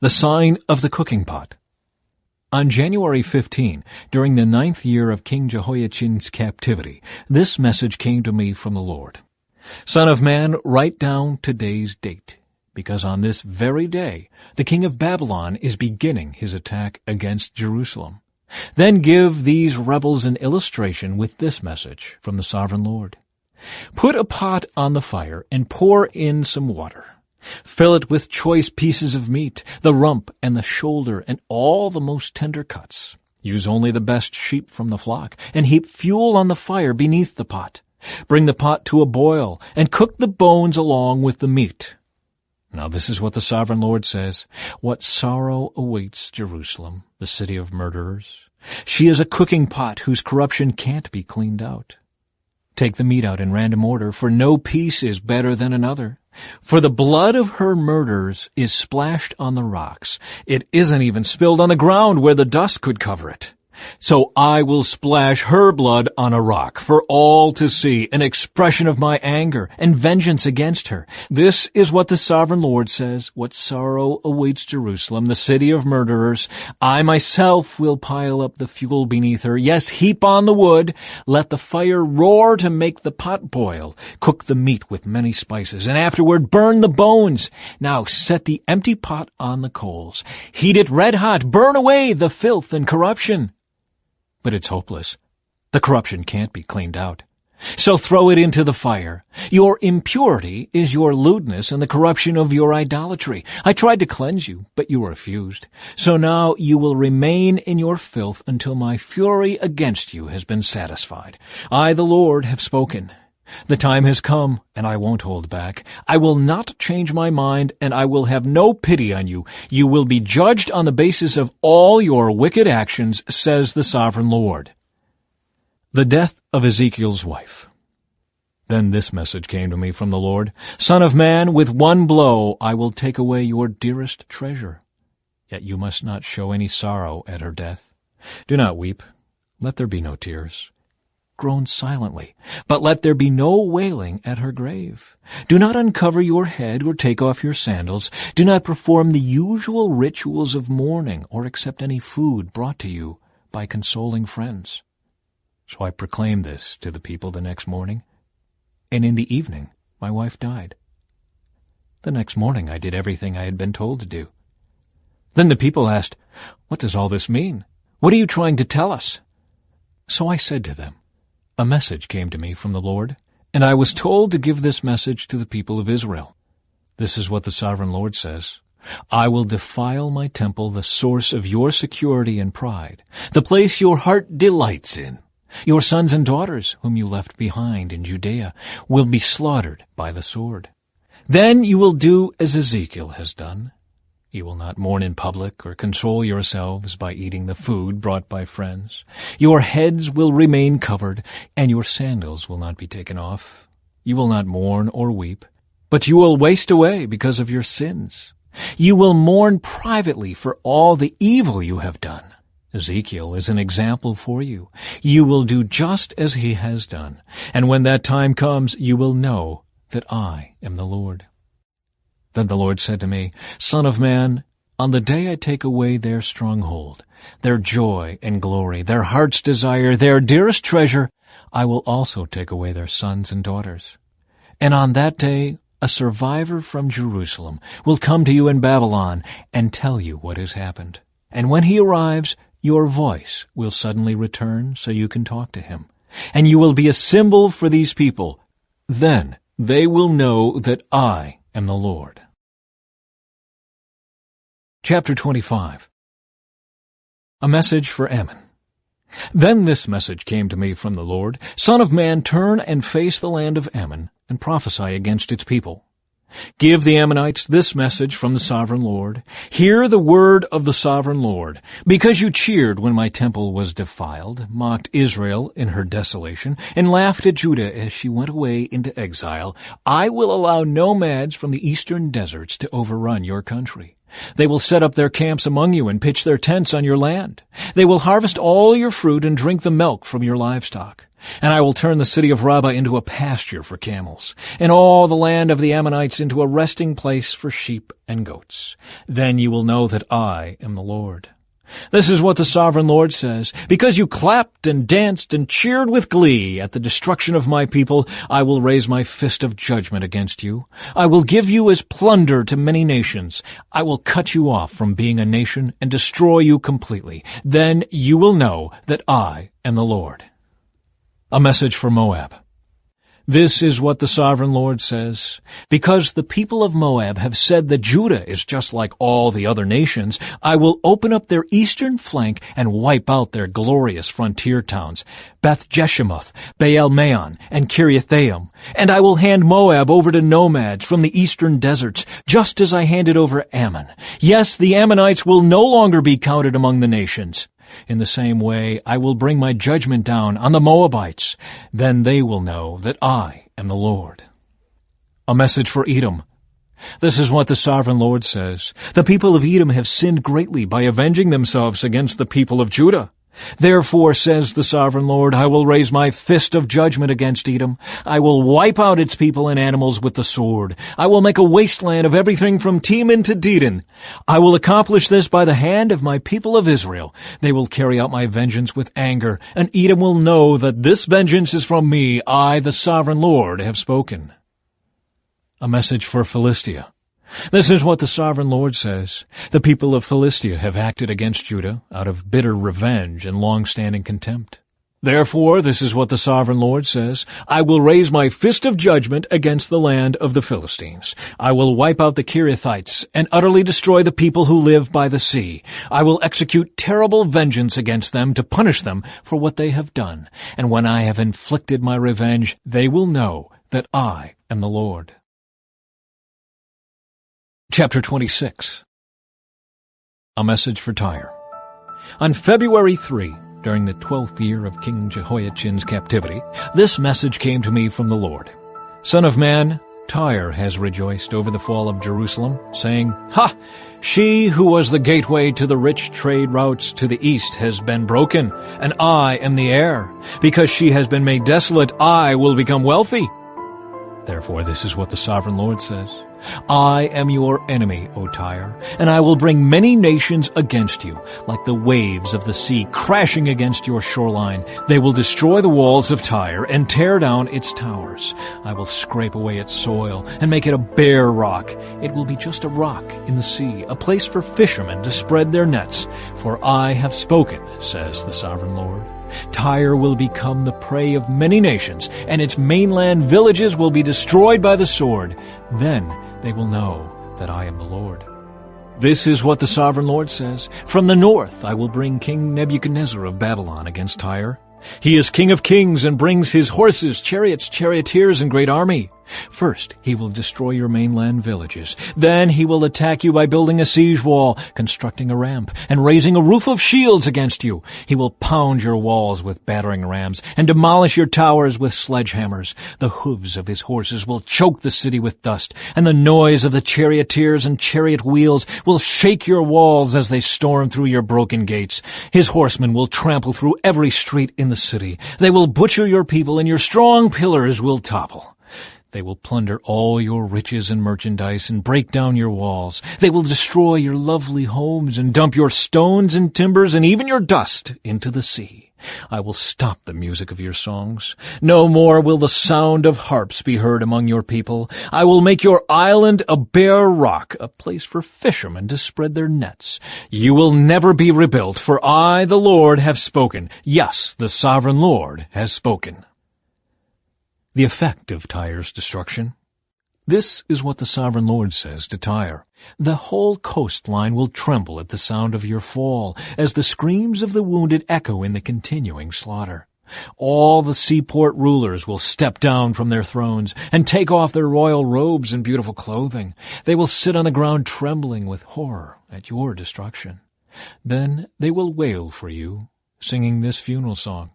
The Sign of the Cooking Pot. On January 15, during the 9th year of King Jehoiachin's captivity, this message came to me from the Lord. Son of man, write down today's date, because on this very day the king of Babylon is beginning his attack against Jerusalem. Then give these rebels an illustration with this message from the Sovereign Lord. Put a pot on the fire and pour in some water. Fill it with choice pieces of meat, the rump and the shoulder, and all the most tender cuts. Use only the best sheep from the flock, and heap fuel on the fire beneath the pot. Bring the pot to a boil, and cook the bones along with the meat. Now this is what the Sovereign Lord says. What sorrow awaits Jerusalem, the city of murderers. She is a cooking pot whose corruption can't be cleaned out. Take the meat out in random order, for no piece is better than another. For the blood of her murderers is splashed on the rocks. It isn't even spilled on the ground where the dust could cover it. So I will splash her blood on a rock for all to see, an expression of my anger and vengeance against her. This is what the Sovereign Lord says. What sorrow awaits Jerusalem, the city of murderers. I myself will pile up the fuel beneath her. Yes, heap on the wood. Let the fire roar to make the pot boil. Cook the meat with many spices, and afterward burn the bones. Now set the empty pot on the coals. Heat it red hot. Burn away the filth and corruption. But it's hopeless. The corruption can't be cleaned out. So throw it into the fire. Your impurity is your lewdness and the corruption of your idolatry. I tried to cleanse you, but you refused. So now you will remain in your filth until my fury against you has been satisfied. I, the Lord, have spoken. The time has come, and I won't hold back. I will not change my mind, and I will have no pity on you. You will be judged on the basis of all your wicked actions, says the Sovereign Lord. The death of Ezekiel's wife. Then this message came to me from the Lord. Son of man, with one blow I will take away your dearest treasure. Yet you must not show any sorrow at her death. Do not weep. Let there be no tears. Groan silently, but let there be no wailing at her grave. Do not uncover your head or take off your sandals. Do not perform the usual rituals of mourning or accept any food brought to you by consoling friends. So I proclaimed this to the people the next morning, and in the evening my wife died. The next morning I did everything I had been told to do. Then the people asked, "What does all this mean? What are you trying to tell us?" So I said to them, "A message came to me from the Lord, and I was told to give this message to the people of Israel. This is what the Sovereign Lord says. I will defile my temple, the source of your security and pride, the place your heart delights in. Your sons and daughters, whom you left behind in Judea, will be slaughtered by the sword. Then you will do as Ezekiel has done. You will not mourn in public or console yourselves by eating the food brought by friends. Your heads will remain covered, and your sandals will not be taken off. You will not mourn or weep, but you will waste away because of your sins. You will mourn privately for all the evil you have done. Ezekiel is an example for you. You will do just as he has done, and when that time comes, you will know that I am the Lord. Then the Lord said to me, Son of man, on the day I take away their stronghold, their joy and glory, their heart's desire, their dearest treasure, I will also take away their sons and daughters. And on that day a survivor from Jerusalem will come to you in Babylon and tell you what has happened. And when he arrives, your voice will suddenly return so you can talk to him. And you will be a symbol for these people. Then they will know that I am the Lord. Chapter 25. A message for Ammon. Then this message came to me from the Lord, Son of man, turn and face the land of Ammon, and prophesy against its people. Give the Ammonites this message from the sovereign Lord. Hear the word of the sovereign Lord. Because you cheered when my temple was defiled, mocked Israel in her desolation, and laughed at Judah as she went away into exile, I will allow nomads from the eastern deserts to overrun your country. They will set up their camps among you and pitch their tents on your land. They will harvest all your fruit and drink the milk from your livestock. And I will turn the city of Rabbah into a pasture for camels, and all the land of the Ammonites into a resting place for sheep and goats. Then you will know that I am the Lord. This is what the sovereign Lord says. Because you clapped and danced and cheered with glee at the destruction of my people, I will raise my fist of judgment against you. I will give you as plunder to many nations. I will cut you off from being a nation and destroy you completely. Then you will know that I am the Lord. A message for Moab. This is what the sovereign Lord says. Because the people of Moab have said that Judah is just like all the other nations, I will open up their eastern flank and wipe out their glorious frontier towns, Beth-Jeshemoth, Baal-Meon, and Kiriathaim. And I will hand Moab over to nomads from the eastern deserts, just as I handed over Ammon. Yes, the Ammonites will no longer be counted among the nations. In the same way, I will bring my judgment down on the Moabites. Then they will know that I am the Lord. A message for Edom. This is what the sovereign Lord says. The people of Edom have sinned greatly by avenging themselves against the people of Judah. Therefore, says the sovereign Lord, I will raise my fist of judgment against Edom. I will wipe out its people and animals with the sword. I will make a wasteland of everything from Teman to Dedan. I will accomplish this by the hand of my people of Israel. They will carry out my vengeance with anger, and Edom will know that this vengeance is from me. I, the sovereign Lord, have spoken. A message for Philistia. This is what the sovereign Lord says. The people of Philistia have acted against Judah out of bitter revenge and long-standing contempt. Therefore, this is what the sovereign Lord says. I will raise my fist of judgment against the land of the Philistines. I will wipe out the Kerethites and utterly destroy the people who live by the sea. I will execute terrible vengeance against them to punish them for what they have done. And when I have inflicted my revenge, they will know that I am the Lord. Chapter 26. A message for Tyre. On February 3, during the 12th year of King Jehoiachin's captivity, this message came to me from the Lord. Son of man, Tyre has rejoiced over the fall of Jerusalem, saying, Ha! She who was the gateway to the rich trade routes to the east has been broken, and I am the heir. Because she has been made desolate, I will become wealthy. Therefore, this is what the sovereign Lord says. I am your enemy, O Tyre, and I will bring many nations against you, like the waves of the sea crashing against your shoreline. They will destroy the walls of Tyre and tear down its towers. I will scrape away its soil and make it a bare rock. It will be just a rock in the sea, a place for fishermen to spread their nets. For I have spoken, says the sovereign Lord. Tyre will become the prey of many nations, and its mainland villages will be destroyed by the sword. Then they will know that I am the Lord. This is what the sovereign Lord says. From the north I will bring King Nebuchadnezzar of Babylon against Tyre. He is King of kings and brings his horses, chariots, charioteers, and great army. First, he will destroy your mainland villages. Then he will attack you by building a siege wall, constructing a ramp, and raising a roof of shields against you. He will pound your walls with battering rams and demolish your towers with sledgehammers. The hooves of his horses will choke the city with dust, and the noise of the charioteers and chariot wheels will shake your walls as they storm through your broken gates. His horsemen will trample through every street in the city. They will butcher your people, and your strong pillars will topple. They will plunder all your riches and merchandise and break down your walls. They will destroy your lovely homes and dump your stones and timbers and even your dust into the sea. I will stop the music of your songs. No more will the sound of harps be heard among your people. I will make your island a bare rock, a place for fishermen to spread their nets. You will never be rebuilt, for I, the Lord, have spoken. Yes, the sovereign Lord has spoken. The effect of Tyre's destruction. This is what the sovereign Lord says to Tyre. The whole coastline will tremble at the sound of your fall, as the screams of the wounded echo in the continuing slaughter. All the seaport rulers will step down from their thrones and take off their royal robes and beautiful clothing. They will sit on the ground trembling with horror at your destruction. Then they will wail for you, singing this funeral song.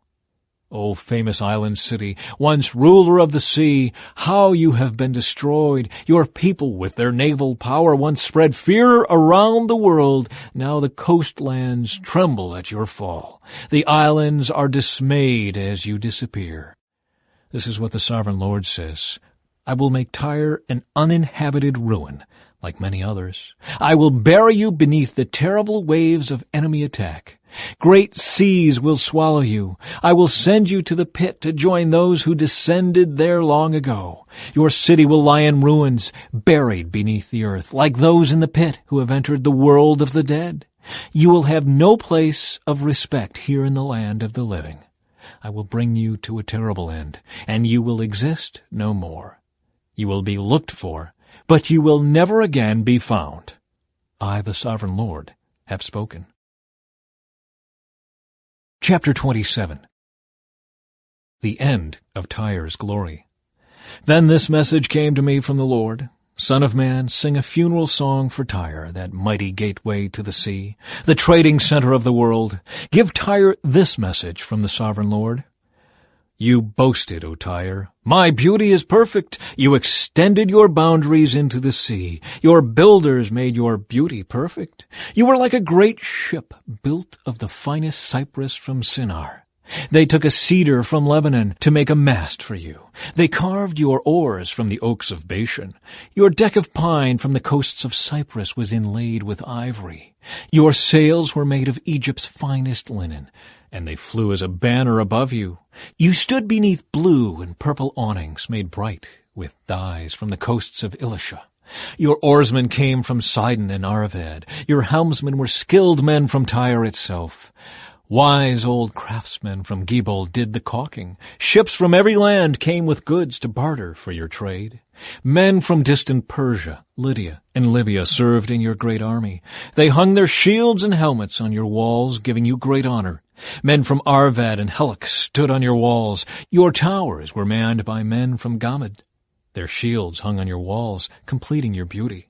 O famous island city, once ruler of the sea, how you have been destroyed! Your people with their naval power once spread fear around the world. Now the coastlands tremble at your fall. The islands are dismayed as you disappear. This is what the sovereign Lord says. I will make Tyre an uninhabited ruin, like many others. I will bury you beneath the terrible waves of enemy attack. Great seas will swallow you. I will send you to the pit to join those who descended there long ago. Your city will lie in ruins, buried beneath the earth, like those in the pit who have entered the world of the dead. You will have no place of respect here in the land of the living. I will bring you to a terrible end, and you will exist no more. You will be looked for, but you will never again be found. I, the sovereign Lord, have spoken. Chapter 27. The End of Tyre's Glory. Then this message came to me from the Lord. Son of man, sing a funeral song for Tyre, that mighty gateway to the sea, the trading center of the world. Give Tyre this message from the sovereign Lord. You boasted, O Tyre, my beauty is perfect. You extended your boundaries into the sea. Your builders made your beauty perfect. You were like a great ship built of the finest cypress from Shinar. They took a cedar from Lebanon to make a mast for you. They carved your oars from the oaks of Bashan. Your deck of pine from the coasts of Cyprus was inlaid with ivory. Your sails were made of Egypt's finest linen, and they flew as a banner above you. You stood beneath blue and purple awnings made bright with dyes from the coasts of Elisha. Your oarsmen came from Sidon and Arvad. Your helmsmen were skilled men from Tyre itself. Wise old craftsmen from Gebal did the caulking. Ships from every land came with goods to barter for your trade. Men from distant Persia, Lydia, and Libya served in your great army. They hung their shields and helmets on your walls, giving you great honor. Men from Arvad and Helek stood on your walls. Your towers were manned by men from Gamad. Their shields hung on your walls, completing your beauty.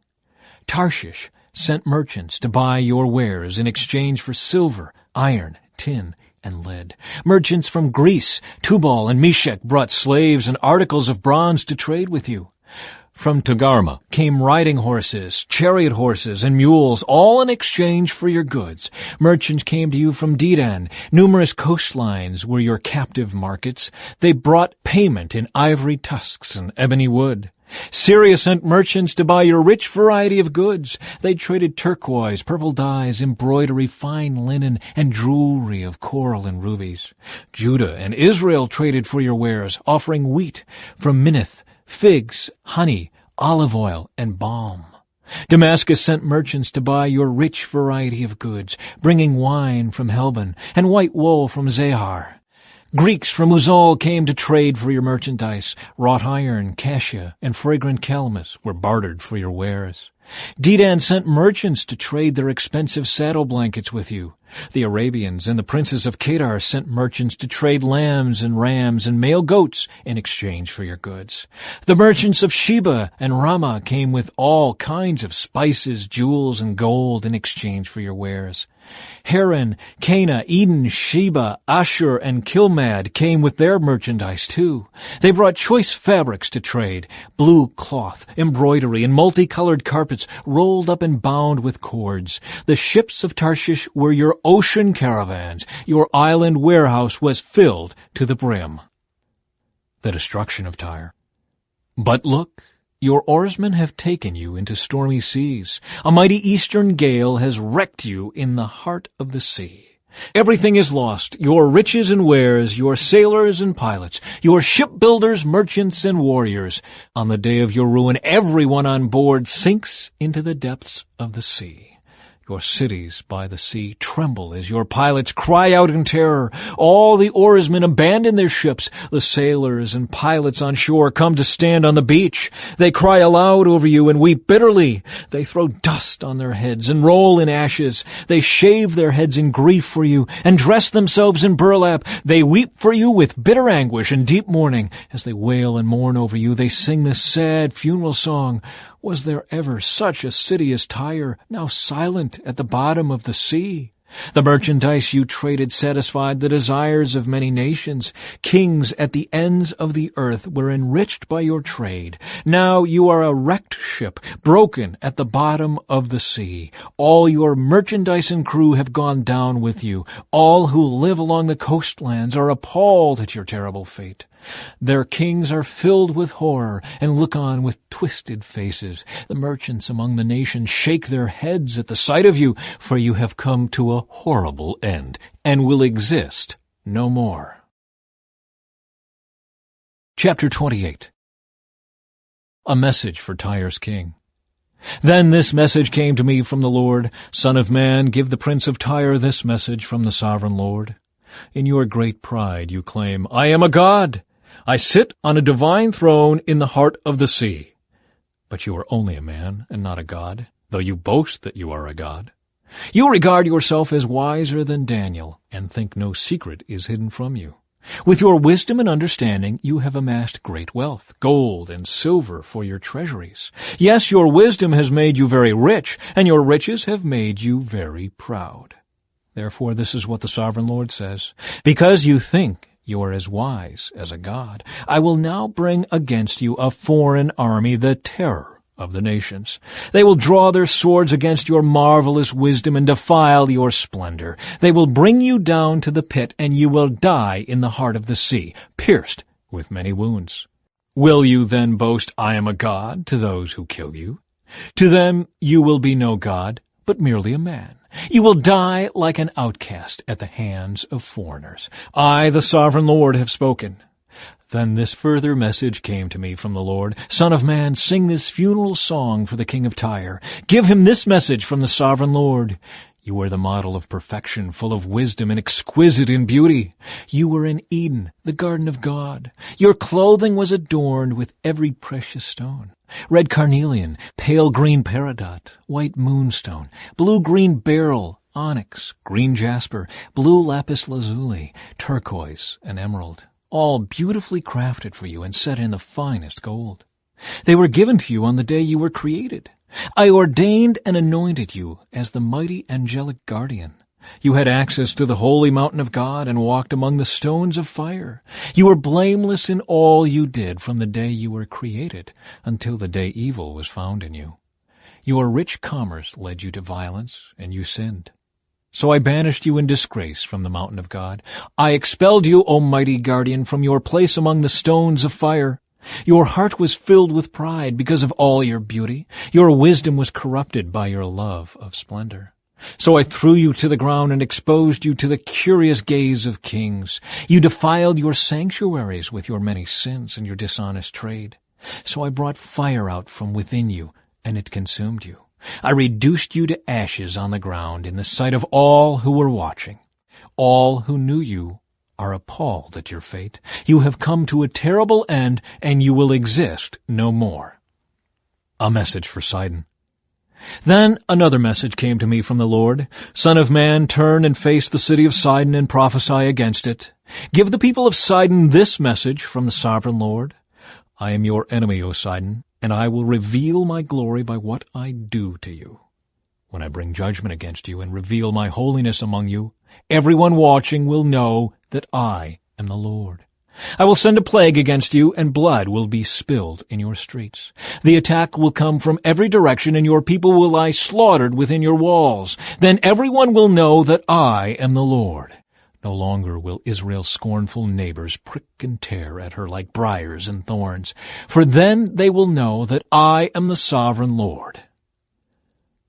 Tarshish sent merchants to buy your wares in exchange for silver, iron, tin, and lead. Merchants from Greece, Tubal, and Meshech brought slaves and articles of bronze to trade with you. From Togarmah came riding horses, chariot horses, and mules, all in exchange for your goods. Merchants came to you from Dedan. Numerous coastlines were your captive markets. They brought payment in ivory tusks and ebony wood. Syria sent merchants to buy your rich variety of goods. They traded turquoise, purple dyes, embroidery, fine linen, and jewelry of coral and rubies. Judah and Israel traded for your wares, offering wheat from Minnith, figs, honey, olive oil, and balm. Damascus sent merchants to buy your rich variety of goods, bringing wine from Helbon and white wool from Zahar. Greeks from Uzal came to trade for your merchandise. Wrought iron, cassia, and fragrant calamus were bartered for your wares. Dedan sent merchants to trade their expensive saddle blankets with you. The Arabians and the princes of Kedar sent merchants to trade lambs and rams and male goats in exchange for your goods. The merchants of Sheba and Ramah came with all kinds of spices, jewels, and gold in exchange for your wares. Haran, Cana, Eden, Sheba, Ashur, and Kilmad came with their merchandise too. They brought choice fabrics to trade, blue cloth, embroidery, and multicolored carpets rolled up and bound with cords. The ships of Tarshish were your ocean caravans. Your island warehouse was filled to the brim. The destruction of Tyre. But look, your oarsmen have taken you into stormy seas. A mighty eastern gale has wrecked you in the heart of the sea. Everything is lost, your riches and wares, your sailors and pilots, your shipbuilders, merchants, and warriors. On the day of your ruin, everyone on board sinks into the depths of the sea. Your cities by the sea tremble as your pilots cry out in terror. All the oarsmen abandon their ships. The sailors and pilots on shore come to stand on the beach. They cry aloud over you and weep bitterly. They throw dust on their heads and roll in ashes. They shave their heads in grief for you and dress themselves in burlap. They weep for you with bitter anguish and deep mourning. As they wail and mourn over you, they sing this sad funeral song. Was there ever such a city as Tyre, now silent at the bottom of the sea? The merchandise you traded satisfied the desires of many nations. Kings at the ends of the earth were enriched by your trade. Now you are a wrecked ship, broken at the bottom of the sea. All your merchandise and crew have gone down with you. All who live along the coastlands are appalled at your terrible fate. Their kings are filled with horror and look on with twisted faces. The merchants among the nations shake their heads at the sight of you, for you have come to a horrible end and will exist no more. Chapter 28. A message for Tyre's king. Then this message came to me from the Lord. Son of man, give the prince of Tyre this message from the sovereign Lord. In your great pride you claim, I am a god. I sit on a divine throne in the heart of the sea. But you are only a man and not a god, though you boast that you are a god. You regard yourself as wiser than Daniel, and think no secret is hidden from you. With your wisdom and understanding you have amassed great wealth, gold and silver for your treasuries. Yes, your wisdom has made you very rich, and your riches have made you very proud. Therefore this is what the sovereign Lord says. Because you think you are as wise as a god, I will now bring against you a foreign army, the terror of the nations. They will draw their swords against your marvelous wisdom and defile your splendor. They will bring you down to the pit, and you will die in the heart of the sea, pierced with many wounds. Will you then boast, I am a god, to those who kill you? To them you will be no god, but merely a man. You will die like an outcast at the hands of foreigners. I, the sovereign Lord, have spoken. Then this further message came to me from the Lord. Son of man, sing this funeral song for the king of Tyre. Give him this message from the sovereign Lord. You were the model of perfection, full of wisdom and exquisite in beauty. You were in Eden, the garden of God. Your clothing was adorned with every precious stone. Red carnelian, pale green peridot, white moonstone, blue-green beryl, onyx, green jasper, blue lapis lazuli, turquoise, and emerald, all beautifully crafted for you and set in the finest gold. They were given to you on the day you were created. I ordained and anointed you as the mighty angelic guardian. You had access to the holy mountain of God and walked among the stones of fire. You were blameless in all you did from the day you were created until the day evil was found in you. Your rich commerce led you to violence, and you sinned. So I banished you in disgrace from the mountain of God. I expelled you, O mighty guardian, from your place among the stones of fire. Your heart was filled with pride because of all your beauty. Your wisdom was corrupted by your love of splendor. So I threw you to the ground and exposed you to the curious gaze of kings. You defiled your sanctuaries with your many sins and your dishonest trade. So I brought fire out from within you, and it consumed you. I reduced you to ashes on the ground in the sight of all who were watching. All who knew you are appalled at your fate. You have come to a terrible end, and you will exist no more. A message for Sidon. Then another message came to me from the Lord. Son of man, turn and face the city of Sidon and prophesy against it. Give the people of Sidon this message from the sovereign Lord. I am your enemy, O Sidon, and I will reveal my glory by what I do to you. When I bring judgment against you and reveal my holiness among you, everyone watching will know that I am the Lord. I will send a plague against you, and blood will be spilled in your streets. The attack will come from every direction, and your people will lie slaughtered within your walls. Then everyone will know that I am the Lord. No longer will Israel's scornful neighbors prick and tear at her like briars and thorns, for then they will know that I am the sovereign Lord.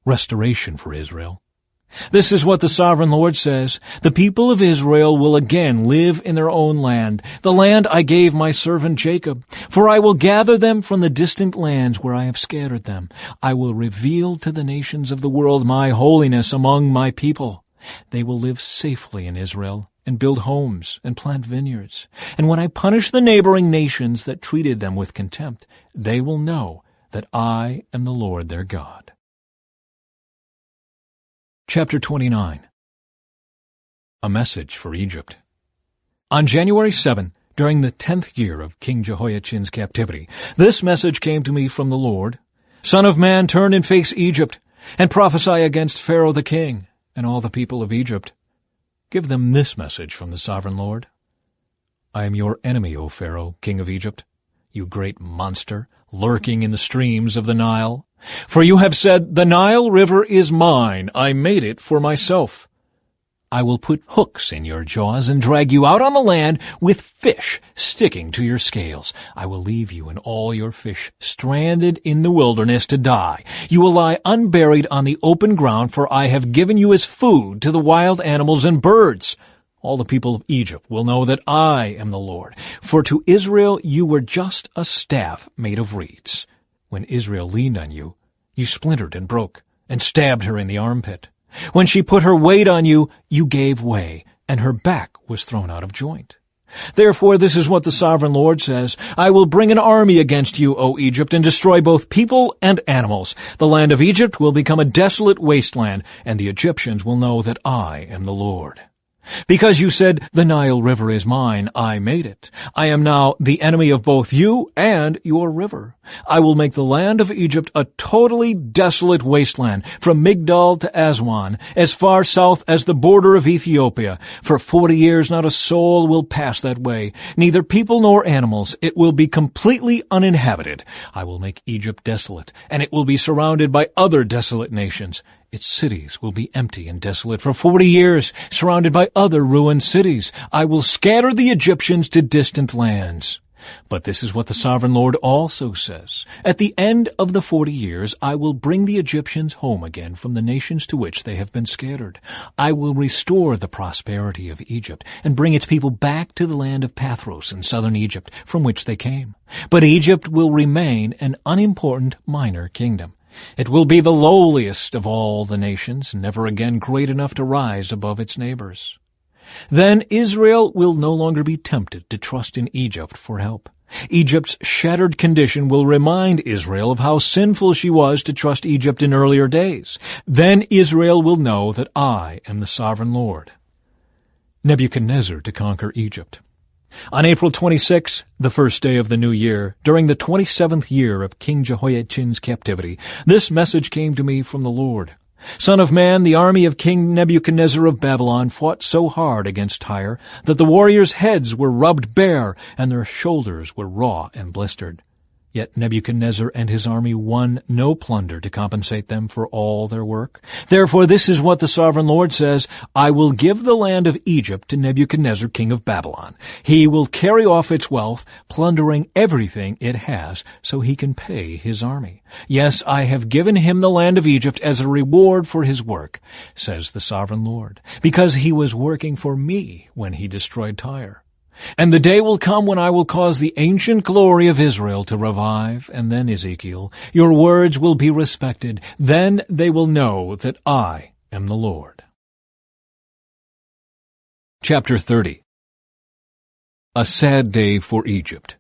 Restoration for Israel. This is what the sovereign Lord says. The people of Israel will again live in their own land, the land I gave my servant Jacob. For I will gather them from the distant lands where I have scattered them. I will reveal to the nations of the world my holiness among my people. They will live safely in Israel and build homes and plant vineyards. And when I punish the neighboring nations that treated them with contempt, they will know that I am the Lord their God. Chapter 29. A message for Egypt. On January 7, during the 10th year of King Jehoiachin's captivity, this message came to me from the Lord. Son of man, turn and face Egypt, and prophesy against Pharaoh the king and all the people of Egypt. Give them this message from the sovereign Lord. I am your enemy, O Pharaoh, king of Egypt, you great monster, lurking in the streams of the Nile. For you have said, the Nile River is mine, I made it for myself. I will put hooks in your jaws and drag you out on the land with fish sticking to your scales. I will leave you and all your fish stranded in the wilderness to die. You will lie unburied on the open ground, for I have given you as food to the wild animals and birds. All the people of Egypt will know that I am the Lord. For to Israel you were just a staff made of reeds. When Israel leaned on you, you splintered and broke, and stabbed her in the armpit. When she put her weight on you, you gave way, and her back was thrown out of joint. Therefore this is what the sovereign Lord says, I will bring an army against you, O Egypt, and destroy both people and animals. The land of Egypt will become a desolate wasteland, and the Egyptians will know that I am the Lord. Because you said, the Nile River is mine, I made it. I am now the enemy of both you and your river. I will make the land of Egypt a totally desolate wasteland, from Migdol to Aswan, as far south as the border of Ethiopia. For 40 years not a soul will pass that way, neither people nor animals. It will be completely uninhabited. I will make Egypt desolate, and it will be surrounded by other desolate nations. Its cities will be empty and desolate for 40 years, surrounded by other ruined cities. I will scatter the Egyptians to distant lands. But this is what the sovereign Lord also says. At the end of the 40 years, I will bring the Egyptians home again from the nations to which they have been scattered. I will restore the prosperity of Egypt and bring its people back to the land of Pathros in southern Egypt, from which they came. But Egypt will remain an unimportant minor kingdom. It will be the lowliest of all the nations, never again great enough to rise above its neighbors. Then Israel will no longer be tempted to trust in Egypt for help. Egypt's shattered condition will remind Israel of how sinful she was to trust Egypt in earlier days. Then Israel will know that I am the sovereign Lord. Nebuchadnezzar to conquer Egypt. On April 26, the first day of the new year, during the 27th year of King Jehoiachin's captivity, this message came to me from the Lord. Son of man, the army of King Nebuchadnezzar of Babylon fought so hard against Tyre that the warriors' heads were rubbed bare and their shoulders were raw and blistered. Yet Nebuchadnezzar and his army won no plunder to compensate them for all their work. Therefore this is what the sovereign Lord says, I will give the land of Egypt to Nebuchadnezzar king of Babylon. He will carry off its wealth, plundering everything it has, so he can pay his army. Yes, I have given him the land of Egypt as a reward for his work, says the sovereign Lord, because he was working for me when he destroyed Tyre. And the day will come when I will cause the ancient glory of Israel to revive. And then, Ezekiel, your words will be respected. Then they will know that I am the Lord. Chapter 30. A sad day for Egypt.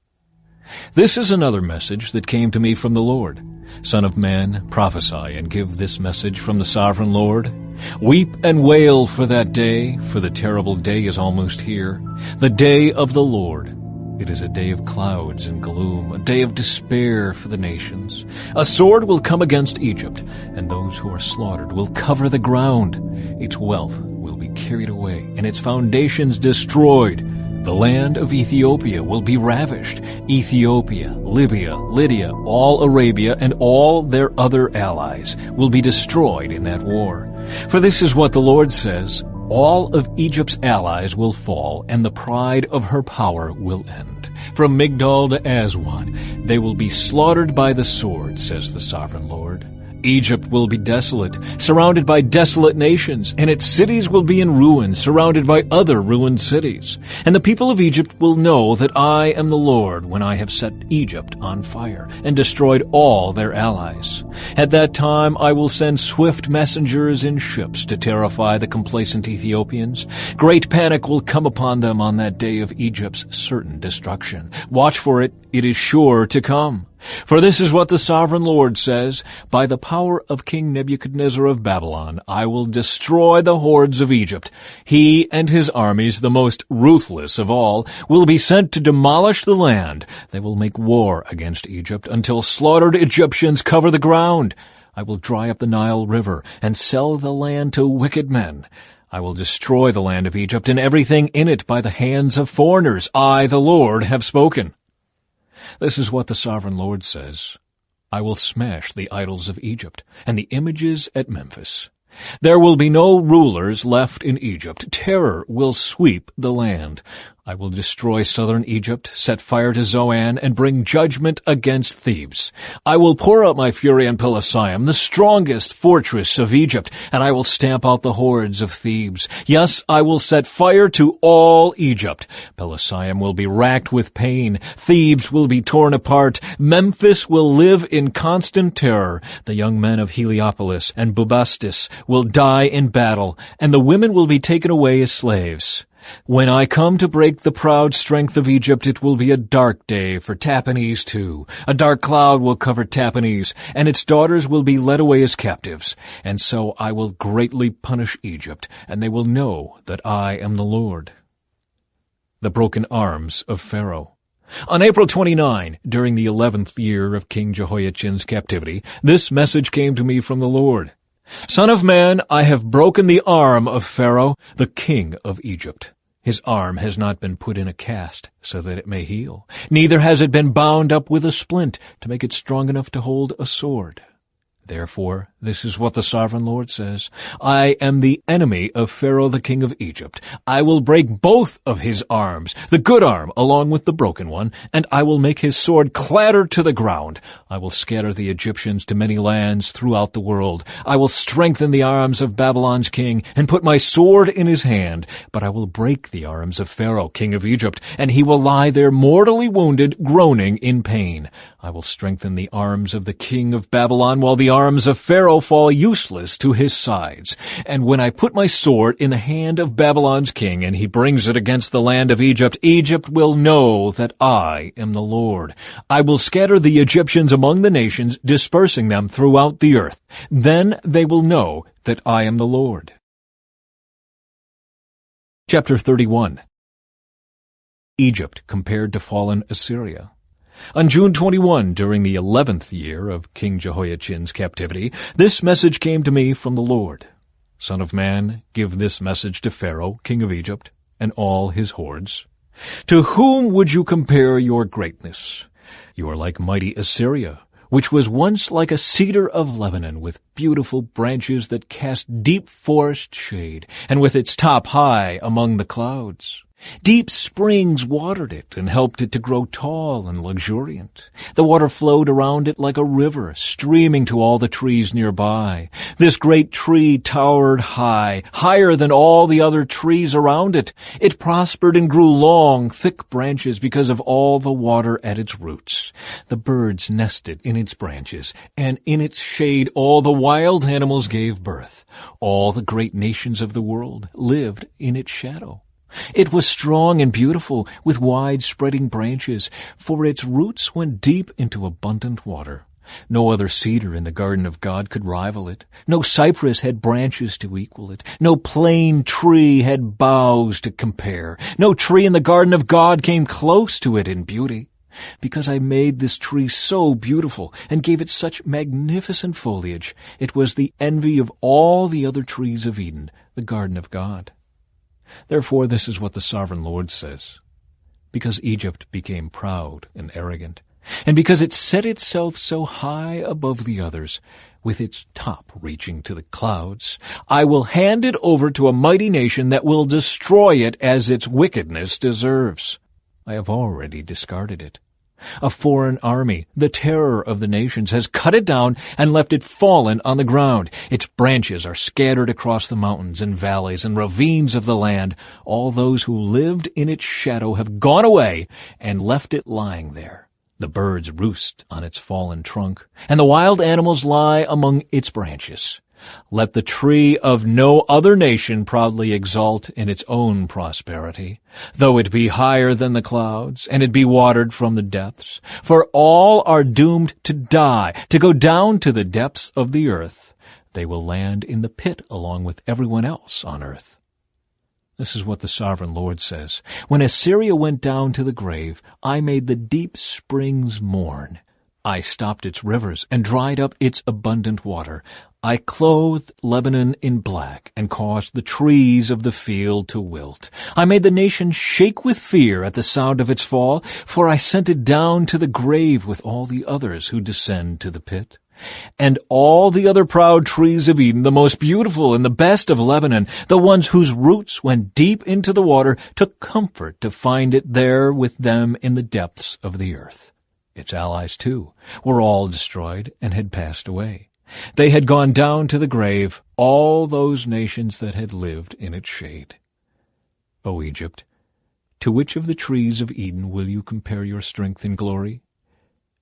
This is another message that came to me from the Lord. Son of man, prophesy and give this message from the sovereign Lord. Weep and wail for that day, for the terrible day is almost here, the day of the Lord. It is a day of clouds and gloom, a day of despair for the nations. A sword will come against Egypt, and those who are slaughtered will cover the ground. Its wealth will be carried away, and its foundations destroyed. The land of Ethiopia will be ravished. Ethiopia, Libya, Lydia, all Arabia, and all their other allies will be destroyed in that war. For this is what the Lord says, all of Egypt's allies will fall, and the pride of her power will end. From Migdol to Aswan, they will be slaughtered by the sword, says the sovereign Lord. Egypt will be desolate, surrounded by desolate nations, and its cities will be in ruins, surrounded by other ruined cities. And the people of Egypt will know that I am the Lord when I have set Egypt on fire and destroyed all their allies. At that time I will send swift messengers in ships to terrify the complacent Ethiopians. Great panic will come upon them on that day of Egypt's certain destruction. Watch for it, it is sure to come. For this is what the sovereign Lord says, by the power of King Nebuchadnezzar of Babylon, I will destroy the hordes of Egypt. He and his armies, the most ruthless of all, will be sent to demolish the land. They will make war against Egypt until slaughtered Egyptians cover the ground. I will dry up the Nile River and sell the land to wicked men. I will destroy the land of Egypt and everything in it by the hands of foreigners. I, the Lord, have spoken. This is what the sovereign Lord says. I will smash the idols of Egypt and the images at Memphis. There will be no rulers left in Egypt. Terror will sweep the land. I will destroy southern Egypt, set fire to Zoan, and bring judgment against Thebes. I will pour out my fury on Pelusium, the strongest fortress of Egypt, and I will stamp out the hordes of Thebes. Yes, I will set fire to all Egypt. Pelusium will be racked with pain. Thebes will be torn apart. Memphis will live in constant terror. The young men of Heliopolis and Bubastis will die in battle, and the women will be taken away as slaves. When I come to break the proud strength of Egypt, it will be a dark day for Tahpanhes too. A dark cloud will cover Tahpanhes, and its daughters will be led away as captives. And so I will greatly punish Egypt, and they will know that I am the Lord. The broken arms of Pharaoh. On April 29, during the 11th year of King Jehoiachin's captivity, this message came to me from the Lord. Son of man, I have broken the arm of Pharaoh, the king of Egypt. His arm has not been put in a cast so that it may heal. Neither has it been bound up with a splint to make it strong enough to hold a sword. Therefore, this is what the sovereign Lord says. I am the enemy of Pharaoh, the king of Egypt. I will break both of his arms, the good arm along with the broken one, and I will make his sword clatter to the ground. I will scatter the Egyptians to many lands throughout the world. I will strengthen the arms of Babylon's king and put my sword in his hand. But I will break the arms of Pharaoh, king of Egypt, and he will lie there mortally wounded, groaning in pain. I will strengthen the arms of the king of Babylon, while the arms of Pharaoh fall useless to his sides. And when I put my sword in the hand of Babylon's king, and he brings it against the land of Egypt, Egypt will know that I am the Lord. I will scatter the Egyptians among the nations, dispersing them throughout the earth. Then they will know that I am the Lord. Chapter 31. Egypt compared to fallen Assyria. On June 21, during the 11th year of King Jehoiachin's captivity, this message came to me from the Lord. Son of man, give this message to Pharaoh, king of Egypt, and all his hordes. To whom would you compare your greatness? You are like mighty Assyria, which was once like a cedar of Lebanon, with beautiful branches that cast deep forest shade, and with its top high among the clouds. Deep springs watered it and helped it to grow tall and luxuriant. The water flowed around it like a river, streaming to all the trees nearby. This great tree towered high, higher than all the other trees around it. It prospered and grew long, thick branches because of all the water at its roots. The birds nested in its branches, and in its shade all the wild animals gave birth. All the great nations of the world lived in its shadow. It was strong and beautiful, with wide-spreading branches, for its roots went deep into abundant water. No other cedar in the garden of God could rival it. No cypress had branches to equal it. No plane tree had boughs to compare. No tree in the garden of God came close to it in beauty. Because I made this tree so beautiful and gave it such magnificent foliage, it was the envy of all the other trees of Eden, the garden of God. Therefore, this is what the Sovereign Lord says. Because Egypt became proud and arrogant, and because it set itself so high above the others, with its top reaching to the clouds, I will hand it over to a mighty nation that will destroy it as its wickedness deserves. I have already discarded it. A foreign army, the terror of the nations, has cut it down and left it fallen on the ground. Its branches are scattered across the mountains and valleys and ravines of the land. All those who lived in its shadow have gone away and left it lying there. The birds roost on its fallen trunk, and the wild animals lie among its branches. Let the tree of no other nation proudly exult in its own prosperity, though it be higher than the clouds, and it be watered from the depths. For all are doomed to die, to go down to the depths of the earth. They will land in the pit along with everyone else on earth. This is what the Sovereign Lord says. When Assyria went down to the grave, I made the deep springs mourn. I stopped its rivers and dried up its abundant water. I clothed Lebanon in black and caused the trees of the field to wilt. I made the nation shake with fear at the sound of its fall, for I sent it down to the grave with all the others who descend to the pit. And all the other proud trees of Eden, the most beautiful and the best of Lebanon, the ones whose roots went deep into the water, took comfort to find it there with them in the depths of the earth. Its allies, too, were all destroyed and had passed away. They had gone down to the grave, all those nations that had lived in its shade. O Egypt, to which of the trees of Eden will you compare your strength and glory?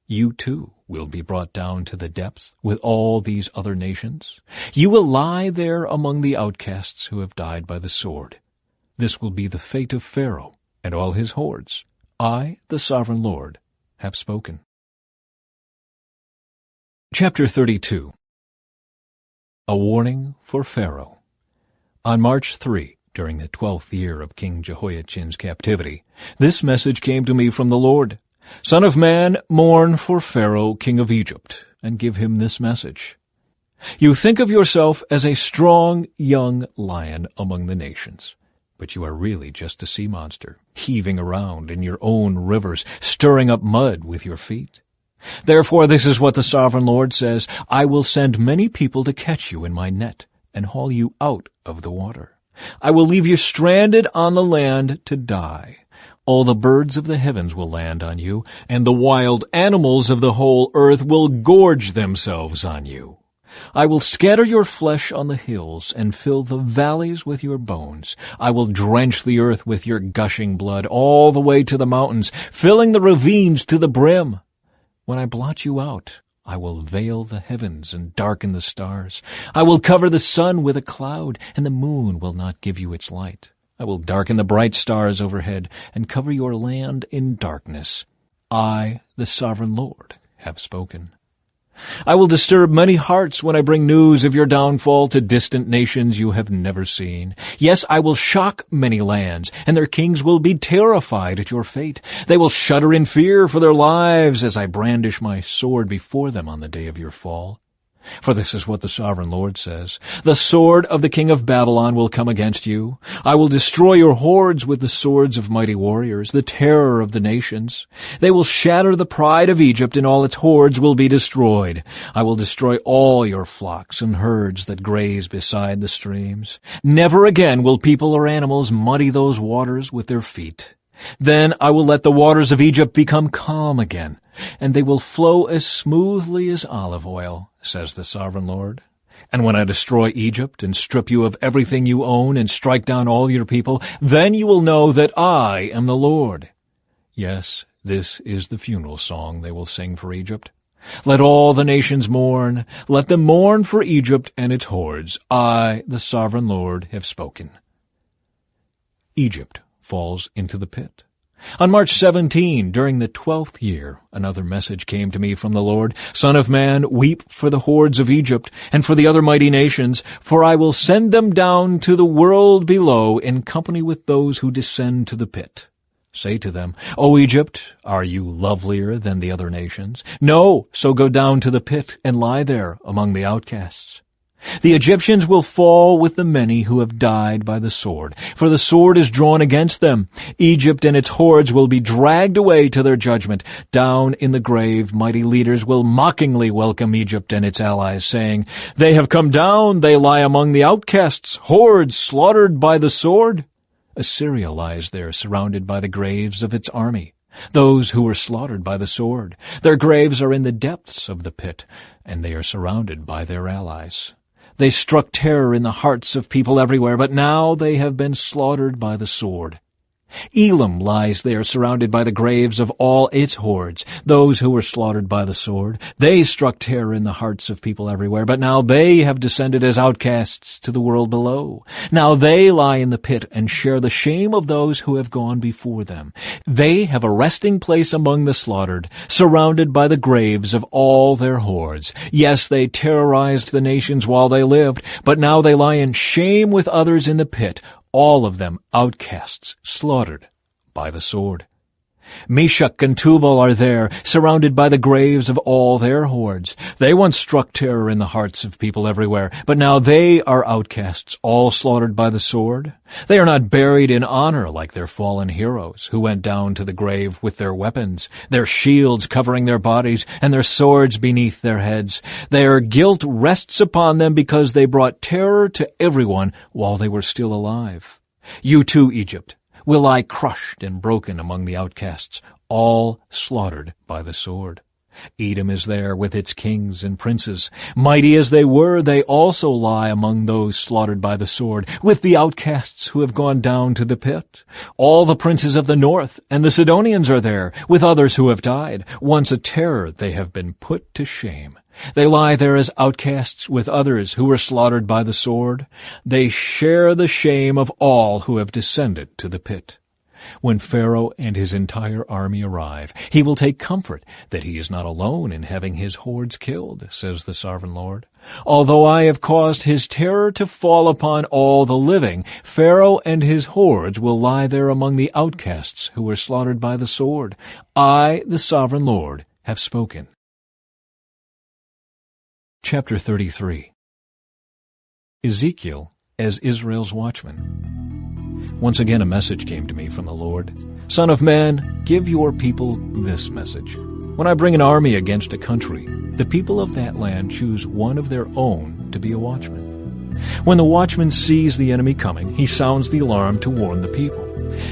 You, too, will be brought down to the depths with all these other nations. You will lie there among the outcasts who have died by the sword. This will be the fate of Pharaoh and all his hordes. I, the Sovereign Lord, have spoken. Chapter 32. A Warning for Pharaoh. On March 3, during the 12th year of King Jehoiachin's captivity, this message came to me from the Lord. Son of man, mourn for Pharaoh, king of Egypt, and give him this message. You think of yourself as a strong young lion among the nations, but you are really just a sea monster, heaving around in your own rivers, stirring up mud with your feet. Therefore, this is what the Sovereign Lord says, I will send many people to catch you in my net and haul you out of the water. I will leave you stranded on the land to die. All the birds of the heavens will land on you, and the wild animals of the whole earth will gorge themselves on you. I will scatter your flesh on the hills and fill the valleys with your bones. I will drench the earth with your gushing blood all the way to the mountains, filling the ravines to the brim. When I blot you out, I will veil the heavens and darken the stars. I will cover the sun with a cloud, and the moon will not give you its light. I will darken the bright stars overhead and cover your land in darkness. I, the Sovereign Lord, have spoken. I will disturb many hearts when I bring news of your downfall to distant nations you have never seen. Yes, I will shock many lands, and their kings will be terrified at your fate. They will shudder in fear for their lives as I brandish my sword before them on the day of your fall. For this is what the Sovereign Lord says. The sword of the king of Babylon will come against you. I will destroy your hordes with the swords of mighty warriors, the terror of the nations. They will shatter the pride of Egypt, and all its hordes will be destroyed. I will destroy all your flocks and herds that graze beside the streams. Never again will people or animals muddy those waters with their feet. Then I will let the waters of Egypt become calm again, and they will flow as smoothly as olive oil, says the Sovereign Lord. And when I destroy Egypt and strip you of everything you own and strike down all your people, then you will know that I am the Lord. Yes, this is the funeral song they will sing for Egypt. Let all the nations mourn. Let them mourn for Egypt and its hordes. I, the Sovereign Lord, have spoken. Egypt falls into the pit. On March 17, during the 12th year, another message came to me from the Lord. Son of man, weep for the hordes of Egypt and for the other mighty nations, for I will send them down to the world below in company with those who descend to the pit. Say to them, O Egypt, are you lovelier than the other nations? No, so go down to the pit and lie there among the outcasts. The Egyptians will fall with the many who have died by the sword, for the sword is drawn against them. Egypt and its hordes will be dragged away to their judgment. Down in the grave, mighty leaders will mockingly welcome Egypt and its allies, saying, They have come down, they lie among the outcasts, hordes slaughtered by the sword. Assyria lies there, surrounded by the graves of its army, those who were slaughtered by the sword. Their graves are in the depths of the pit, and they are surrounded by their allies. They struck terror in the hearts of people everywhere, but now they have been slaughtered by the sword. Elam lies there surrounded by the graves of all its hordes, those who were slaughtered by the sword. They struck terror in the hearts of people everywhere, but now they have descended as outcasts to the world below. Now they lie in the pit and share the shame of those who have gone before them. They have a resting place among the slaughtered, surrounded by the graves of all their hordes. Yes, they terrorized the nations while they lived, but now they lie in shame with others in the pit, all of them outcasts, slaughtered by the sword. Meshach and Tubal are there, surrounded by the graves of all their hordes. They once struck terror in the hearts of people everywhere, but now they are outcasts, all slaughtered by the sword. They are not buried in honor like their fallen heroes, who went down to the grave with their weapons, their shields covering their bodies, and their swords beneath their heads. Their guilt rests upon them because they brought terror to everyone while they were still alive. You too, Egypt, will lie crushed and broken among the outcasts, all slaughtered by the sword. Edom is there with its kings and princes. Mighty as they were, they also lie among those slaughtered by the sword, with the outcasts who have gone down to the pit. All the princes of the north and the Sidonians are there, with others who have died. Once a terror, they have been put to shame. They lie there as outcasts with others who were slaughtered by the sword. They share the shame of all who have descended to the pit. When Pharaoh and his entire army arrive, he will take comfort that he is not alone in having his hordes killed, says the sovereign Lord. Although I have caused his terror to fall upon all the living, Pharaoh and his hordes will lie there among the outcasts who were slaughtered by the sword. I, the sovereign Lord, have spoken. Chapter 33. Ezekiel as Israel's watchman. Once again a message came to me from the Lord. Son of man, give your people this message. When I bring an army against a country, the people of that land choose one of their own to be a watchman. When the watchman sees the enemy coming, he sounds the alarm to warn the people.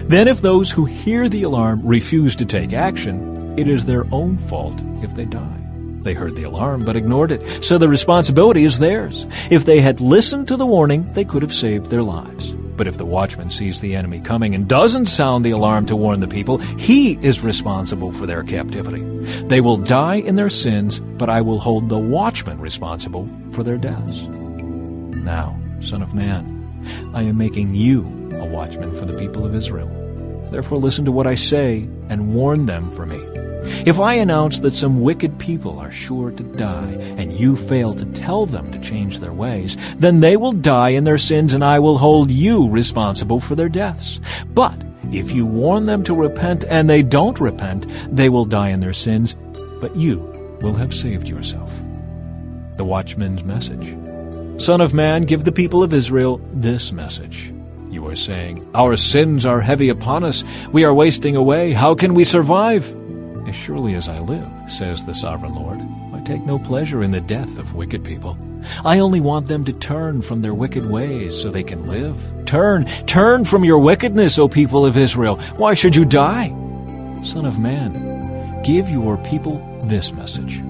Then if those who hear the alarm refuse to take action, it is their own fault if they die. They heard the alarm but ignored it, so the responsibility is theirs. If they had listened to the warning, they could have saved their lives. But if the watchman sees the enemy coming and doesn't sound the alarm to warn the people, he is responsible for their captivity. They will die in their sins, but I will hold the watchman responsible for their deaths. Now, Son of man, I am making you a watchman for the people of Israel. Therefore listen to what I say and warn them for me. If I announce that some wicked people are sure to die, and you fail to tell them to change their ways, then they will die in their sins, and I will hold you responsible for their deaths. But if you warn them to repent and they don't repent, they will die in their sins, but you will have saved yourself. The watchman's message. Son of man, give the people of Israel this message. You are saying, our sins are heavy upon us. We are wasting away. How can we survive? As surely as I live, says the sovereign Lord, I take no pleasure in the death of wicked people. I only want them to turn from their wicked ways so they can live. Turn from your wickedness, O people of Israel. Why should you die? Son of man, give your people this message.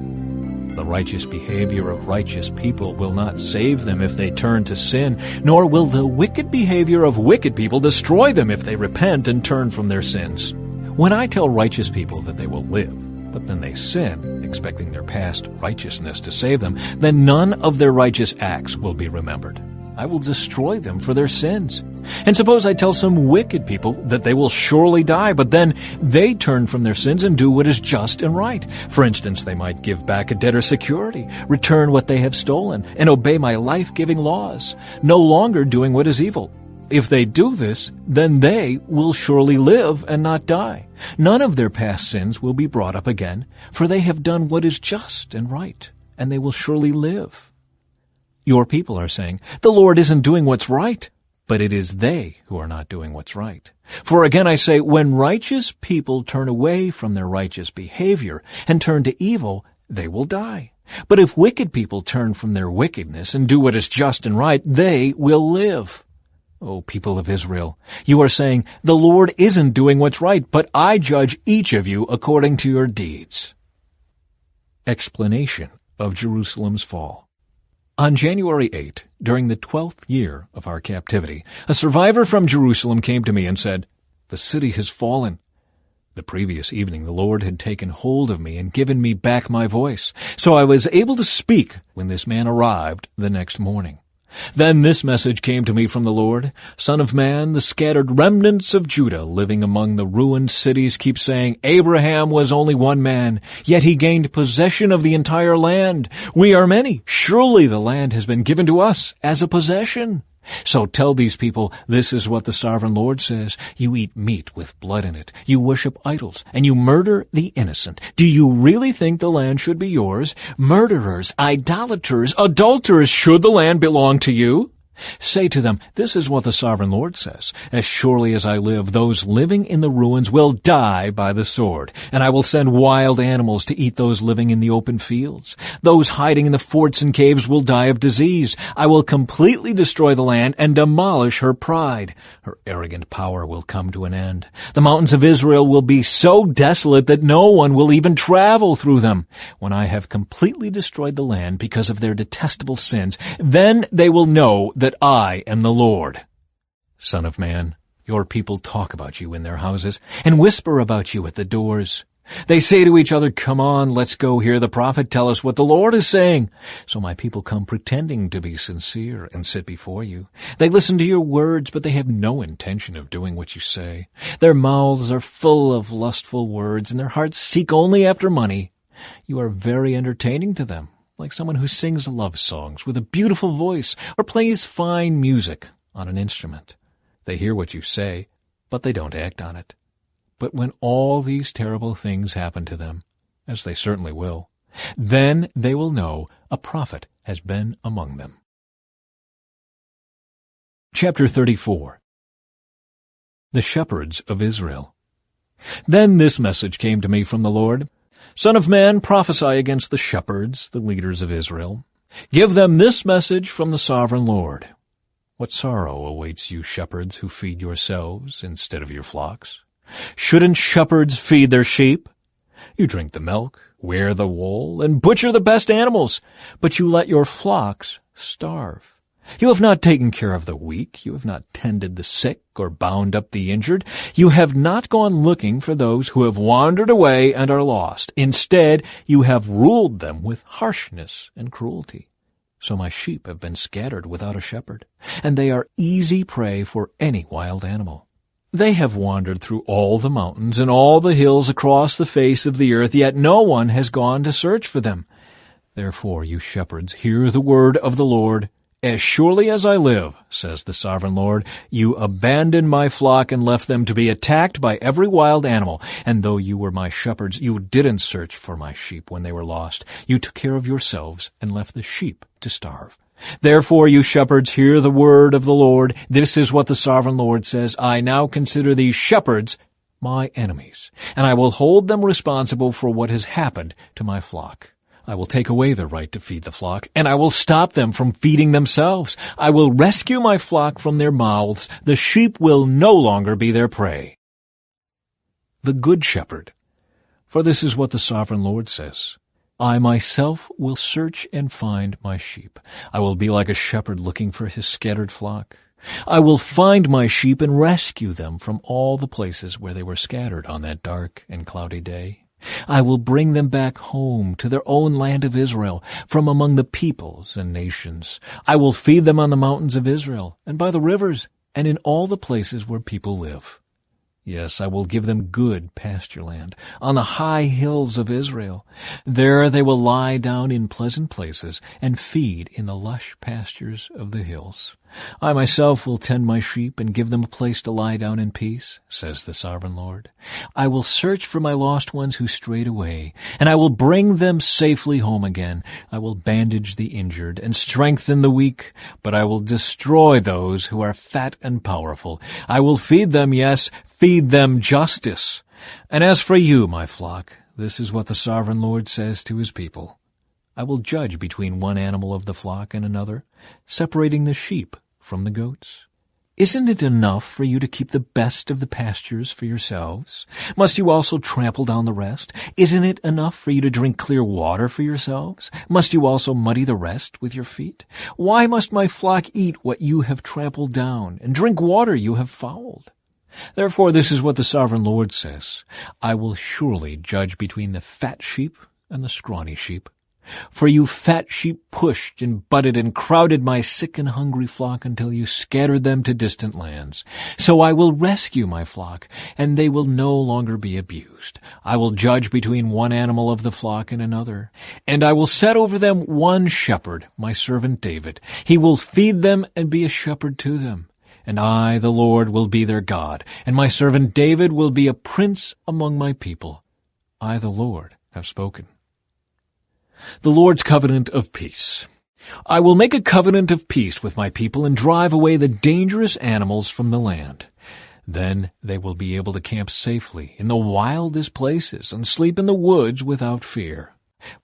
The righteous behavior of righteous people will not save them if they turn to sin, nor will the wicked behavior of wicked people destroy them if they repent and turn from their sins. When I tell righteous people that they will live, but then they sin, expecting their past righteousness to save them, then none of their righteous acts will be remembered. I will destroy them for their sins. And suppose I tell some wicked people that they will surely die, but then they turn from their sins and do what is just and right. For instance, they might give back a debtor's security, return what they have stolen, and obey my life-giving laws, no longer doing what is evil. If they do this, then they will surely live and not die. None of their past sins will be brought up again, for they have done what is just and right, and they will surely live. Your people are saying, the Lord isn't doing what's right, but it is they who are not doing what's right. For again I say, when righteous people turn away from their righteous behavior and turn to evil, they will die. But if wicked people turn from their wickedness and do what is just and right, they will live. O people of Israel, you are saying, the Lord isn't doing what's right, but I judge each of you according to your deeds. Explanation of Jerusalem's fall. On January 8, during the 12th year of our captivity, a survivor from Jerusalem came to me and said, the city has fallen. The previous evening the Lord had taken hold of me and given me back my voice, so I was able to speak when this man arrived the next morning. Then this message came to me from the Lord, Son of man, the scattered remnants of Judah living among the ruined cities keep saying, Abraham was only one man, yet he gained possession of the entire land. We are many. Surely the land has been given to us as a possession. So tell these people, this is what the sovereign Lord says. You eat meat with blood in it. You worship idols, and you murder the innocent. Do you really think the land should be yours? Murderers, idolaters, adulterers, should the land belong to you? Say to them, this is what the sovereign Lord says. As surely as I live, those living in the ruins will die by the sword, and I will send wild animals to eat those living in the open fields. Those hiding in the forts and caves will die of disease. I will completely destroy the land and demolish her pride. Her arrogant power will come to an end. The mountains of Israel will be so desolate that no one will even travel through them. When I have completely destroyed the land because of their detestable sins, then they will know that I am the Lord. Son of man, your people talk about you in their houses and whisper about you at the doors. They say to each other, come on, let's go hear the prophet tell us what the Lord is saying. So my people come pretending to be sincere and sit before you. They listen to your words, but they have no intention of doing what you say. Their mouths are full of lustful words, and their hearts seek only after money. You are very entertaining to them, like someone who sings love songs with a beautiful voice or plays fine music on an instrument. They hear what you say, but they don't act on it. But when all these terrible things happen to them, as they certainly will, then they will know a prophet has been among them. Chapter 34. The Shepherds of Israel. Then this message came to me from the Lord. Son of man, prophesy against the shepherds, the leaders of Israel. Give them this message from the sovereign Lord. What sorrow awaits you shepherds who feed yourselves instead of your flocks? Shouldn't shepherds feed their sheep? You drink the milk, wear the wool, and butcher the best animals, but you let your flocks starve. You have not taken care of the weak, you have not tended the sick or bound up the injured. You have not gone looking for those who have wandered away and are lost. Instead, you have ruled them with harshness and cruelty. So my sheep have been scattered without a shepherd, and they are easy prey for any wild animal. They have wandered through all the mountains and all the hills across the face of the earth, yet no one has gone to search for them. Therefore, you shepherds, hear the word of the Lord. As surely as I live, says the sovereign Lord, you abandoned my flock and left them to be attacked by every wild animal. And though you were my shepherds, you didn't search for my sheep when they were lost. You took care of yourselves and left the sheep to starve. Therefore, you shepherds, hear the word of the Lord. This is what the sovereign Lord says. I now consider these shepherds my enemies, and I will hold them responsible for what has happened to my flock. I will take away their right to feed the flock, and I will stop them from feeding themselves. I will rescue my flock from their mouths. The sheep will no longer be their prey. The Good Shepherd. For this is what the sovereign Lord says. I myself will search and find my sheep. I will be like a shepherd looking for his scattered flock. I will find my sheep and rescue them from all the places where they were scattered on that dark and cloudy day. I will bring them back home to their own land of Israel from among the peoples and nations. I will feed them on the mountains of Israel and by the rivers and in all the places where people live. Yes, I will give them good pasture land on the high hills of Israel. There they will lie down in pleasant places and feed in the lush pastures of the hills. I myself will tend my sheep and give them a place to lie down in peace, says the sovereign Lord. I will search for my lost ones who strayed away, and I will bring them safely home again. I will bandage the injured and strengthen the weak, but I will destroy those who are fat and powerful. I will feed them, yes, feed them justice. And as for you, my flock, this is what the sovereign Lord says to his people. I will judge between one animal of the flock and another, separating the sheep from the goats. Isn't it enough for you to keep the best of the pastures for yourselves? Must you also trample down the rest? Isn't it enough for you to drink clear water for yourselves? Must you also muddy the rest with your feet? Why must my flock eat what you have trampled down and drink water you have fouled? Therefore, this is what the sovereign Lord says. I will surely judge between the fat sheep and the scrawny sheep. For you fat sheep pushed and butted and crowded my sick and hungry flock until you scattered them to distant lands. So I will rescue my flock, and they will no longer be abused. I will judge between one animal of the flock and another. And I will set over them one shepherd, my servant David. He will feed them and be a shepherd to them. And I, the Lord, will be their God, and my servant David will be a prince among my people. I, the Lord, have spoken. The Lord's covenant of peace. I will make a covenant of peace with my people and drive away the dangerous animals from the land. Then they will be able to camp safely in the wildest places and sleep in the woods without fear.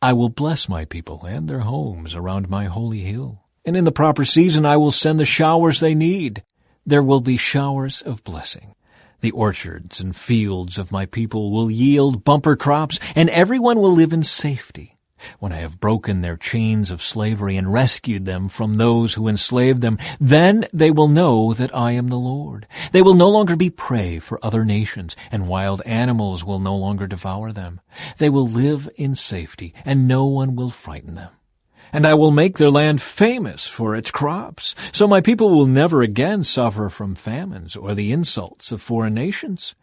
I will bless my people and their homes around my holy hill. And in the proper season I will send the showers they need. There will be showers of blessing. The orchards and fields of my people will yield bumper crops, and everyone will live in safety. When I have broken their chains of slavery and rescued them from those who enslaved them, then they will know that I am the Lord. They will no longer be prey for other nations, and wild animals will no longer devour them. They will live in safety, and no one will frighten them. And I will make their land famous for its crops, so my people will never again suffer from famines or the insults of foreign nations.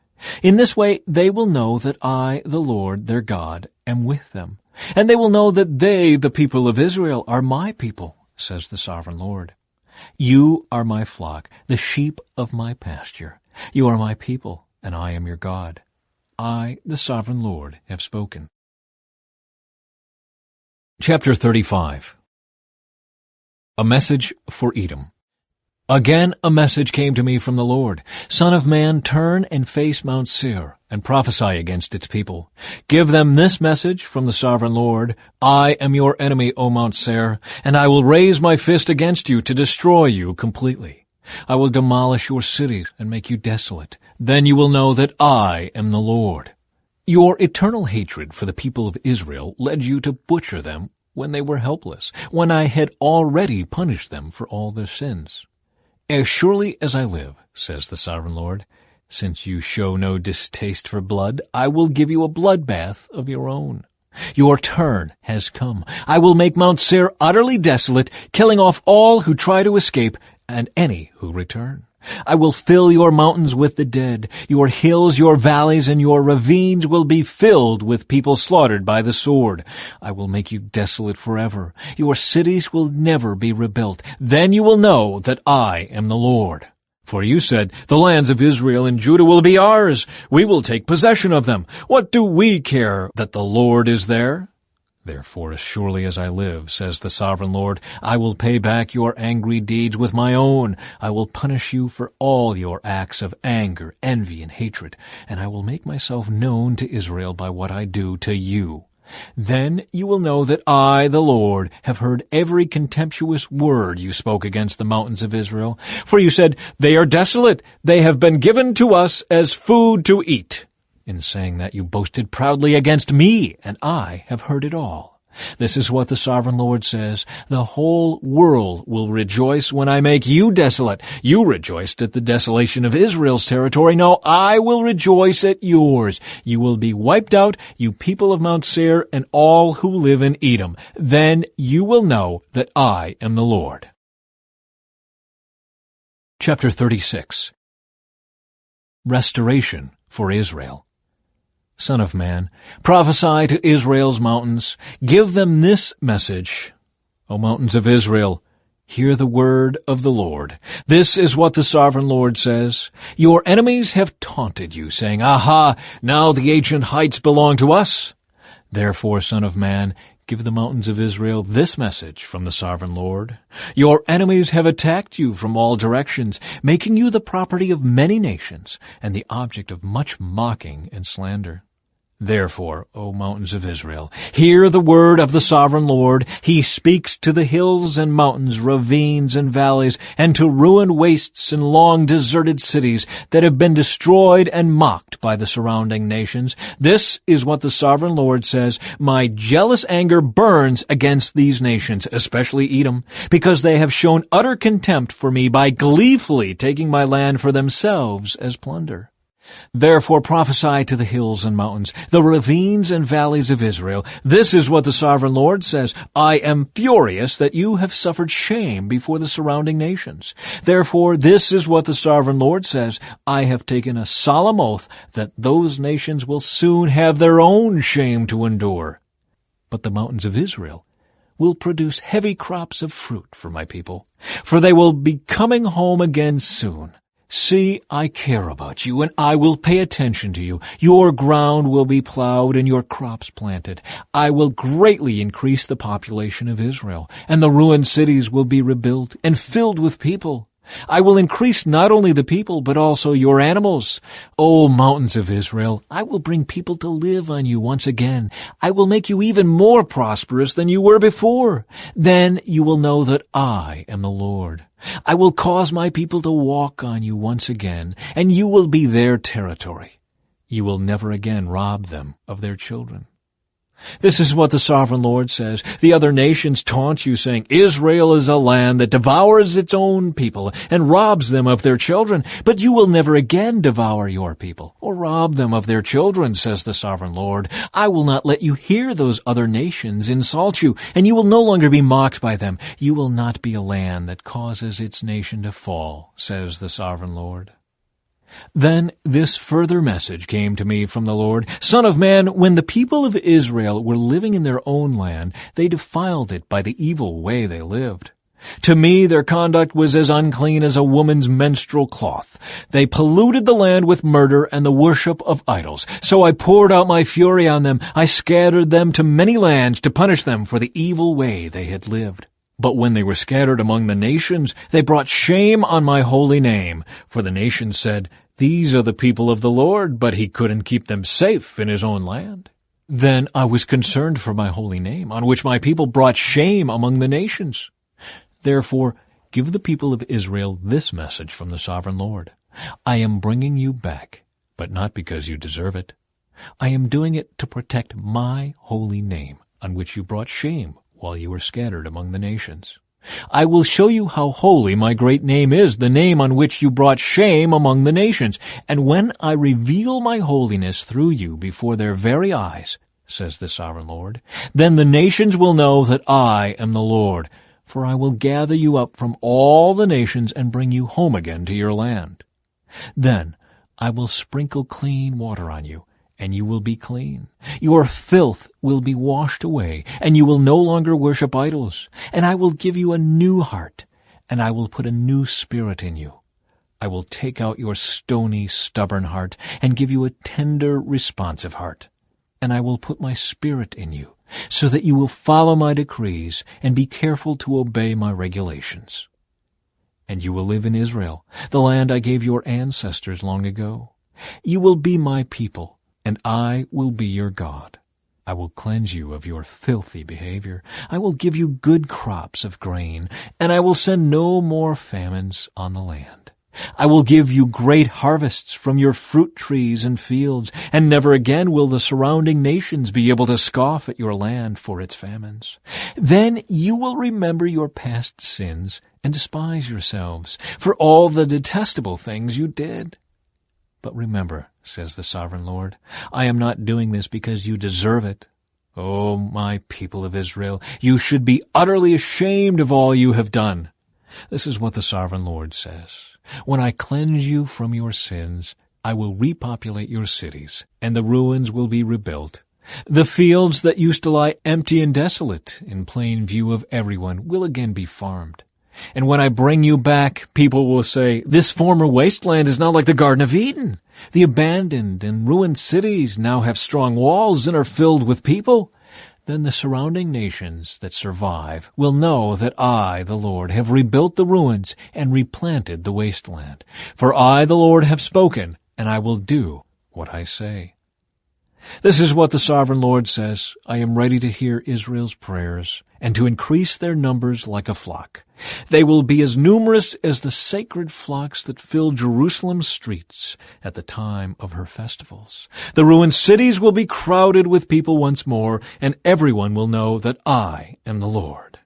In this way they will know that I, the Lord, their God, am with them. And they will know that they, the people of Israel, are my people, says the sovereign Lord. You are my flock, the sheep of my pasture. You are my people, and I am your God. I, the sovereign Lord, have spoken. Chapter 35. A message for Edom. Again a message came to me from the Lord. Son of man, turn and face Mount Seir, and prophesy against its people. Give them this message from the sovereign Lord. I am your enemy, O Mount Seir, and I will raise my fist against you to destroy you completely. I will demolish your cities and make you desolate. Then you will know that I am the Lord. Your eternal hatred for the people of Israel led you to butcher them when they were helpless, when I had already punished them for all their sins. As surely as I live, says the sovereign Lord, since you show no distaste for blood, I will give you a bloodbath of your own. Your turn has come. I will make Mount Seir utterly desolate, killing off all who try to escape and any who return. I will fill your mountains with the dead. Your hills, your valleys, and your ravines will be filled with people slaughtered by the sword. I will make you desolate forever. Your cities will never be rebuilt. Then you will know that I am the Lord. For you said, the lands of Israel and Judah will be ours. We will take possession of them. What do we care that the Lord is there? Therefore, as surely as I live, says the sovereign Lord, I will pay back your angry deeds with my own. I will punish you for all your acts of anger, envy, and hatred, and I will make myself known to Israel by what I do to you. Then you will know that I, the Lord, have heard every contemptuous word you spoke against the mountains of Israel. For you said, they are desolate. They have been given to us as food to eat. In saying that, you boasted proudly against me, and I have heard it all. This is what the Sovereign Lord says. The whole world will rejoice when I make you desolate. You rejoiced at the desolation of Israel's territory. No, I will rejoice at yours. You will be wiped out, you people of Mount Seir, and all who live in Edom. Then you will know that I am the Lord. Chapter 36. Restoration for Israel. Son of man, prophesy to Israel's mountains. Give them this message. O mountains of Israel, hear the word of the Lord. This is what the Sovereign Lord says. Your enemies have taunted you, saying, Aha, now the ancient heights belong to us. Therefore, Son of man, give the mountains of Israel this message from the Sovereign Lord. Your enemies have attacked you from all directions, making you the property of many nations and the object of much mocking and slander. Therefore, O mountains of Israel, hear the word of the Sovereign Lord. He speaks to the hills and mountains, ravines and valleys, and to ruined wastes and long deserted cities that have been destroyed and mocked by the surrounding nations. This is what the Sovereign Lord says. My jealous anger burns against these nations, especially Edom, because they have shown utter contempt for me by gleefully taking my land for themselves as plunder. Therefore prophesy to the hills and mountains, the ravines and valleys of Israel. This is what the Sovereign Lord says. I am furious that you have suffered shame before the surrounding nations. Therefore this is what the Sovereign Lord says. I have taken a solemn oath that those nations will soon have their own shame to endure. But the mountains of Israel will produce heavy crops of fruit for my people, for they will be coming home again soon. See, I care about you, and I will pay attention to you. Your ground will be plowed and your crops planted. I will greatly increase the population of Israel, and the ruined cities will be rebuilt and filled with people. I will increase not only the people, but also your animals. O mountains of Israel, I will bring people to live on you once again. I will make you even more prosperous than you were before. Then you will know that I am the Lord. I will cause my people to walk on you once again, and you will be their territory. You will never again rob them of their children. This is what the Sovereign Lord says. The other nations taunt you, saying, Israel is a land that devours its own people and robs them of their children. But you will never again devour your people or rob them of their children, says the Sovereign Lord. I will not let you hear those other nations insult you, and you will no longer be mocked by them. You will not be a land that causes its nation to fall, says the Sovereign Lord. Then this further message came to me from the Lord. Son of man, when the people of Israel were living in their own land, they defiled it by the evil way they lived. To me their conduct was as unclean as a woman's menstrual cloth. They polluted the land with murder and the worship of idols. So I poured out my fury on them. I scattered them to many lands to punish them for the evil way they had lived. But when they were scattered among the nations, they brought shame on my holy name. For the nations said, These are the people of the Lord, but he couldn't keep them safe in his own land. Then I was concerned for my holy name, on which my people brought shame among the nations. Therefore, give the people of Israel this message from the Sovereign Lord. I am bringing you back, but not because you deserve it. I am doing it to protect my holy name, on which you brought shame while you were scattered among the nations. I will show you how holy my great name is, the name on which you brought shame among the nations. And when I reveal my holiness through you before their very eyes, says the Sovereign Lord, then the nations will know that I am the Lord, for I will gather you up from all the nations and bring you home again to your land. Then I will sprinkle clean water on you, and you will be clean. Your filth will be washed away, and you will no longer worship idols. And I will give you a new heart, and I will put a new spirit in you. I will take out your stony, stubborn heart, and give you a tender, responsive heart. And I will put my spirit in you, so that you will follow my decrees and be careful to obey my regulations. And you will live in Israel, the land I gave your ancestors long ago. You will be my people, and I will be your God. I will cleanse you of your filthy behavior. I will give you good crops of grain, and I will send no more famines on the land. I will give you great harvests from your fruit trees and fields, and never again will the surrounding nations be able to scoff at your land for its famines. Then you will remember your past sins and despise yourselves for all the detestable things you did. But remember, says the Sovereign Lord, I am not doing this because you deserve it. O my people of Israel, you should be utterly ashamed of all you have done. This is what the Sovereign Lord says. When I cleanse you from your sins, I will repopulate your cities, and the ruins will be rebuilt. The fields that used to lie empty and desolate, in plain view of everyone, will again be farmed. And when I bring you back, people will say, this former wasteland is not like the Garden of Eden. The abandoned and ruined cities now have strong walls and are filled with people. Then the surrounding nations that survive will know that I, the Lord, have rebuilt the ruins and replanted the wasteland. For I, the Lord, have spoken, and I will do what I say. This is what the Sovereign Lord says. I am ready to hear Israel's prayers and to increase their numbers like a flock. They will be as numerous as the sacred flocks that fill Jerusalem's streets at the time of her festivals. The ruined cities will be crowded with people once more, and everyone will know that I am the Lord.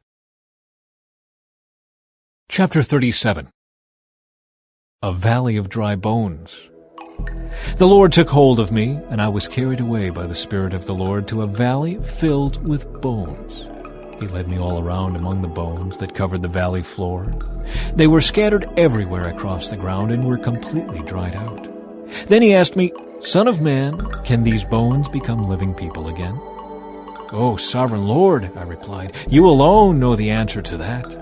Chapter 37. A Valley of Dry Bones. The Lord took hold of me, and I was carried away by the Spirit of the Lord to a valley filled with bones. He led me all around among the bones that covered the valley floor. They were scattered everywhere across the ground and were completely dried out. Then he asked me, Son of man, can these bones become living people again? Oh, Sovereign Lord, I replied, you alone know the answer to that.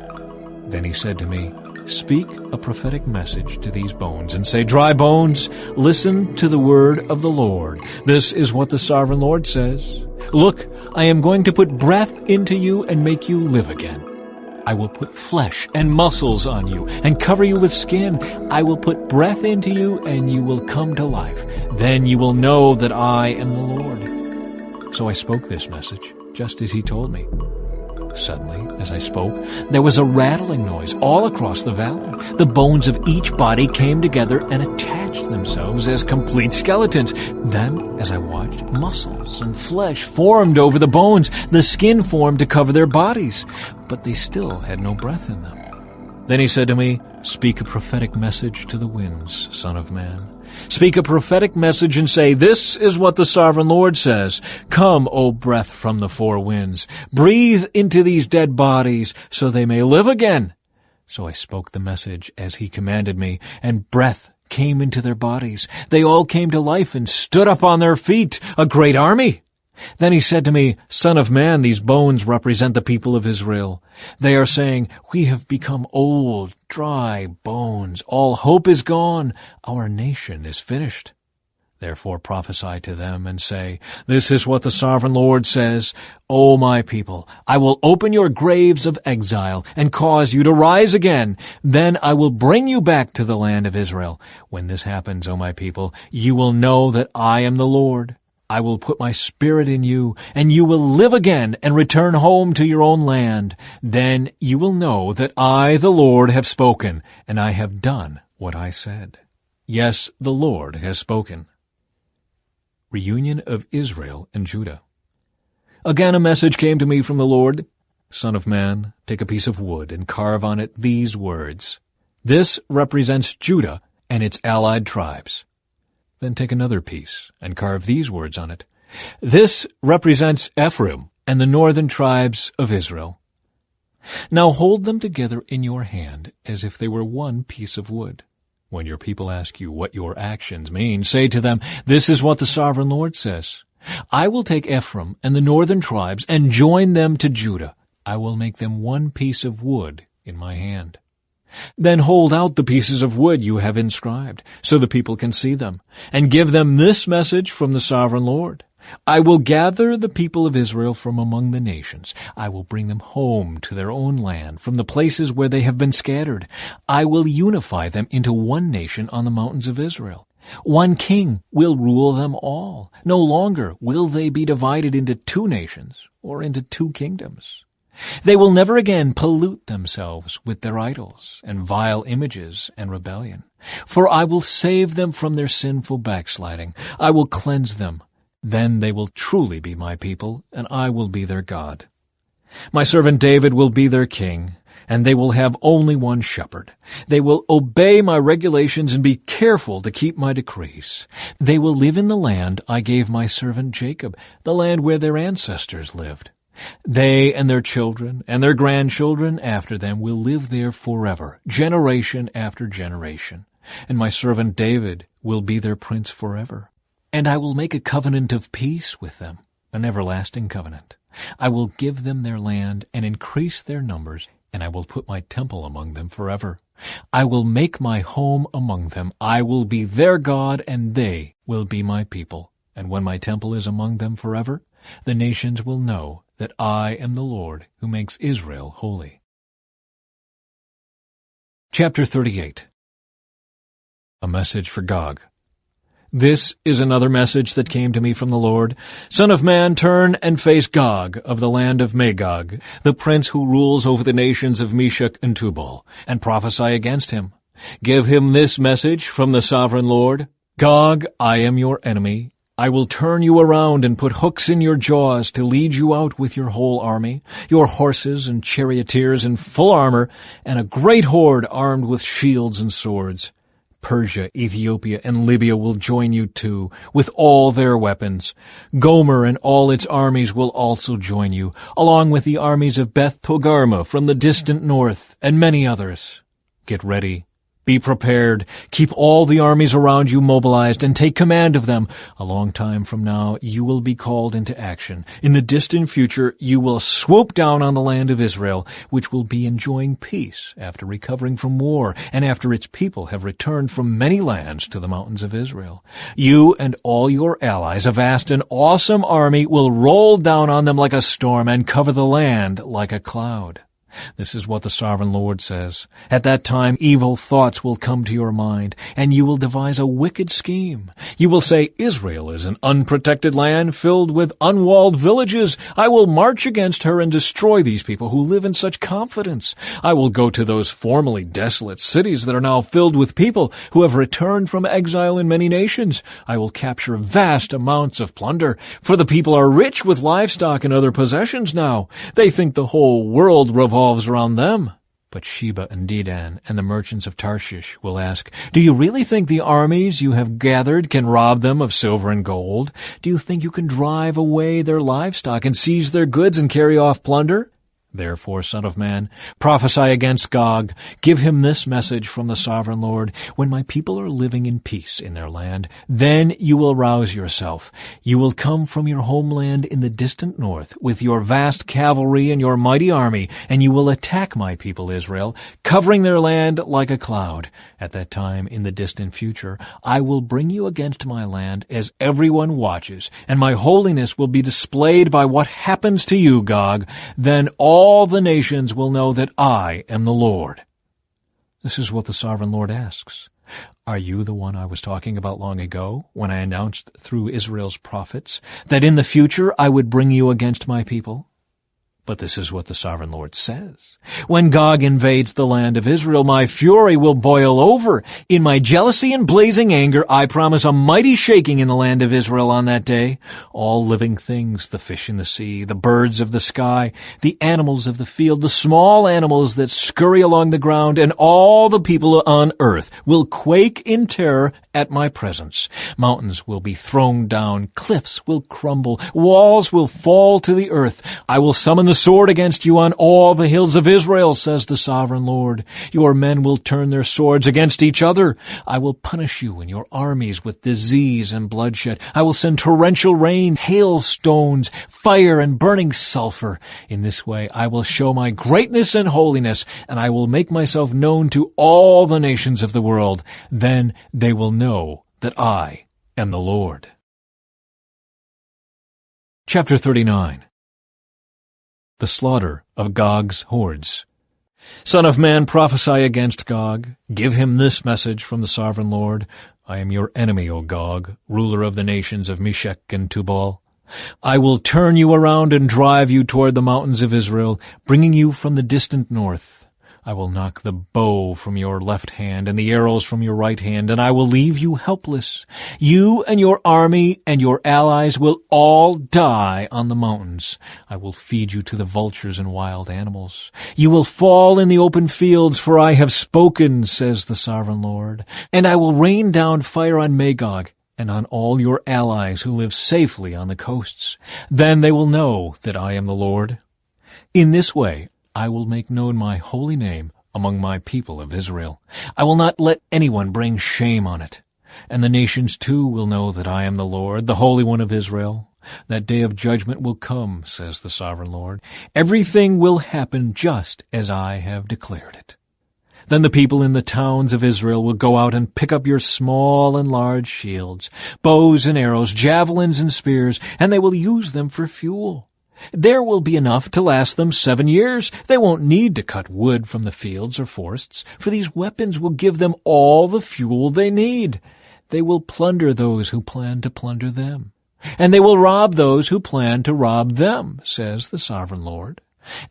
Then he said to me, Speak a prophetic message to these bones and say, Dry bones, listen to the word of the Lord. This is what the Sovereign Lord says. Look, I am going to put breath into you and make you live again. I will put flesh and muscles on you and cover you with skin. I will put breath into you and you will come to life. Then you will know that I am the Lord. So I spoke this message, just as he told me. Suddenly, as I spoke, there was a rattling noise all across the valley. The bones of each body came together and attached themselves as complete skeletons. Then, as I watched, muscles and flesh formed over the bones. The skin formed to cover their bodies, but they still had no breath in them. Then he said to me, Speak a prophetic message to the winds, Son of man. Speak a prophetic message and say, This is what the Sovereign Lord says. Come, O breath from the four winds. Breathe into these dead bodies so they may live again. So I spoke the message as he commanded me, and breath came into their bodies. They all came to life and stood up on their feet, a great army. Then he said to me, Son of man, these bones represent the people of Israel. They are saying, We have become old, dry bones. All hope is gone. Our nation is finished. Therefore prophesy to them and say, This is what the Sovereign Lord says. O my people, I will open your graves of exile and cause you to rise again. Then I will bring you back to the land of Israel. When this happens, O my people, you will know that I am the Lord. I will put my spirit in you, and you will live again and return home to your own land. Then you will know that I, the Lord, have spoken, and I have done what I said. Yes, the Lord has spoken. Reunion of Israel and Judah. Again a message came to me from the Lord. Son of man, take a piece of wood and carve on it these words. This represents Judah and its allied tribes. Then take another piece and carve these words on it. This represents Ephraim and the northern tribes of Israel. Now hold them together in your hand as if they were one piece of wood. When your people ask you what your actions mean, say to them, This is what the Sovereign Lord says. I will take Ephraim and the northern tribes and join them to Judah. I will make them one piece of wood in my hand. Then hold out the pieces of wood you have inscribed, so the people can see them, and give them this message from the Sovereign Lord. I will gather the people of Israel from among the nations. I will bring them home to their own land from the places where they have been scattered. I will unify them into one nation on the mountains of Israel. One king will rule them all. No longer will they be divided into two nations or into two kingdoms. They will never again pollute themselves with their idols and vile images and rebellion. For I will save them from their sinful backsliding. I will cleanse them. Then they will truly be my people, and I will be their God. My servant David will be their king, and they will have only one shepherd. They will obey my regulations and be careful to keep my decrees. They will live in the land I gave my servant Jacob, the land where their ancestors lived. They and their children and their grandchildren after them will live there forever, generation after generation. And my servant David will be their prince forever. And I will make a covenant of peace with them, an everlasting covenant. I will give them their land and increase their numbers, and I will put my temple among them forever. I will make my home among them. I will be their God, and they will be my people. And when my temple is among them forever, the nations will know that I am the Lord who makes Israel holy. Chapter 38. A message for Gog. This is another message that came to me from the Lord. Son of man, turn and face Gog of the land of Magog, the prince who rules over the nations of Meshech and Tubal, and prophesy against him. Give him this message from the sovereign Lord. Gog, I am your enemy. I will turn you around and put hooks in your jaws to lead you out with your whole army, your horses and charioteers in full armor, and a great horde armed with shields and swords. Persia, Ethiopia, and Libya will join you too, with all their weapons. Gomer and all its armies will also join you, along with the armies of Beth Togarmah from the distant north, and many others. Get ready. Be prepared. Keep all the armies around you mobilized and take command of them. A long time from now, you will be called into action. In the distant future, you will swoop down on the land of Israel, which will be enjoying peace after recovering from war and after its people have returned from many lands to the mountains of Israel. You and all your allies, a vast and awesome army, will roll down on them like a storm and cover the land like a cloud. This is what the sovereign Lord says. At that time, evil thoughts will come to your mind, and you will devise a wicked scheme. You will say, Israel is an unprotected land filled with unwalled villages. I will march against her and destroy these people who live in such confidence. I will go to those formerly desolate cities that are now filled with people who have returned from exile in many nations. I will capture vast amounts of plunder, for the people are rich with livestock and other possessions now. They think the whole world revolves around them. But Sheba and Dedan and the merchants of Tarshish will ask, Do you really think the armies you have gathered can rob them of silver and gold? Do you think you can drive away their livestock and seize their goods and carry off plunder? Therefore, son of man, prophesy against Gog. Give him this message from the sovereign Lord. When my people are living in peace in their land, then you will rouse yourself. You will come from your homeland in the distant north with your vast cavalry and your mighty army, and you will attack my people Israel, covering their land like a cloud. At that time, in the distant future, I will bring you against my land as everyone watches, and my holiness will be displayed by what happens to you, Gog. Then all the nations will know that I am the Lord. This is what the sovereign Lord asks. Are you the one I was talking about long ago, when I announced through Israel's prophets that in the future I would bring you against my people? But this is what the sovereign Lord says. When Gog invades the land of Israel, my fury will boil over. In my jealousy and blazing anger, I promise a mighty shaking in the land of Israel on that day. All living things, the fish in the sea, the birds of the sky, the animals of the field, the small animals that scurry along the ground, and all the people on earth will quake in terror at my presence. Mountains will be thrown down, cliffs will crumble, walls will fall to the earth. I will summon the sword against you on all the hills of Israel, says the sovereign Lord. Your men will turn their swords against each other. I will punish you and your armies with disease and bloodshed. I will send torrential rain, hailstones, fire, and burning sulfur. In this way I will show my greatness and holiness, and I will make myself known to all the nations of the world. Then they will know that I am the Lord. Chapter 39. The slaughter of Gog's hordes. Son of man, prophesy against Gog. Give him this message from the sovereign Lord. I am your enemy, O Gog, ruler of the nations of Meshech and Tubal. I will turn you around and drive you toward the mountains of Israel, bringing you from the distant north. I will knock the bow from your left hand and the arrows from your right hand, and I will leave you helpless. You and your army and your allies will all die on the mountains. I will feed you to the vultures and wild animals. You will fall in the open fields, for I have spoken, says the sovereign Lord. And I will rain down fire on Magog and on all your allies who live safely on the coasts. Then they will know that I am the Lord. In this way, I will make known my holy name among my people of Israel. I will not let anyone bring shame on it. And the nations too will know that I am the Lord, the Holy One of Israel. That day of judgment will come, says the sovereign Lord. Everything will happen just as I have declared it. Then the people in the towns of Israel will go out and pick up your small and large shields, bows and arrows, javelins and spears, and they will use them for fuel. There will be enough to last them 7 years. They won't need to cut wood from the fields or forests, for these weapons will give them all the fuel they need. They will plunder those who plan to plunder them, and they will rob those who plan to rob them, says the sovereign Lord.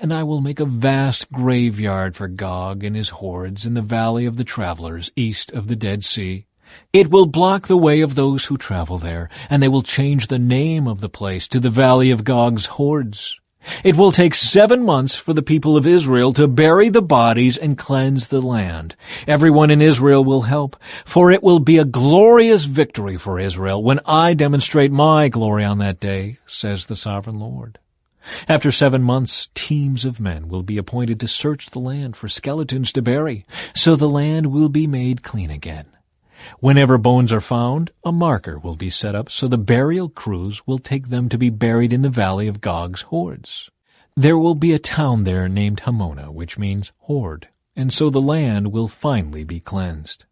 And I will make a vast graveyard for Gog and his hordes in the valley of the travelers east of the Dead Sea. It will block the way of those who travel there, and they will change the name of the place to the Valley of Gog's Hordes. It will take 7 months for the people of Israel to bury the bodies and cleanse the land. Everyone in Israel will help, for it will be a glorious victory for Israel when I demonstrate my glory on that day, says the sovereign Lord. After 7 months, teams of men will be appointed to search the land for skeletons to bury, so the land will be made clean again. Whenever bones are found, a marker will be set up so the burial crews will take them to be buried in the valley of Gog's hordes. There will be a town there named Hamona, which means horde, and so the land will finally be cleansed.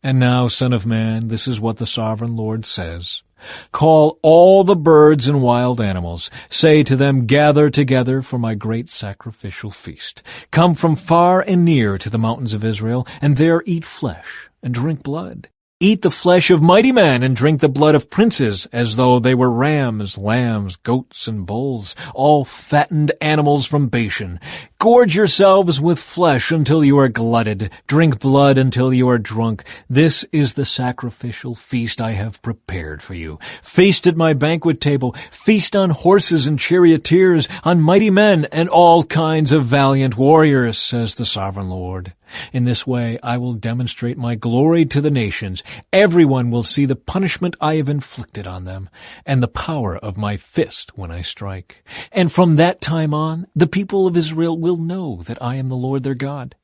And now, Son of Man, this is what the sovereign Lord says. Call all the birds and wild animals. Say to them, gather together for my great sacrificial feast. Come from far and near to the mountains of Israel, and there eat flesh and drink blood. Eat the flesh of mighty men and drink the blood of princes, as though they were rams, lambs, goats, and bulls, all fattened animals from Bashan. Gorge yourselves with flesh until you are glutted. Drink blood until you are drunk. This is the sacrificial feast I have prepared for you. Feast at my banquet table. Feast on horses and charioteers, on mighty men and all kinds of valiant warriors, says the sovereign Lord. In this way I will demonstrate my glory to the nations. Everyone will see the punishment I have inflicted on them, and the power of my fist when I strike. And from that time on, the people of Israel will know that I am the Lord their God.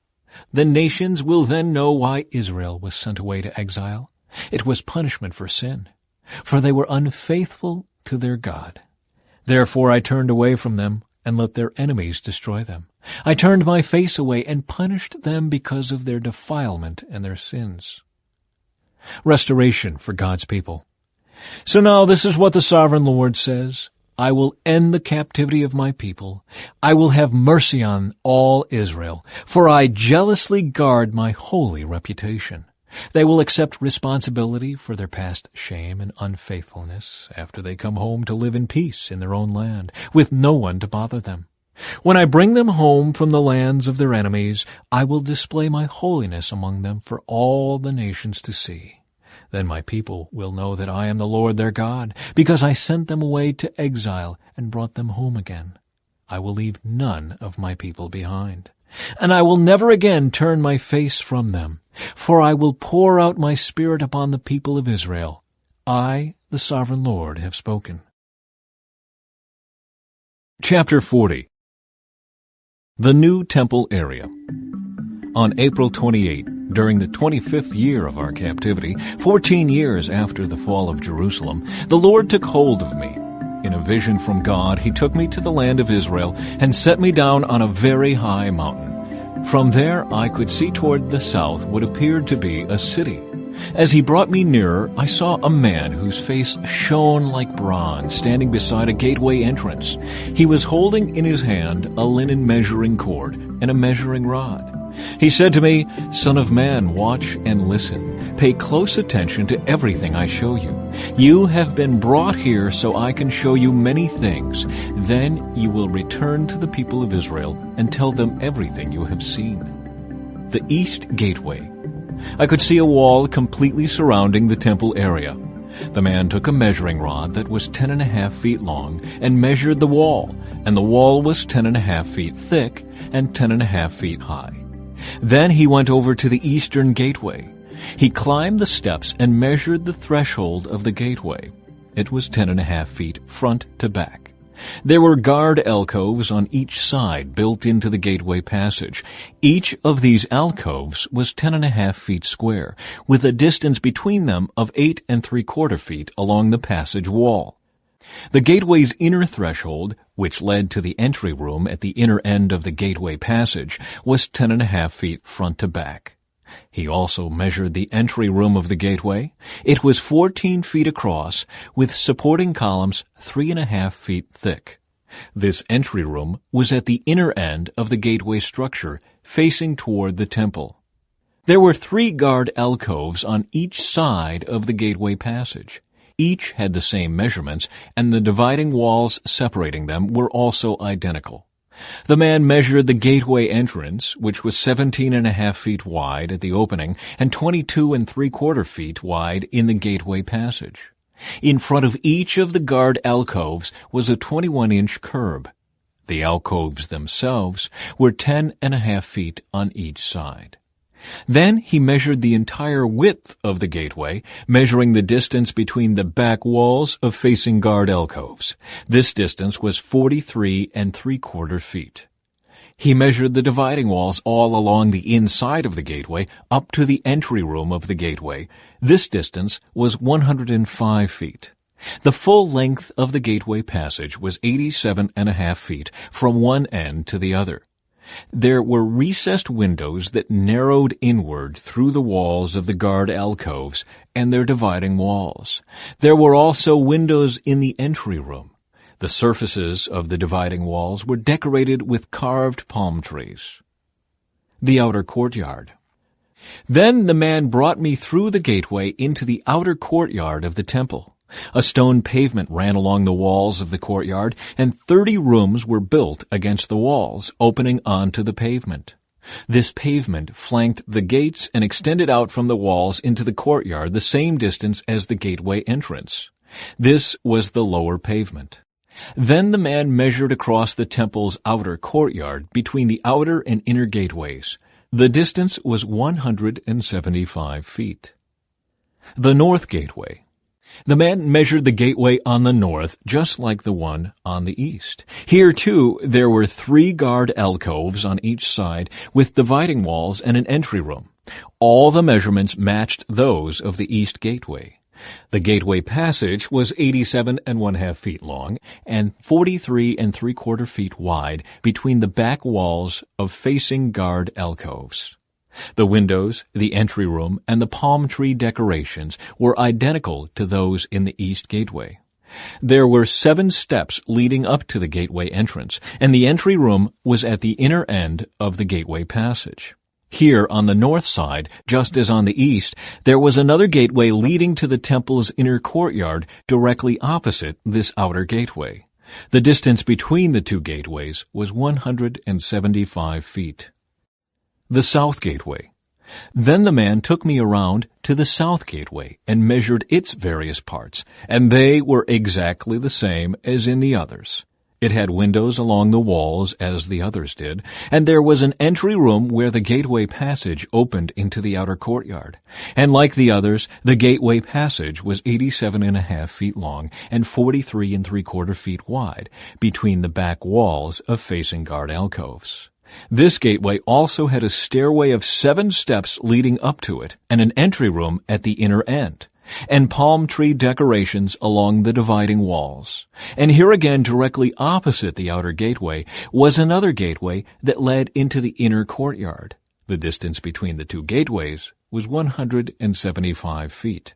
The nations will then know why Israel was sent away to exile. It was punishment for sin, for they were unfaithful to their God. Therefore I turned away from them and let their enemies destroy them. I turned my face away and punished them because of their defilement and their sins. Restoration for God's people. So now this is what the sovereign Lord says. I will end the captivity of my people. I will have mercy on all Israel, for I jealously guard my holy reputation. They will accept responsibility for their past shame and unfaithfulness after they come home to live in peace in their own land, with no one to bother them. When I bring them home from the lands of their enemies, I will display my holiness among them for all the nations to see. Then my people will know that I am the Lord their God, because I sent them away to exile and brought them home again. I will leave none of my people behind, and I will never again turn my face from them, for I will pour out my Spirit upon the people of Israel. I, the sovereign Lord, have spoken. Chapter 40. The New Temple Area. On April 28, during the 25th year of our captivity, 14 years after the fall of Jerusalem, the Lord took hold of me. In a vision from God, he took me to the land of Israel and set me down on a very high mountain. From there I could see toward the south what appeared to be a city. As he brought me nearer, I saw a man whose face shone like bronze, standing beside a gateway entrance. He was holding in his hand a linen measuring cord and a measuring rod. He said to me, "Son of man, watch and listen. Pay close attention to everything I show you. You have been brought here so I can show you many things. Then you will return to the people of Israel and tell them everything you have seen." The East Gateway. I could see a wall completely surrounding the temple area. The man took a measuring rod that was 10.5 feet long and measured the wall, and the wall was 10.5 feet thick and 10.5 feet high. Then he went over to the eastern gateway. He climbed the steps and measured the threshold of the gateway. It was 10.5 feet front to back. There were guard alcoves on each side built into the gateway passage. Each of these alcoves was 10.5 feet square, with a distance between them of 8 3/4 feet along the passage wall. The gateway's inner threshold, which led to the entry room at the inner end of the gateway passage, was 10.5 feet front to back. He also measured the entry room of the gateway. It was 14 feet across, with supporting columns 3.5 feet thick. This entry room was at the inner end of the gateway structure, facing toward the temple. There were 3 guard alcoves on each side of the gateway passage. Each had the same measurements, and the dividing walls separating them were also identical. The man measured the gateway entrance, which was 17.5 feet wide at the opening and 22 3/4 feet wide in the gateway passage. In front of each of the guard alcoves was a 21-inch curb. The alcoves themselves were 10.5 feet on each side. Then he measured the entire width of the gateway, measuring the distance between the back walls of facing guard alcoves. This distance was 43 3/4 feet. He measured the dividing walls all along the inside of the gateway up to the entry room of the gateway. This distance was 105 feet. The full length of the gateway passage was 87.5 feet from one end to the other. There were recessed windows that narrowed inward through the walls of the guard alcoves and their dividing walls. There were also windows in the entry room. The surfaces of the dividing walls were decorated with carved palm trees. The outer courtyard. Then the man brought me through the gateway into the outer courtyard of the temple. A stone pavement ran along the walls of the courtyard, and 30 rooms were built against the walls, opening onto the pavement. This pavement flanked the gates and extended out from the walls into the courtyard the same distance as the gateway entrance. This was the lower pavement. Then the man measured across the temple's outer courtyard between the outer and inner gateways. The distance was 175 feet. The north gateway. The man measured the gateway on the north, just like the one on the east. Here, too, there were 3 guard alcoves on each side, with dividing walls and an entry room. All the measurements matched those of the east gateway. The gateway passage was 87.5 feet long and 43 3/4 feet wide between the back walls of facing guard alcoves. The windows, the entry room, and the palm tree decorations were identical to those in the east gateway. There were 7 steps leading up to the gateway entrance, and the entry room was at the inner end of the gateway passage. Here on the north side, just as on the east, there was another gateway leading to the temple's inner courtyard directly opposite this outer gateway. The distance between the 2 gateways was 175 feet. The south gateway. Then the man took me around to the south gateway and measured its various parts, and they were exactly the same as in the others. It had windows along the walls as the others did, and there was an entry room where the gateway passage opened into the outer courtyard. And like the others, the gateway passage was 87.5 feet long and 43 3/4 feet wide between the back walls of facing guard alcoves. This gateway also had a stairway of 7 steps leading up to it and an entry room at the inner end, and palm tree decorations along the dividing walls. And here again, directly opposite the outer gateway, was another gateway that led into the inner courtyard. The distance between the 2 gateways was 175 feet.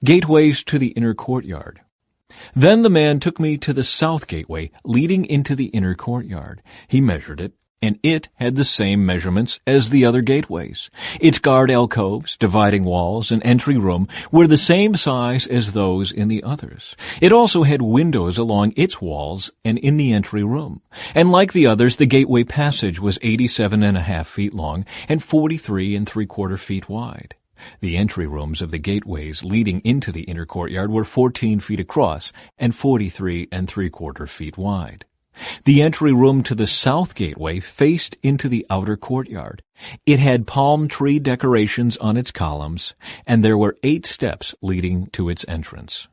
Gateways to the inner courtyard. Then the man took me to the south gateway leading into the inner courtyard. He measured it, and it had the same measurements as the other gateways. Its guard alcoves, dividing walls, and entry room were the same size as those in the others. It also had windows along its walls and in the entry room. And like the others, the gateway passage was 87.5 feet long and 43.75 feet wide. The entry rooms of the gateways leading into the inner courtyard were 14 feet across and 43.75 feet wide. The entry room to the south gateway faced into the outer courtyard. It had palm tree decorations on its columns, and there were 8 steps leading to its entrance.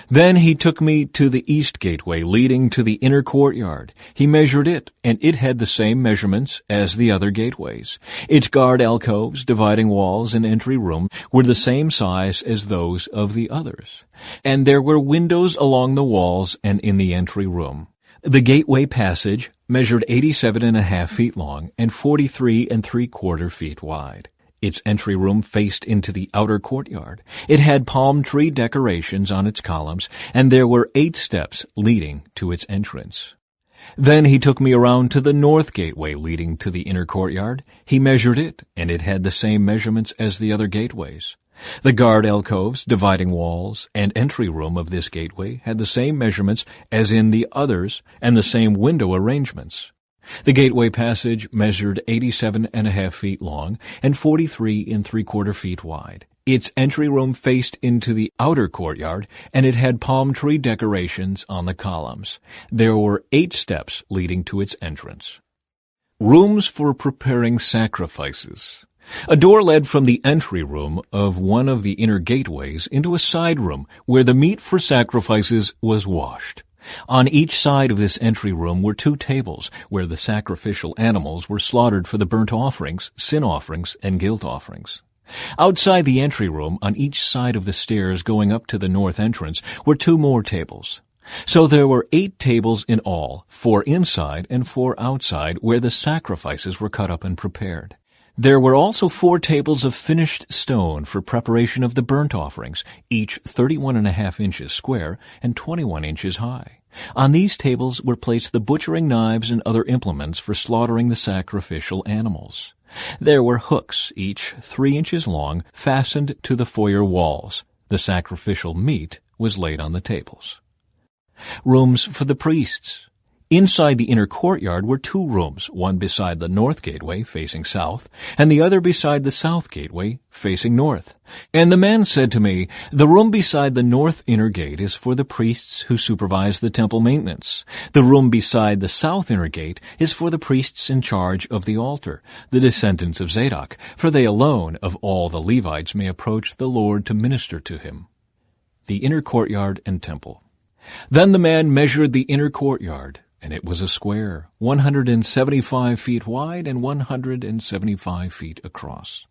Then he took me to the east gateway leading to the inner courtyard. He measured it, and it had the same measurements as the other gateways. Its guard alcoves, dividing walls, and entry room were the same size as those of the others. And there were windows along the walls and in the entry room. The gateway passage measured 87.5 feet long and 43.75 feet wide. Its entry room faced into the outer courtyard. It had palm tree decorations on its columns, and there were 8 steps leading to its entrance. Then he took me around to the north gateway leading to the inner courtyard. He measured it, and it had the same measurements as the other gateways. The guard alcoves, dividing walls, and entry room of this gateway had the same measurements as in the others, and the same window arrangements. The gateway passage measured 87.5 feet long and 43.75 feet wide. Its entry room faced into the outer courtyard, and it had palm tree decorations on the columns. There were 8 steps leading to its entrance. Rooms for preparing sacrifices. A door led from the entry room of one of the inner gateways into a side room where the meat for sacrifices was washed. On each side of this entry room were 2 tables where the sacrificial animals were slaughtered for the burnt offerings, sin offerings, and guilt offerings. Outside the entry room, on each side of the stairs going up to the north entrance, were 2 more tables. So there were 8 tables in all, 4 inside and 4 outside, where the sacrifices were cut up and prepared. There were also 4 tables of finished stone for preparation of the burnt offerings, each 31.5 inches square and 21 inches high. On these tables were placed the butchering knives and other implements for slaughtering the sacrificial animals. There were hooks, each 3 inches long, fastened to the foyer walls. The sacrificial meat was laid on the tables. Rooms for the priests. Inside the inner courtyard were 2 rooms, one beside the north gateway facing south, and the other beside the south gateway facing north. And the man said to me, "The room beside the north inner gate is for the priests who supervise the temple maintenance. The room beside the south inner gate is for the priests in charge of the altar, the descendants of Zadok, for they alone of all the Levites may approach the Lord to minister to him." The inner courtyard and temple. Then the man measured the inner courtyard, and it was a square, 175 feet wide and 175 feet across.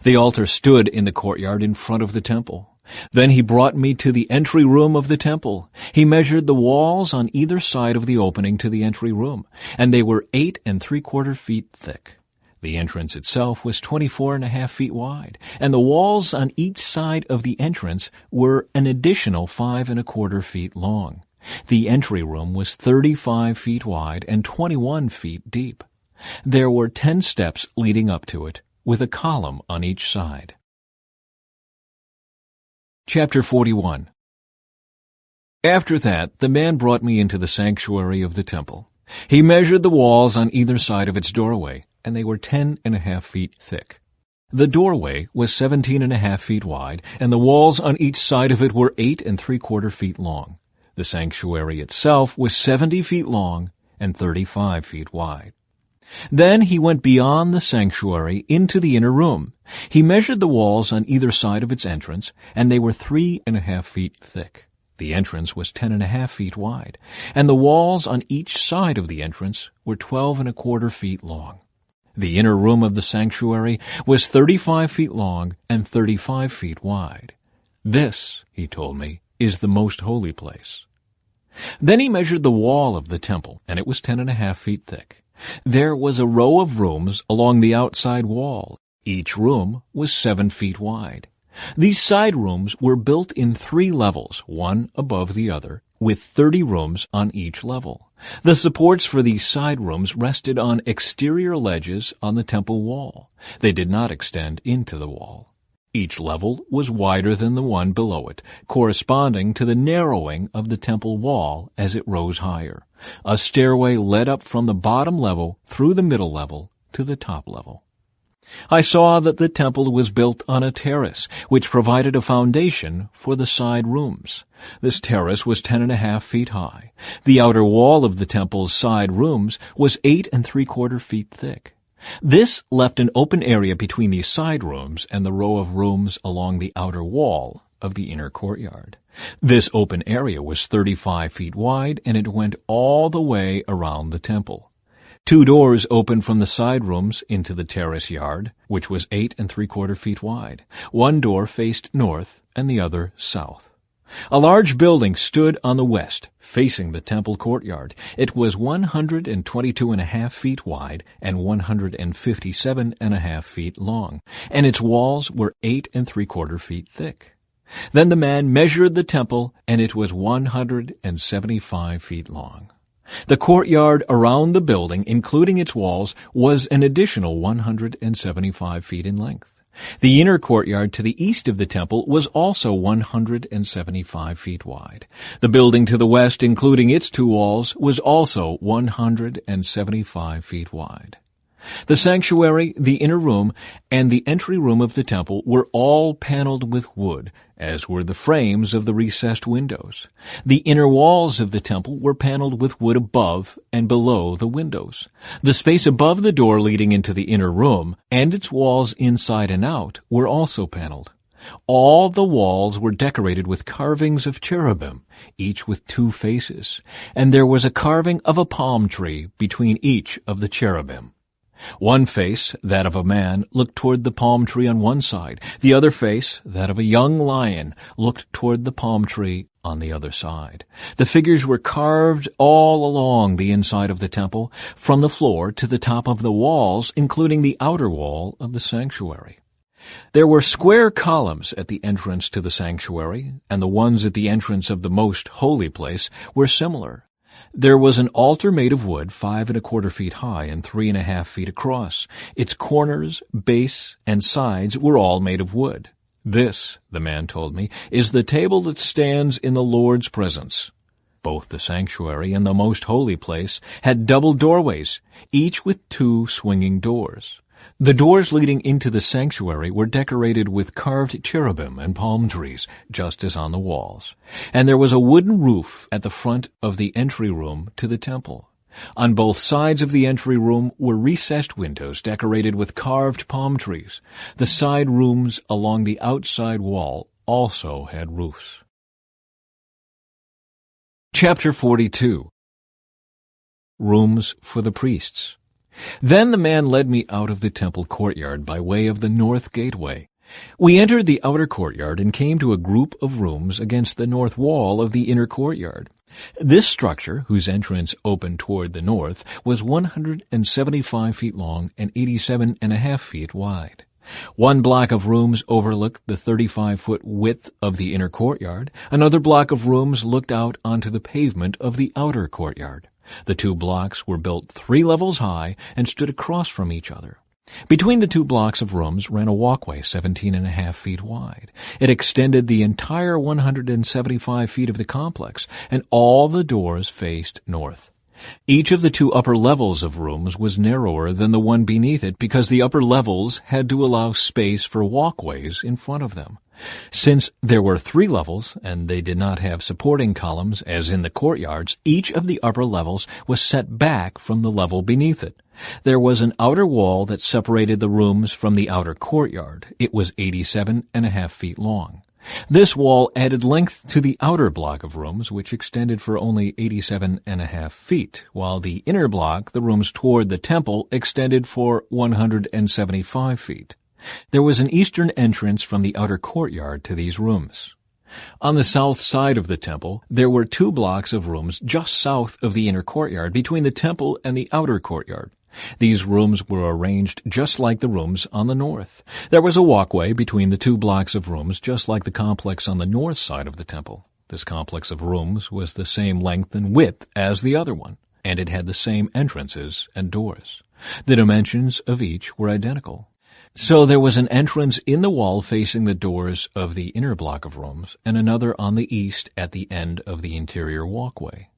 The altar stood in the courtyard in front of the temple. Then he brought me to the entry room of the temple. He measured the walls on either side of the opening to the entry room, and they were 8.75 feet thick. The entrance itself was 24.5 feet wide, and the walls on each side of the entrance were an additional 5.25 feet long. The entry room was 35 feet wide and 21 feet deep. There were 10 steps leading up to it, with a column on each side. Chapter 41. After that, the man brought me into the sanctuary of the temple. He measured the walls on either side of its doorway, and they were 10.5 feet thick. The doorway was 17.5 feet wide, and the walls on each side of it were 8.75 feet long. The sanctuary itself was 70 feet long and 35 feet wide. Then he went beyond the sanctuary into the inner room. He measured the walls on either side of its entrance, and they were 3.5 feet thick. The entrance was 10.5 feet wide, and the walls on each side of the entrance were 12.25 feet long. The inner room of the sanctuary was 35 feet long and 35 feet wide. This, he told me, is the most holy place. Then he measured the wall of the temple, and it was 10.5 feet thick. There was a row of rooms along the outside wall. Each room was 7 feet wide. These side rooms were built in 3 levels, one above the other, with 30 rooms on each level. The supports for these side rooms rested on exterior ledges on the temple wall. They did not extend into the wall. Each level was wider than the one below it, corresponding to the narrowing of the temple wall as it rose higher. A stairway led up from the bottom level through the middle level to the top level. I saw that the temple was built on a terrace, which provided a foundation for the side rooms. This terrace was 10.5 feet high. The outer wall of the temple's side rooms was 8 3/4 feet thick. This left an open area between these side rooms and the row of rooms along the outer wall of the inner courtyard. This open area was 35 feet wide, and it went all the way around the temple. 2 doors opened from the side rooms into the terrace yard, which was 8 3/4 feet wide. One door faced north and the other south. A large building stood on the west, facing the temple courtyard. It was 122.5 feet wide and 157.5 feet long, and its walls were 8 3/4 feet thick. Then the man measured the temple, and it was 175 feet long. The courtyard around the building, including its walls, was an additional 175 feet in length. The inner courtyard to the east of the temple was also 175 feet wide. The building to the west, including its 2 walls, was also 175 feet wide. The sanctuary, the inner room, and the entry room of the temple were all paneled with wood, as were the frames of the recessed windows. The inner walls of the temple were paneled with wood above and below the windows. The space above the door leading into the inner room and its walls inside and out were also paneled. All the walls were decorated with carvings of cherubim, each with 2 faces, and there was a carving of a palm tree between each of the cherubim. One face, that of a man, looked toward the palm tree on one side. The other face, that of a young lion, looked toward the palm tree on the other side. The figures were carved all along the inside of the temple, from the floor to the top of the walls, including the outer wall of the sanctuary. There were square columns at the entrance to the sanctuary, and the ones at the entrance of the most holy place were similar. There was an altar made of wood 5 1/4 feet high and 3.5 feet across. Its corners, base, and sides were all made of wood. This, the man told me, is the table that stands in the Lord's presence. Both the sanctuary and the most holy place had double doorways, each with 2 swinging doors. The doors leading into the sanctuary were decorated with carved cherubim and palm trees, just as on the walls. And there was a wooden roof at the front of the entry room to the temple. On both sides of the entry room were recessed windows decorated with carved palm trees. The side rooms along the outside wall also had roofs. Chapter 42. Rooms for the priests. Then the man led me out of the temple courtyard by way of the north gateway. We entered the outer courtyard and came to a group of rooms against the north wall of the inner courtyard. This structure, whose entrance opened toward the north, was 175 feet long and 87.5 feet wide. One block of rooms overlooked the 35-foot width of the inner courtyard. Another block of rooms looked out onto the pavement of the outer courtyard. The 2 blocks were built 3 levels high and stood across from each other. Between the 2 blocks of rooms ran a walkway 17.5 feet wide. It extended the entire 175 feet of the complex, and all the doors faced north. Each of the 2 upper levels of rooms was narrower than the one beneath it because the upper levels had to allow space for walkways in front of them. Since there were 3 levels, and they did not have supporting columns as in the courtyards, each of the upper levels was set back from the level beneath it. There was an outer wall that separated the rooms from the outer courtyard. It was 87.5 feet long. This wall added length to the outer block of rooms, which extended for only 87.5 feet, while the inner block, the rooms toward the temple, extended for 175 feet. There was an eastern entrance from the outer courtyard to these rooms. On the south side of the temple, there were 2 blocks of rooms just south of the inner courtyard, between the temple and the outer courtyard. These rooms were arranged just like the rooms on the north. There was a walkway between the 2 blocks of rooms, just like the complex on the north side of the temple. This complex of rooms was the same length and width as the other one, and it had the same entrances and doors. The dimensions of each were identical. So there was an entrance in the wall facing the doors of the inner block of rooms, and another on the east at the end of the interior walkway.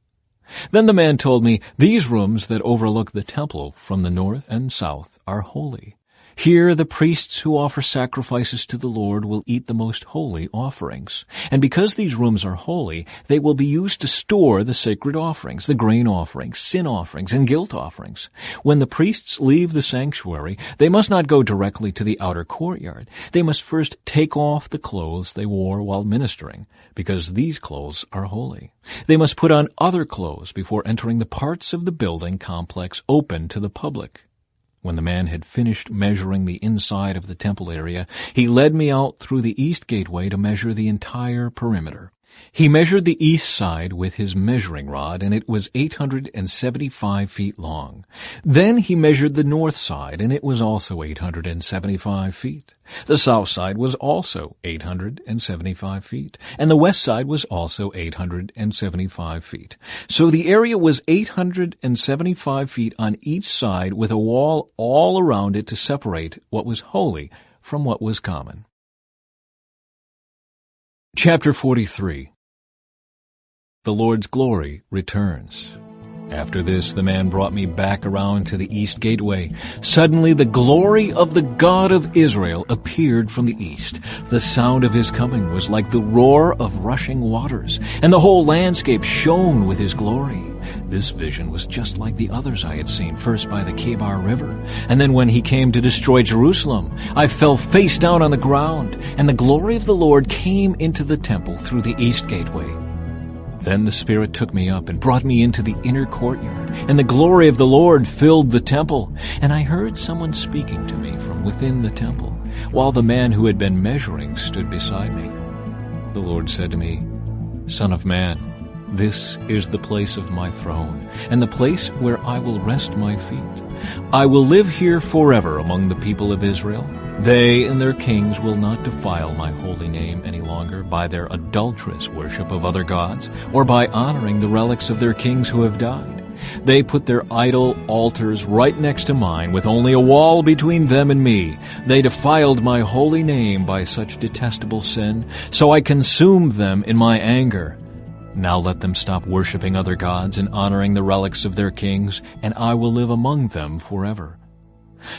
Then the man told me, "These rooms that overlook the temple from the north and south are holy. Here the priests who offer sacrifices to the Lord will eat the most holy offerings. And because these rooms are holy, they will be used to store the sacred offerings, the grain offerings, sin offerings, and guilt offerings. When the priests leave the sanctuary, they must not go directly to the outer courtyard. They must first take off the clothes they wore while ministering, because these clothes are holy. They must put on other clothes before entering the parts of the building complex open to the public." When the man had finished measuring the inside of the temple area, he led me out through the east gateway to measure the entire perimeter. He measured the east side with his measuring rod, and it was 875 feet long. Then he measured the north side, and it was also 875 feet. The south side was also 875 feet, and the west side was also 875 feet. So the area was 875 feet on each side, with a wall all around it to separate what was holy from what was common. Chapter 43. The Lord's glory returns. After this, the man brought me back around to the east gateway. Suddenly, the glory of the God of Israel appeared from the east. The sound of his coming was like the roar of rushing waters, and the whole landscape shone with his glory. This vision was just like the others I had seen, first by the Kebar River, and then when he came to destroy Jerusalem. I fell face down on the ground, and the glory of the Lord came into the temple through the east gateway. Then the Spirit took me up and brought me into the inner courtyard, and the glory of the Lord filled the temple. And I heard someone speaking to me from within the temple, while the man who had been measuring stood beside me. The Lord said to me, "Son of man, this is the place of my throne, and the place where I will rest my feet. I will live here forever among the people of Israel. They and their kings will not defile my holy name any longer by their adulterous worship of other gods, or by honoring the relics of their kings who have died. They put their idol altars right next to mine, with only a wall between them and me. They defiled my holy name by such detestable sin, so I consumed them in my anger. Now let them stop worshiping other gods and honoring the relics of their kings, and I will live among them forever.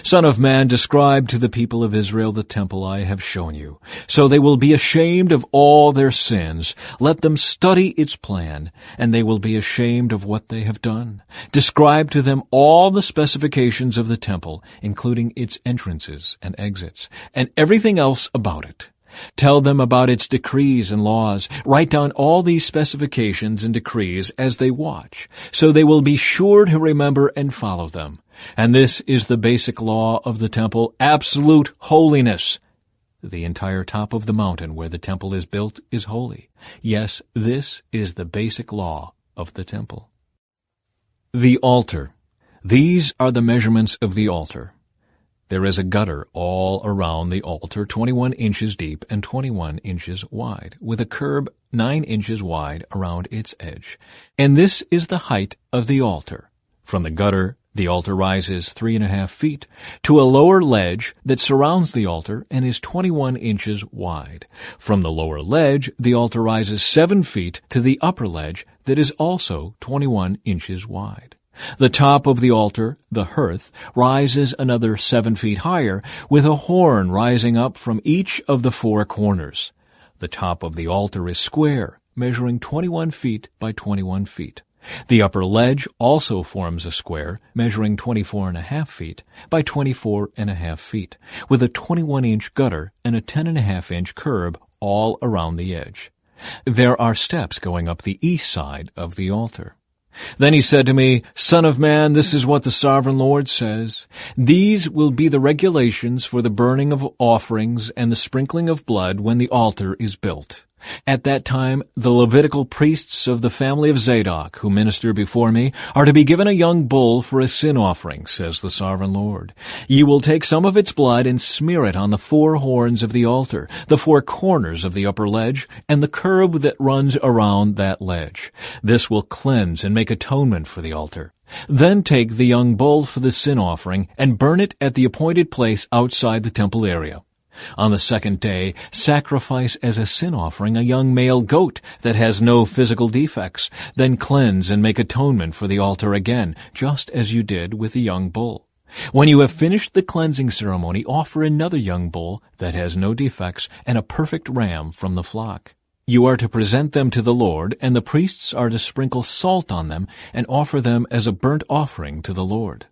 Son of man, describe to the people of Israel the temple I have shown you, so they will be ashamed of all their sins. Let them study its plan, and they will be ashamed of what they have done. Describe to them all the specifications of the temple, including its entrances and exits, and everything else about it. Tell them about its decrees and laws. Write down all these specifications and decrees as they watch, so they will be sure to remember and follow them. And this is the basic law of the temple, absolute holiness. The entire top of the mountain where the temple is built is holy. Yes, this is the basic law of the temple. The altar. These are the measurements of the altar. There is a gutter all around the altar, 21 inches deep and 21 inches wide, with a curb 9 inches wide around its edge. And this is the height of the altar. From the gutter, the altar rises 3.5 feet to a lower ledge that surrounds the altar and is 21 inches wide. From the lower ledge, the altar rises 7 feet to the upper ledge that is also 21 inches wide. The top of the altar, the hearth, rises another 7 feet higher, with a horn rising up from each of the 4 corners. The top of the altar is square, measuring 21 feet by 21 feet. The upper ledge also forms a square, measuring 24.5 feet by 24.5 feet, with a 21-inch gutter and a 10.5-inch curb all around the edge. There are steps going up the east side of the altar. Then he said to me, "Son of man, this is what the sovereign Lord says. These will be the regulations for the burning of offerings and the sprinkling of blood when the altar is built. At that time, the Levitical priests of the family of Zadok, who minister before me, are to be given a young bull for a sin offering, says the Sovereign Lord. You will take some of its blood and smear it on the four horns of the altar, the four corners of the upper ledge, and the curb that runs around that ledge. This will cleanse and make atonement for the altar. Then take the young bull for the sin offering and burn it at the appointed place outside the temple area. On the second day, sacrifice as a sin offering a young male goat that has no physical defects. Then cleanse and make atonement for the altar again, just as you did with the young bull. When you have finished the cleansing ceremony, offer another young bull that has no defects and a perfect ram from the flock. You are to present them to the Lord, and the priests are to sprinkle salt on them and offer them as a burnt offering to the Lord.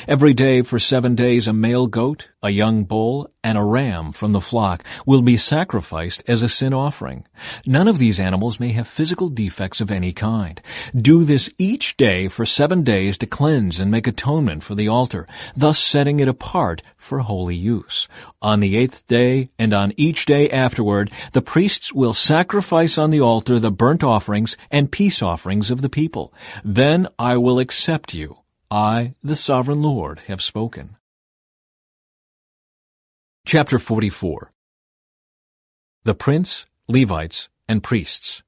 Every day for 7 days a male goat, a young bull, and a ram from the flock will be sacrificed as a sin offering. None of these animals may have physical defects of any kind. Do this each day for 7 days to cleanse and make atonement for the altar, thus setting it apart for holy use. On the 8th day and on each day afterward, the priests will sacrifice on the altar the burnt offerings and peace offerings of the people. Then I will accept you. I, the Sovereign Lord, have spoken. Chapter 44. The Prince, Levites, and Priests.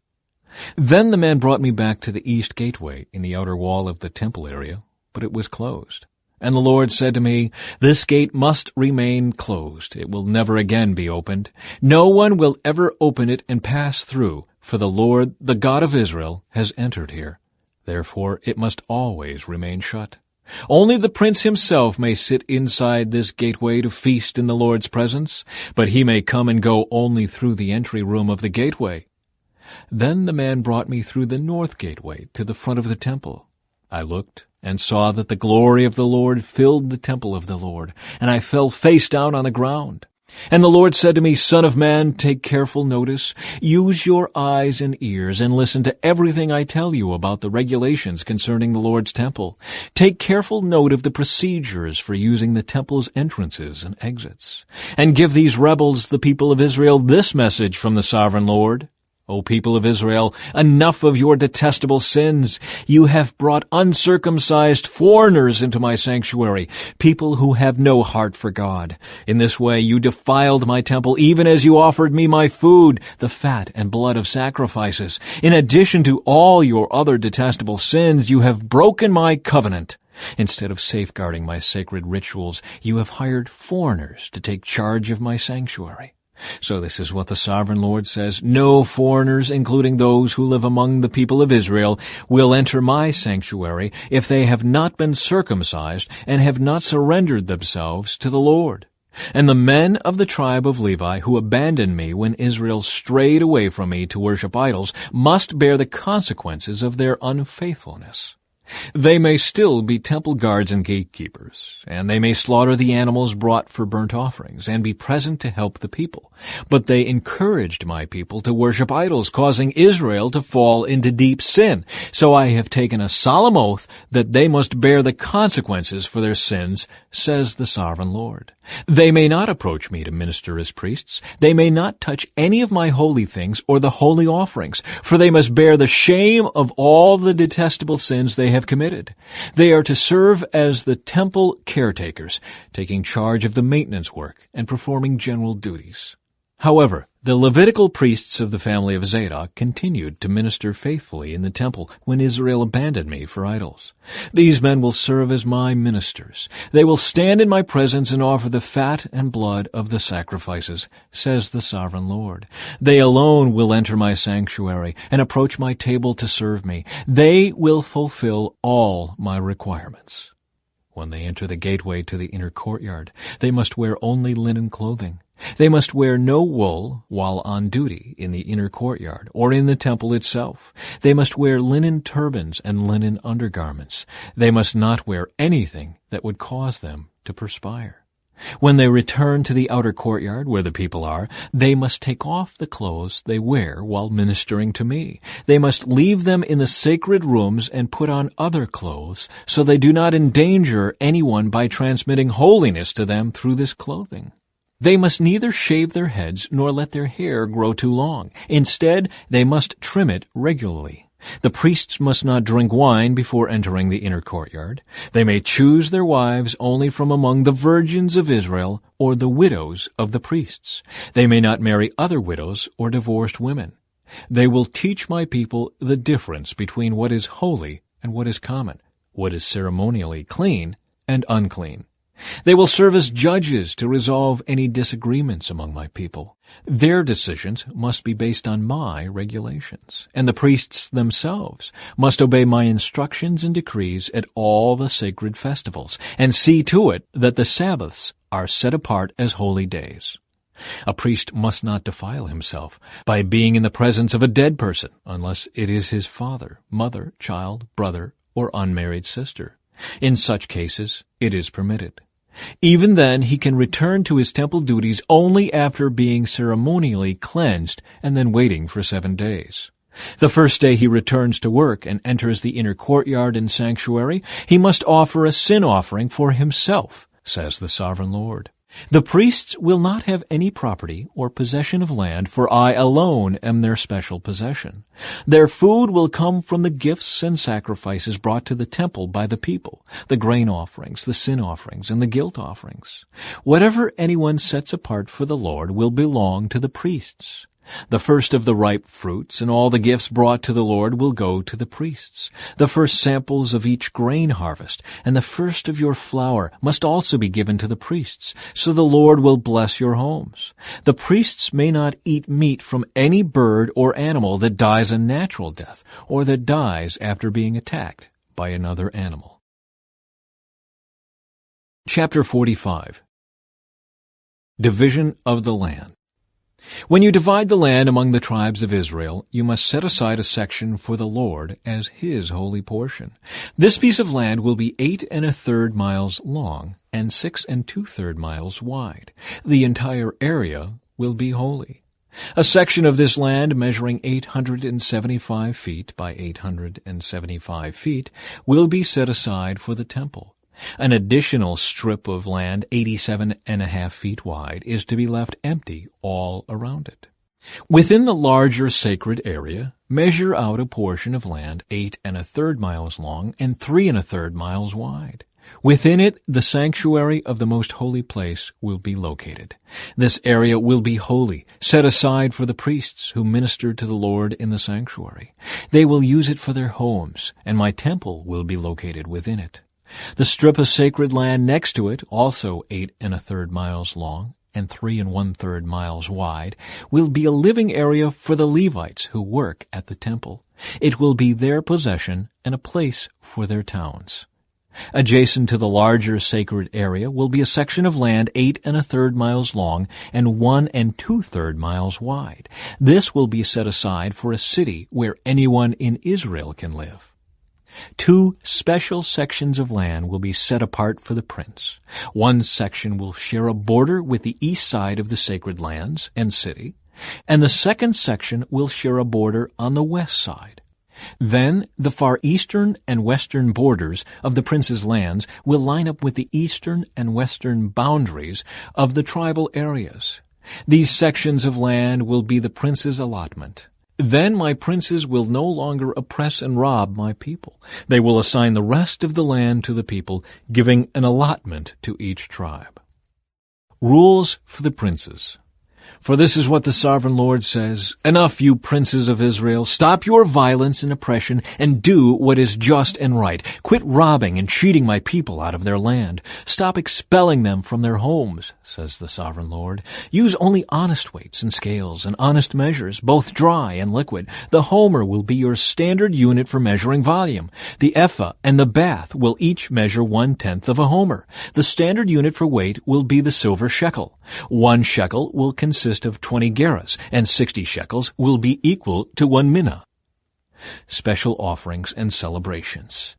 Then the man brought me back to the east gateway in the outer wall of the temple area, but it was closed. And the Lord said to me, This gate must remain closed. It will never again be opened. No one will ever open it and pass through, for the Lord, the God of Israel, has entered here. Therefore it must always remain shut. Only the prince himself may sit inside this gateway to feast in the Lord's presence, but he may come and go only through the entry room of the gateway. Then the man brought me through the north gateway to the front of the temple. I looked and saw that the glory of the Lord filled the temple of the Lord, and I fell face down on the ground. And the Lord said to me, Son of man, take careful notice. Use your eyes and ears and listen to everything I tell you about the regulations concerning the Lord's temple. Take careful note of the procedures for using the temple's entrances and exits. And give these rebels, the people of Israel, this message from the Sovereign Lord. O people of Israel, enough of your detestable sins. You have brought uncircumcised foreigners into my sanctuary, people who have no heart for God. In this way you defiled my temple, even as you offered me my food, the fat and blood of sacrifices. In addition to all your other detestable sins, you have broken my covenant. Instead of safeguarding my sacred rituals, you have hired foreigners to take charge of my sanctuary. So this is what the Sovereign Lord says, No foreigners, including those who live among the people of Israel, will enter my sanctuary if they have not been circumcised and have not surrendered themselves to the Lord. And the men of the tribe of Levi who abandoned me when Israel strayed away from me to worship idols must bear the consequences of their unfaithfulness. They may still be temple guards and gatekeepers, and they may slaughter the animals brought for burnt offerings and be present to help the people. But they encouraged my people to worship idols, causing Israel to fall into deep sin. So I have taken a solemn oath that they must bear the consequences for their sins, says the Sovereign Lord. They may not approach me to minister as priests. They may not touch any of my holy things or the holy offerings, for they must bear the shame of all the detestable sins they have committed. They are to serve as the temple caretakers, taking charge of the maintenance work and performing general duties. However, the Levitical priests of the family of Zadok continued to minister faithfully in the temple when Israel abandoned me for idols. These men will serve as my ministers. They will stand in my presence and offer the fat and blood of the sacrifices, says the Sovereign Lord. They alone will enter my sanctuary and approach my table to serve me. They will fulfill all my requirements. When they enter the gateway to the inner courtyard, they must wear only linen clothing. They must wear no wool while on duty in the inner courtyard or in the temple itself. They must wear linen turbans and linen undergarments. They must not wear anything that would cause them to perspire. When they return to the outer courtyard where the people are, they must take off the clothes they wear while ministering to me. They must leave them in the sacred rooms and put on other clothes, so they do not endanger anyone by transmitting holiness to them through this clothing. They must neither shave their heads nor let their hair grow too long. Instead, they must trim it regularly. The priests must not drink wine before entering the inner courtyard. They may choose their wives only from among the virgins of Israel or the widows of the priests. They may not marry other widows or divorced women. They will teach my people the difference between what is holy and what is common, what is ceremonially clean and unclean. They will serve as judges to resolve any disagreements among my people. Their decisions must be based on my regulations, and the priests themselves must obey my instructions and decrees at all the sacred festivals, and see to it that the Sabbaths are set apart as holy days. A priest must not defile himself by being in the presence of a dead person, unless it is his father, mother, child, brother, or unmarried sister. In such cases, it is permitted. Even then, he can return to his temple duties only after being ceremonially cleansed and then waiting for 7 days. The first day he returns to work and enters the inner courtyard and sanctuary, he must offer a sin offering for himself, says the Sovereign Lord. The priests will not have any property or possession of land, for I alone am their special possession. Their food will come from the gifts and sacrifices brought to the temple by the people, the grain offerings, the sin offerings, and the guilt offerings. Whatever anyone sets apart for the Lord will belong to the priests. The first of the ripe fruits and all the gifts brought to the Lord will go to the priests. The first samples of each grain harvest and the first of your flour must also be given to the priests, so the Lord will bless your homes. The priests may not eat meat from any bird or animal that dies a natural death or that dies after being attacked by another animal. Chapter 45. Division of the Land. When you divide the land among the tribes of Israel, you must set aside a section for the Lord as his holy portion. This piece of land will be 8 1/3 miles long and 6 2/3 miles wide. The entire area will be holy. A section of this land measuring 875 feet by 875 feet will be set aside for the temple. An additional strip of land 87.5 feet wide is to be left empty all around it. Within the larger sacred area, measure out a portion of land 8 1/3 miles long and 3 1/3 miles wide. Within it, the sanctuary of the most holy place will be located. This area will be holy, set aside for the priests who minister to the Lord in the sanctuary. They will use it for their homes, and my temple will be located within it. The strip of sacred land next to it, also 8 1/3 miles long and 3 1/3 miles wide, will be a living area for the Levites who work at the temple. It will be their possession and a place for their towns. Adjacent to the larger sacred area will be a section of land 8 1/3 miles long and 1 2/3 miles wide. This will be set aside for a city where anyone in Israel can live. 2 special sections of land will be set apart for the prince. One section will share a border with the east side of the sacred lands and city, and the second section will share a border on the west side. Then the far eastern and western borders of the prince's lands will line up with the eastern and western boundaries of the tribal areas. These sections of land will be the prince's allotment. Then my princes will no longer oppress and rob my people. They will assign the rest of the land to the people, giving an allotment to each tribe. Rules for the princes. For this is what the Sovereign Lord says, "Enough, you princes of Israel. Stop your violence and oppression and do what is just and right. Quit robbing and cheating my people out of their land. Stop expelling them from their homes," says the Sovereign Lord. "Use only honest weights and scales and honest measures, both dry and liquid. The homer will be your standard unit for measuring volume. The ephah and the bath will each measure 1/10 of a homer. The standard unit for weight will be the silver shekel. 1 shekel will consist of 20 gerahs, and 60 shekels will be equal to 1 minnah. Special offerings and celebrations.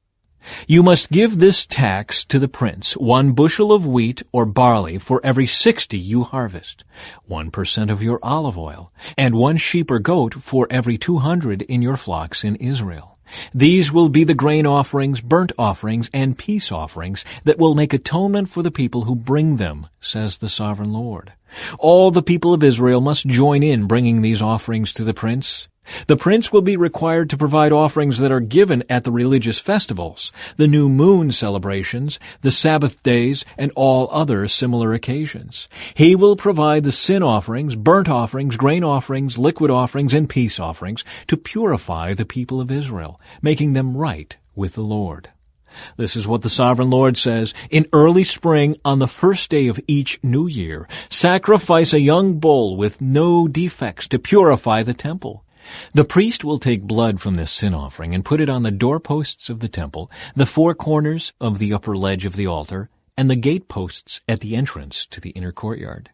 You must give this tax to the prince, 1 bushel of wheat or barley for every 60 you harvest, 1% of your olive oil, and 1 sheep or goat for every 200 in your flocks in Israel. These will be the grain offerings, burnt offerings, and peace offerings that will make atonement for the people who bring them, says the Sovereign Lord. All the people of Israel must join in bringing these offerings to the prince. The prince will be required to provide offerings that are given at the religious festivals, the new moon celebrations, the Sabbath days, and all other similar occasions. He will provide the sin offerings, burnt offerings, grain offerings, liquid offerings, and peace offerings to purify the people of Israel, making them right with the Lord. This is what the Sovereign Lord says: in early spring, on the first day of each new year, sacrifice a young bull with no defects to purify the temple. The priest will take blood from this sin offering and put it on the doorposts of the temple, the four corners of the upper ledge of the altar, and the gateposts at the entrance to the inner courtyard.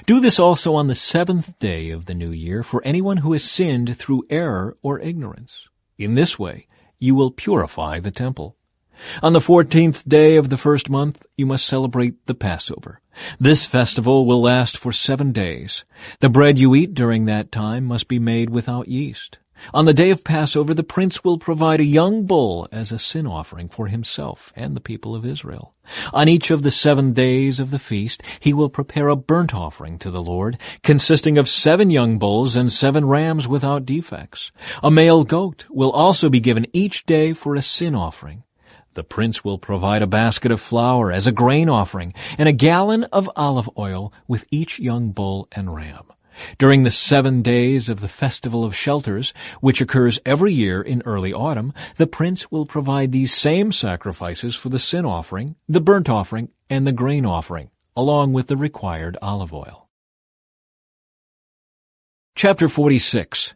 Do this also on the seventh day of the new year for anyone who has sinned through error or ignorance. In this way, you will purify the temple. On the 14th day of the first month, you must celebrate the Passover. This festival will last for 7 days. The bread you eat during that time must be made without yeast. On the day of Passover, the prince will provide a young bull as a sin offering for himself and the people of Israel. On each of the 7 days of the feast, he will prepare a burnt offering to the Lord, consisting of 7 young bulls and 7 rams without defects. A male goat will also be given each day for a sin offering. The prince will provide a basket of flour as a grain offering and a gallon of olive oil with each young bull and ram. During the 7 days of the Festival of Shelters, which occurs every year in early autumn, the prince will provide these same sacrifices for the sin offering, the burnt offering, and the grain offering, along with the required olive oil. Chapter 46.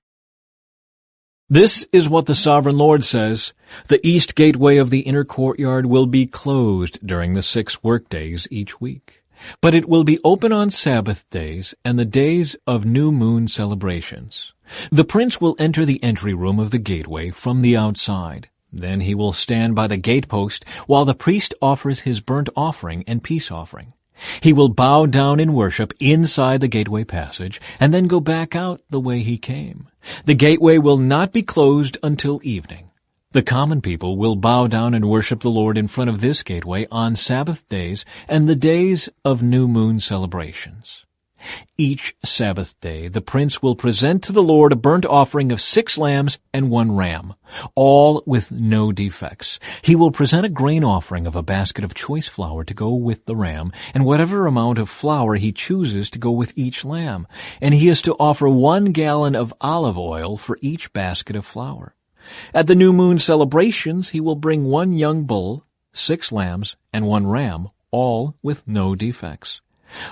This is what the Sovereign Lord says: the east gateway of the inner courtyard will be closed during the 6 workdays each week, but it will be open on Sabbath days and the days of new moon celebrations. The prince will enter the entry room of the gateway from the outside. Then he will stand by the gatepost while the priest offers his burnt offering and peace offering. He will bow down in worship inside the gateway passage and then go back out the way he came. The gateway will not be closed until evening. The common people will bow down and worship the Lord in front of this gateway on Sabbath days and the days of new moon celebrations. Each Sabbath day, the prince will present to the Lord a burnt offering of 6 lambs and 1 ram, all with no defects. He will present a grain offering of a basket of choice flour to go with the ram, and whatever amount of flour he chooses to go with each lamb, and he is to offer 1 gallon of olive oil for each basket of flour. At the new moon celebrations, he will bring 1 young bull, 6 lambs, and 1 ram, all with no defects.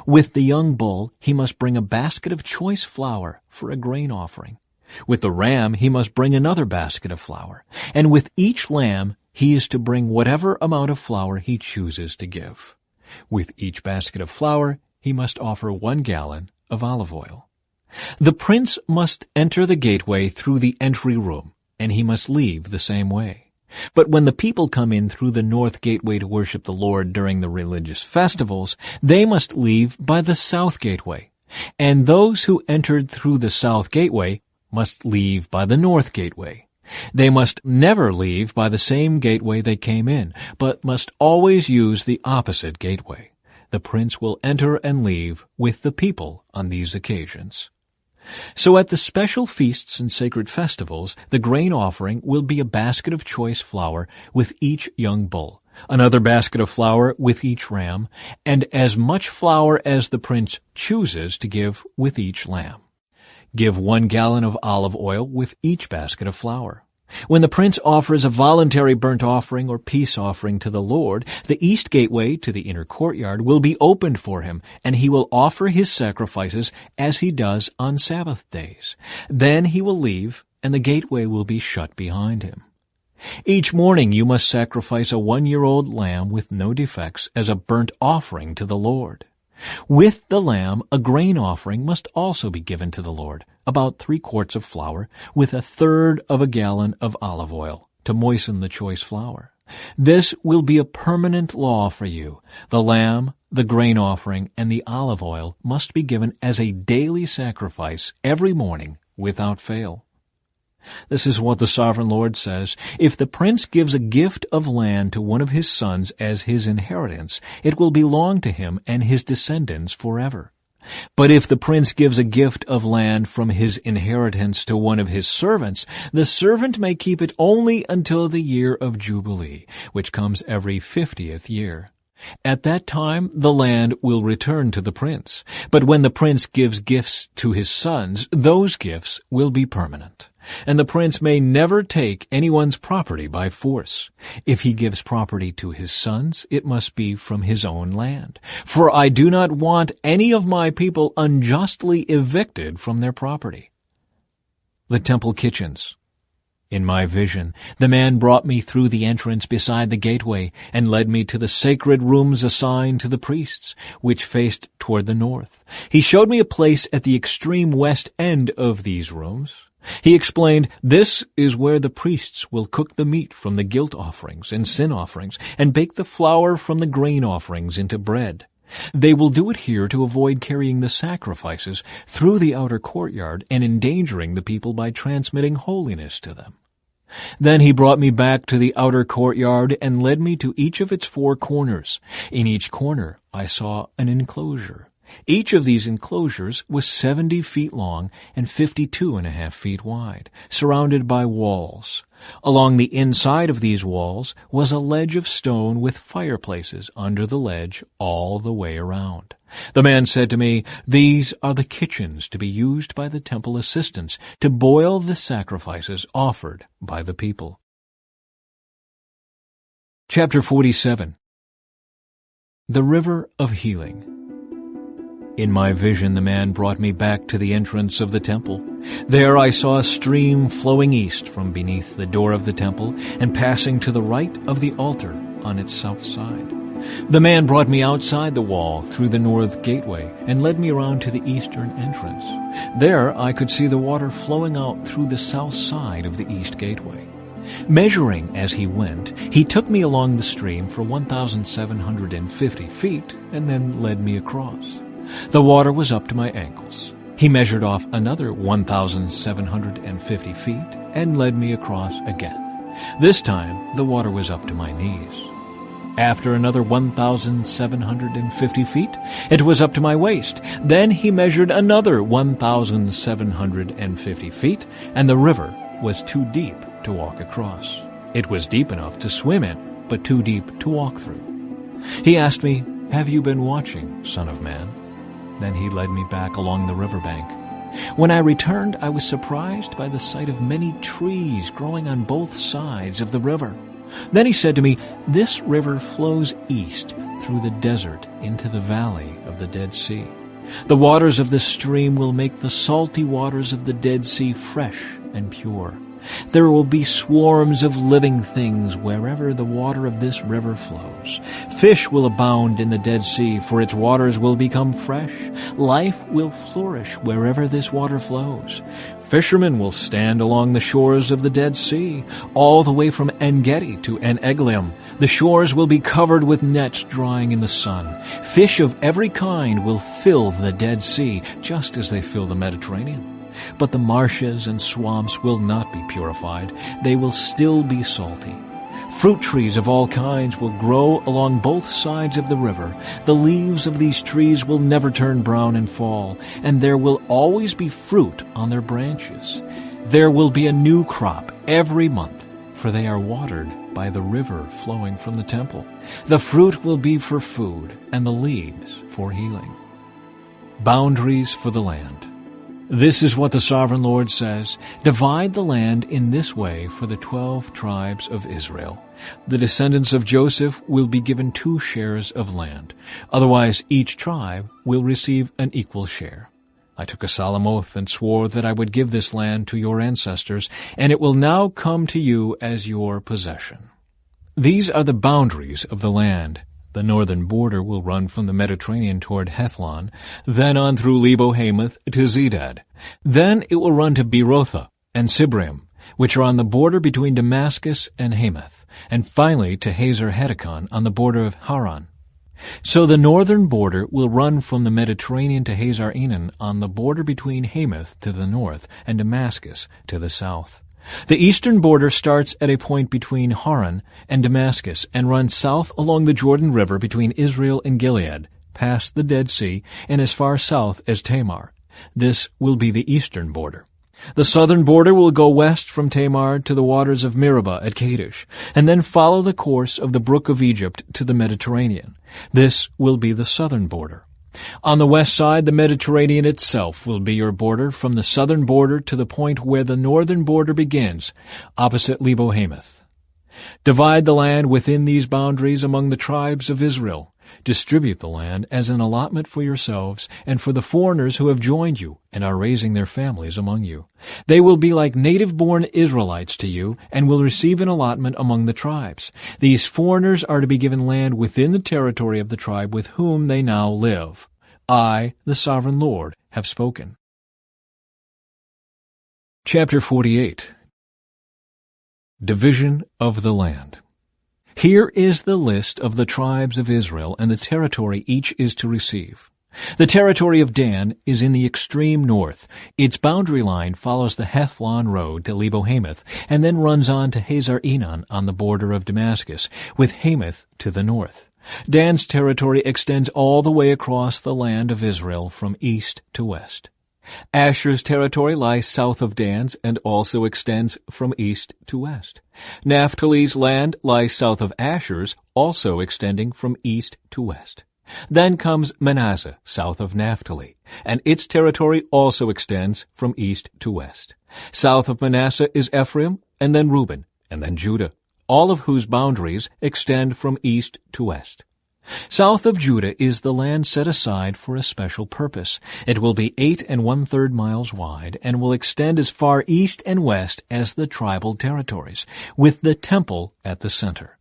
With the young bull, he must bring a basket of choice flour for a grain offering. With the ram, he must bring another basket of flour. And with each lamb, he is to bring whatever amount of flour he chooses to give. With each basket of flour, he must offer 1 gallon of olive oil. The prince must enter the gateway through the entry room, and he must leave the same way. But when the people come in through the north gateway to worship the Lord during the religious festivals, they must leave by the south gateway. And those who entered through the south gateway must leave by the north gateway. They must never leave by the same gateway they came in, but must always use the opposite gateway. The prince will enter and leave with the people on these occasions. So at the special feasts and sacred festivals, the grain offering will be a basket of choice flour with each young bull, another basket of flour with each ram, and as much flour as the prince chooses to give with each lamb. Give 1 gallon of olive oil with each basket of flour. When the prince offers a voluntary burnt offering or peace offering to the Lord, the east gateway to the inner courtyard will be opened for him, and he will offer his sacrifices as he does on Sabbath days. Then he will leave, and the gateway will be shut behind him. Each morning you must sacrifice a 1-year-old lamb with no defects as a burnt offering to the Lord. With the lamb, a grain offering must also be given to the Lord, about 3 quarts of flour, with 1/3 of a gallon of olive oil, to moisten the choice flour. This will be a permanent law for you. The lamb, the grain offering, and the olive oil must be given as a daily sacrifice every morning without fail. This is what the Sovereign Lord says. If the prince gives a gift of land to one of his sons as his inheritance, it will belong to him and his descendants forever. But if the prince gives a gift of land from his inheritance to one of his servants, the servant may keep it only until the year of Jubilee, which comes every 50th year. At that time the land will return to the prince. But when the prince gives gifts to his sons, those gifts will be permanent. And the prince may never take anyone's property by force. If he gives property to his sons, it must be from his own land. For I do not want any of my people unjustly evicted from their property. The temple kitchens. In my vision, the man brought me through the entrance beside the gateway and led me to the sacred rooms assigned to the priests, which faced toward the north. He showed me a place at the extreme west end of these rooms. He explained, "This is where the priests will cook the meat from the guilt offerings and sin offerings and bake the flour from the grain offerings into bread. They will do it here to avoid carrying the sacrifices through the outer courtyard and endangering the people by transmitting holiness to them." Then he brought me back to the outer courtyard and led me to each of its 4 corners. In each corner I saw an enclosure. Each of these enclosures was 70 feet long and 52.5 feet wide, surrounded by walls. Along the inside of these walls was a ledge of stone with fireplaces under the ledge all the way around. The man said to me, "These are the kitchens to be used by the temple assistants to boil the sacrifices offered by the people." Chapter 47. The River of Healing. In my vision, the man brought me back to the entrance of the temple. There I saw a stream flowing east from beneath the door of the temple and passing to the right of the altar on its south side. The man brought me outside the wall through the north gateway and led me around to the eastern entrance. There I could see the water flowing out through the south side of the east gateway. Measuring as he went, he took me along the stream for 1,750 feet and then led me across. The water was up to my ankles. He measured off another 1,750 feet and led me across again. This time, the water was up to my knees. After another 1,750 feet, it was up to my waist. Then he measured another 1,750 feet, and the river was too deep to walk across. It was deep enough to swim in, but too deep to walk through. He asked me, "Have you been watching, Son of Man?" Then he led me back along the riverbank. When I returned, I was surprised by the sight of many trees growing on both sides of the river. Then he said to me, "This river flows east through the desert into the valley of the Dead Sea. The waters of this stream will make the salty waters of the Dead Sea fresh and pure. There will be swarms of living things wherever the water of this river flows. Fish will abound in the Dead Sea, for its waters will become fresh. Life will flourish wherever this water flows. Fishermen will stand along the shores of the Dead Sea, all the way from En-Gedi to En-Eglaim. The shores will be covered with nets drying in the sun. Fish of every kind will fill the Dead Sea, just as they fill the Mediterranean. But the marshes and swamps will not be purified. They will still be salty. Fruit trees of all kinds will grow along both sides of the river. The leaves of these trees will never turn brown and fall, and there will always be fruit on their branches. There will be a new crop every month, for they are watered by the river flowing from the temple. The fruit will be for food, and the leaves for healing." Boundaries for the land. This is what the Sovereign Lord says: "Divide the land in this way for the 12 tribes of Israel. The descendants of Joseph will be given 2 shares of land. Otherwise, each tribe will receive an equal share. I took a solemn oath and swore that I would give this land to your ancestors, and it will now come to you as your possession." These are the boundaries of the land. The northern border will run from the Mediterranean toward Hethlon, then on through Lebo-Hamath to Zedad. Then it will run to Berothah and Sibrim, which are on the border between Damascus and Hamath, and finally to Hazer-Hetikon on the border of Haran. So the northern border will run from the Mediterranean to Hazar-Enan on the border between Hamath to the north and Damascus to the south. The eastern border starts at a point between Haran and Damascus and runs south along the Jordan River between Israel and Gilead, past the Dead Sea, and as far south as Tamar. This will be the eastern border. The southern border will go west from Tamar to the waters of Meribah at Kadesh, and then follow the course of the Brook of Egypt to the Mediterranean. This will be the southern border. On the west side, the Mediterranean itself will be your border from the southern border to the point where the northern border begins, opposite Lebo-Hamath. Divide the land within these boundaries among the tribes of Israel. Distribute the land as an allotment for yourselves and for the foreigners who have joined you and are raising their families among you. They will be like native-born Israelites to you and will receive an allotment among the tribes. These foreigners are to be given land within the territory of the tribe with whom they now live. I, the Sovereign Lord, have spoken. Chapter 48. Division of the Land. Here is the list of the tribes of Israel and the territory each is to receive. The territory of Dan is in the extreme north. Its boundary line follows the Hethlon road to Lebo-Hamath and then runs on to Hazar-Enan on the border of Damascus, with Hamath to the north. Dan's territory extends all the way across the land of Israel from east to west. Asher's territory lies south of Dan's and also extends from east to west. Naphtali's land lies south of Asher's, also extending from east to west. Then comes Manasseh, south of Naphtali, and its territory also extends from east to west. South of Manasseh is Ephraim, and then Reuben, and then Judah, all of whose boundaries extend from east to west. South of Judah is the land set aside for a special purpose. It will be 8 1/3 miles wide and will extend as far east and west as the tribal territories, with the temple at the center.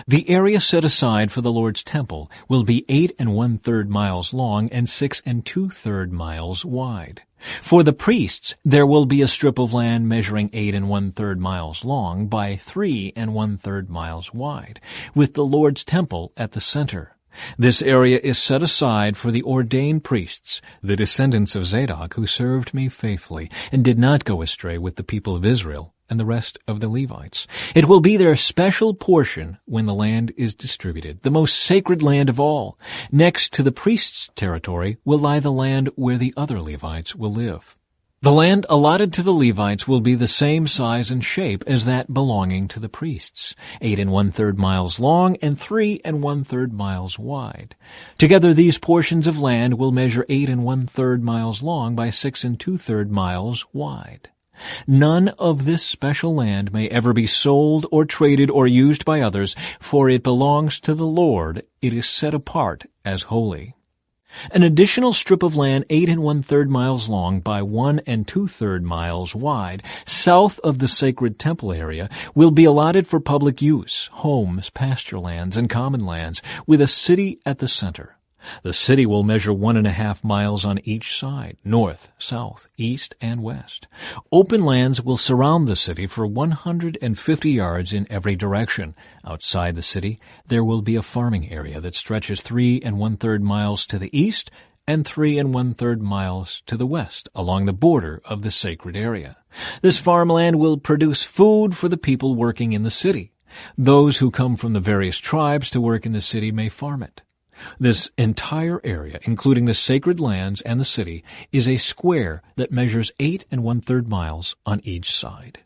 The area set aside for the Lord's temple will be 8 1/3 miles long and 6 2/3 miles wide. For the priests, there will be a strip of land measuring 8 1/3 miles long by 3 1/3 miles wide, with the Lord's temple at the center. This area is set aside for the ordained priests, the descendants of Zadok, who served me faithfully and did not go astray with the people of Israel and the rest of the Levites. It will be their special portion when the land is distributed, the most sacred land of all. Next to the priest's territory will lie the land where the other Levites will live. The land allotted to the Levites will be the same size and shape as that belonging to the priests, 8 1/3 miles long and 3 1/3 miles wide. Together these portions of land will measure 8 1/3 miles long by 6 2/3 miles wide. None of this special land may ever be sold or traded or used by others, for it belongs to the Lord. It is set apart as holy. An additional strip of land 8 1/3 miles long by 1 2/3 miles wide, south of the sacred temple area, will be allotted for public use, homes, pasture lands, and common lands, with a city at the center. The city will measure 1.5 miles on each side, north, south, east, and west. Open lands will surround the city for 150 yards in every direction. Outside the city, there will be a farming area that stretches 3 1/3 miles to the east and 3 1/3 miles to the west along the border of the sacred area. This farmland will produce food for the people working in the city. Those who come from the various tribes to work in the city may farm it. This entire area, including the sacred lands and the city, is a square that measures 8 1/3 miles on each side.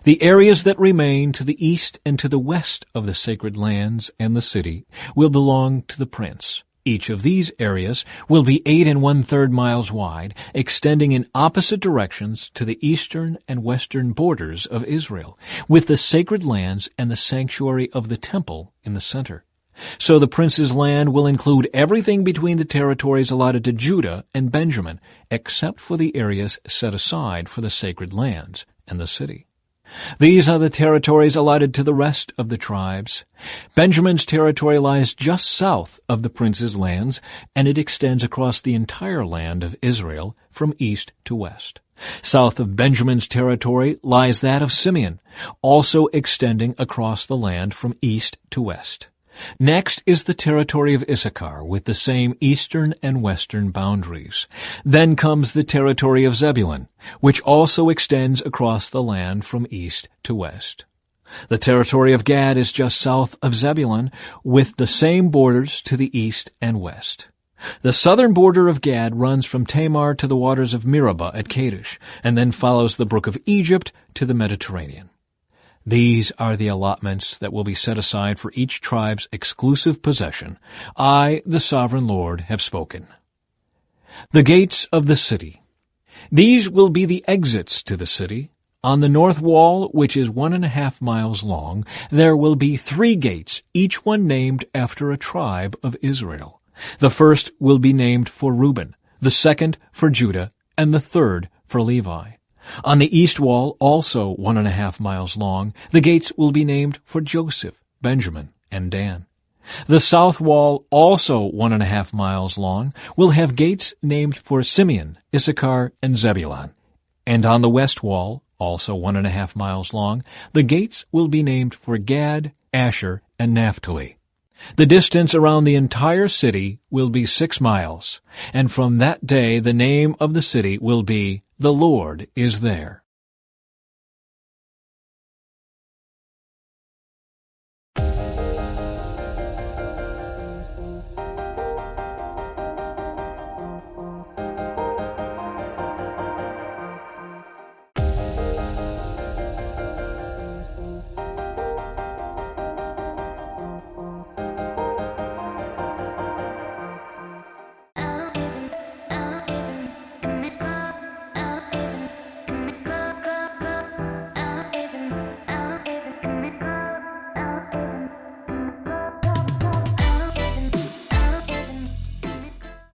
The areas that remain to the east and to the west of the sacred lands and the city will belong to the prince. Each of these areas will be 8 1/3 miles wide, extending in opposite directions to the eastern and western borders of Israel, with the sacred lands and the sanctuary of the temple in the center. So the prince's land will include everything between the territories allotted to Judah and Benjamin, except for the areas set aside for the sacred lands and the city. These are the territories allotted to the rest of the tribes. Benjamin's territory lies just south of the prince's lands, and it extends across the entire land of Israel from east to west. South of Benjamin's territory lies that of Simeon, also extending across the land from east to west. Next is the territory of Issachar with the same eastern and western boundaries. Then comes the territory of Zebulun, which also extends across the land from east to west. The territory of Gad is just south of Zebulun with the same borders to the east and west. The southern border of Gad runs from Tamar to the waters of Meribah at Kadesh, and then follows the brook of Egypt to the Mediterranean. These are the allotments that will be set aside for each tribe's exclusive possession. I, the sovereign Lord, have spoken. The gates of the city. These will be the exits to the city. On the north wall, which is 1.5 miles long, there will be 3 gates, each one named after a tribe of Israel. The first will be named for Reuben, the second for Judah, and the third for Levi. On the east wall, also 1.5 miles long, the gates will be named for Joseph, Benjamin, and Dan. The south wall, also 1.5 miles long, will have gates named for Simeon, Issachar, and Zebulun. And on the west wall, also 1.5 miles long, the gates will be named for Gad, Asher, and Naphtali. The distance around the entire city will be 6 miles, and from that day the name of the city will be, "The Lord is there."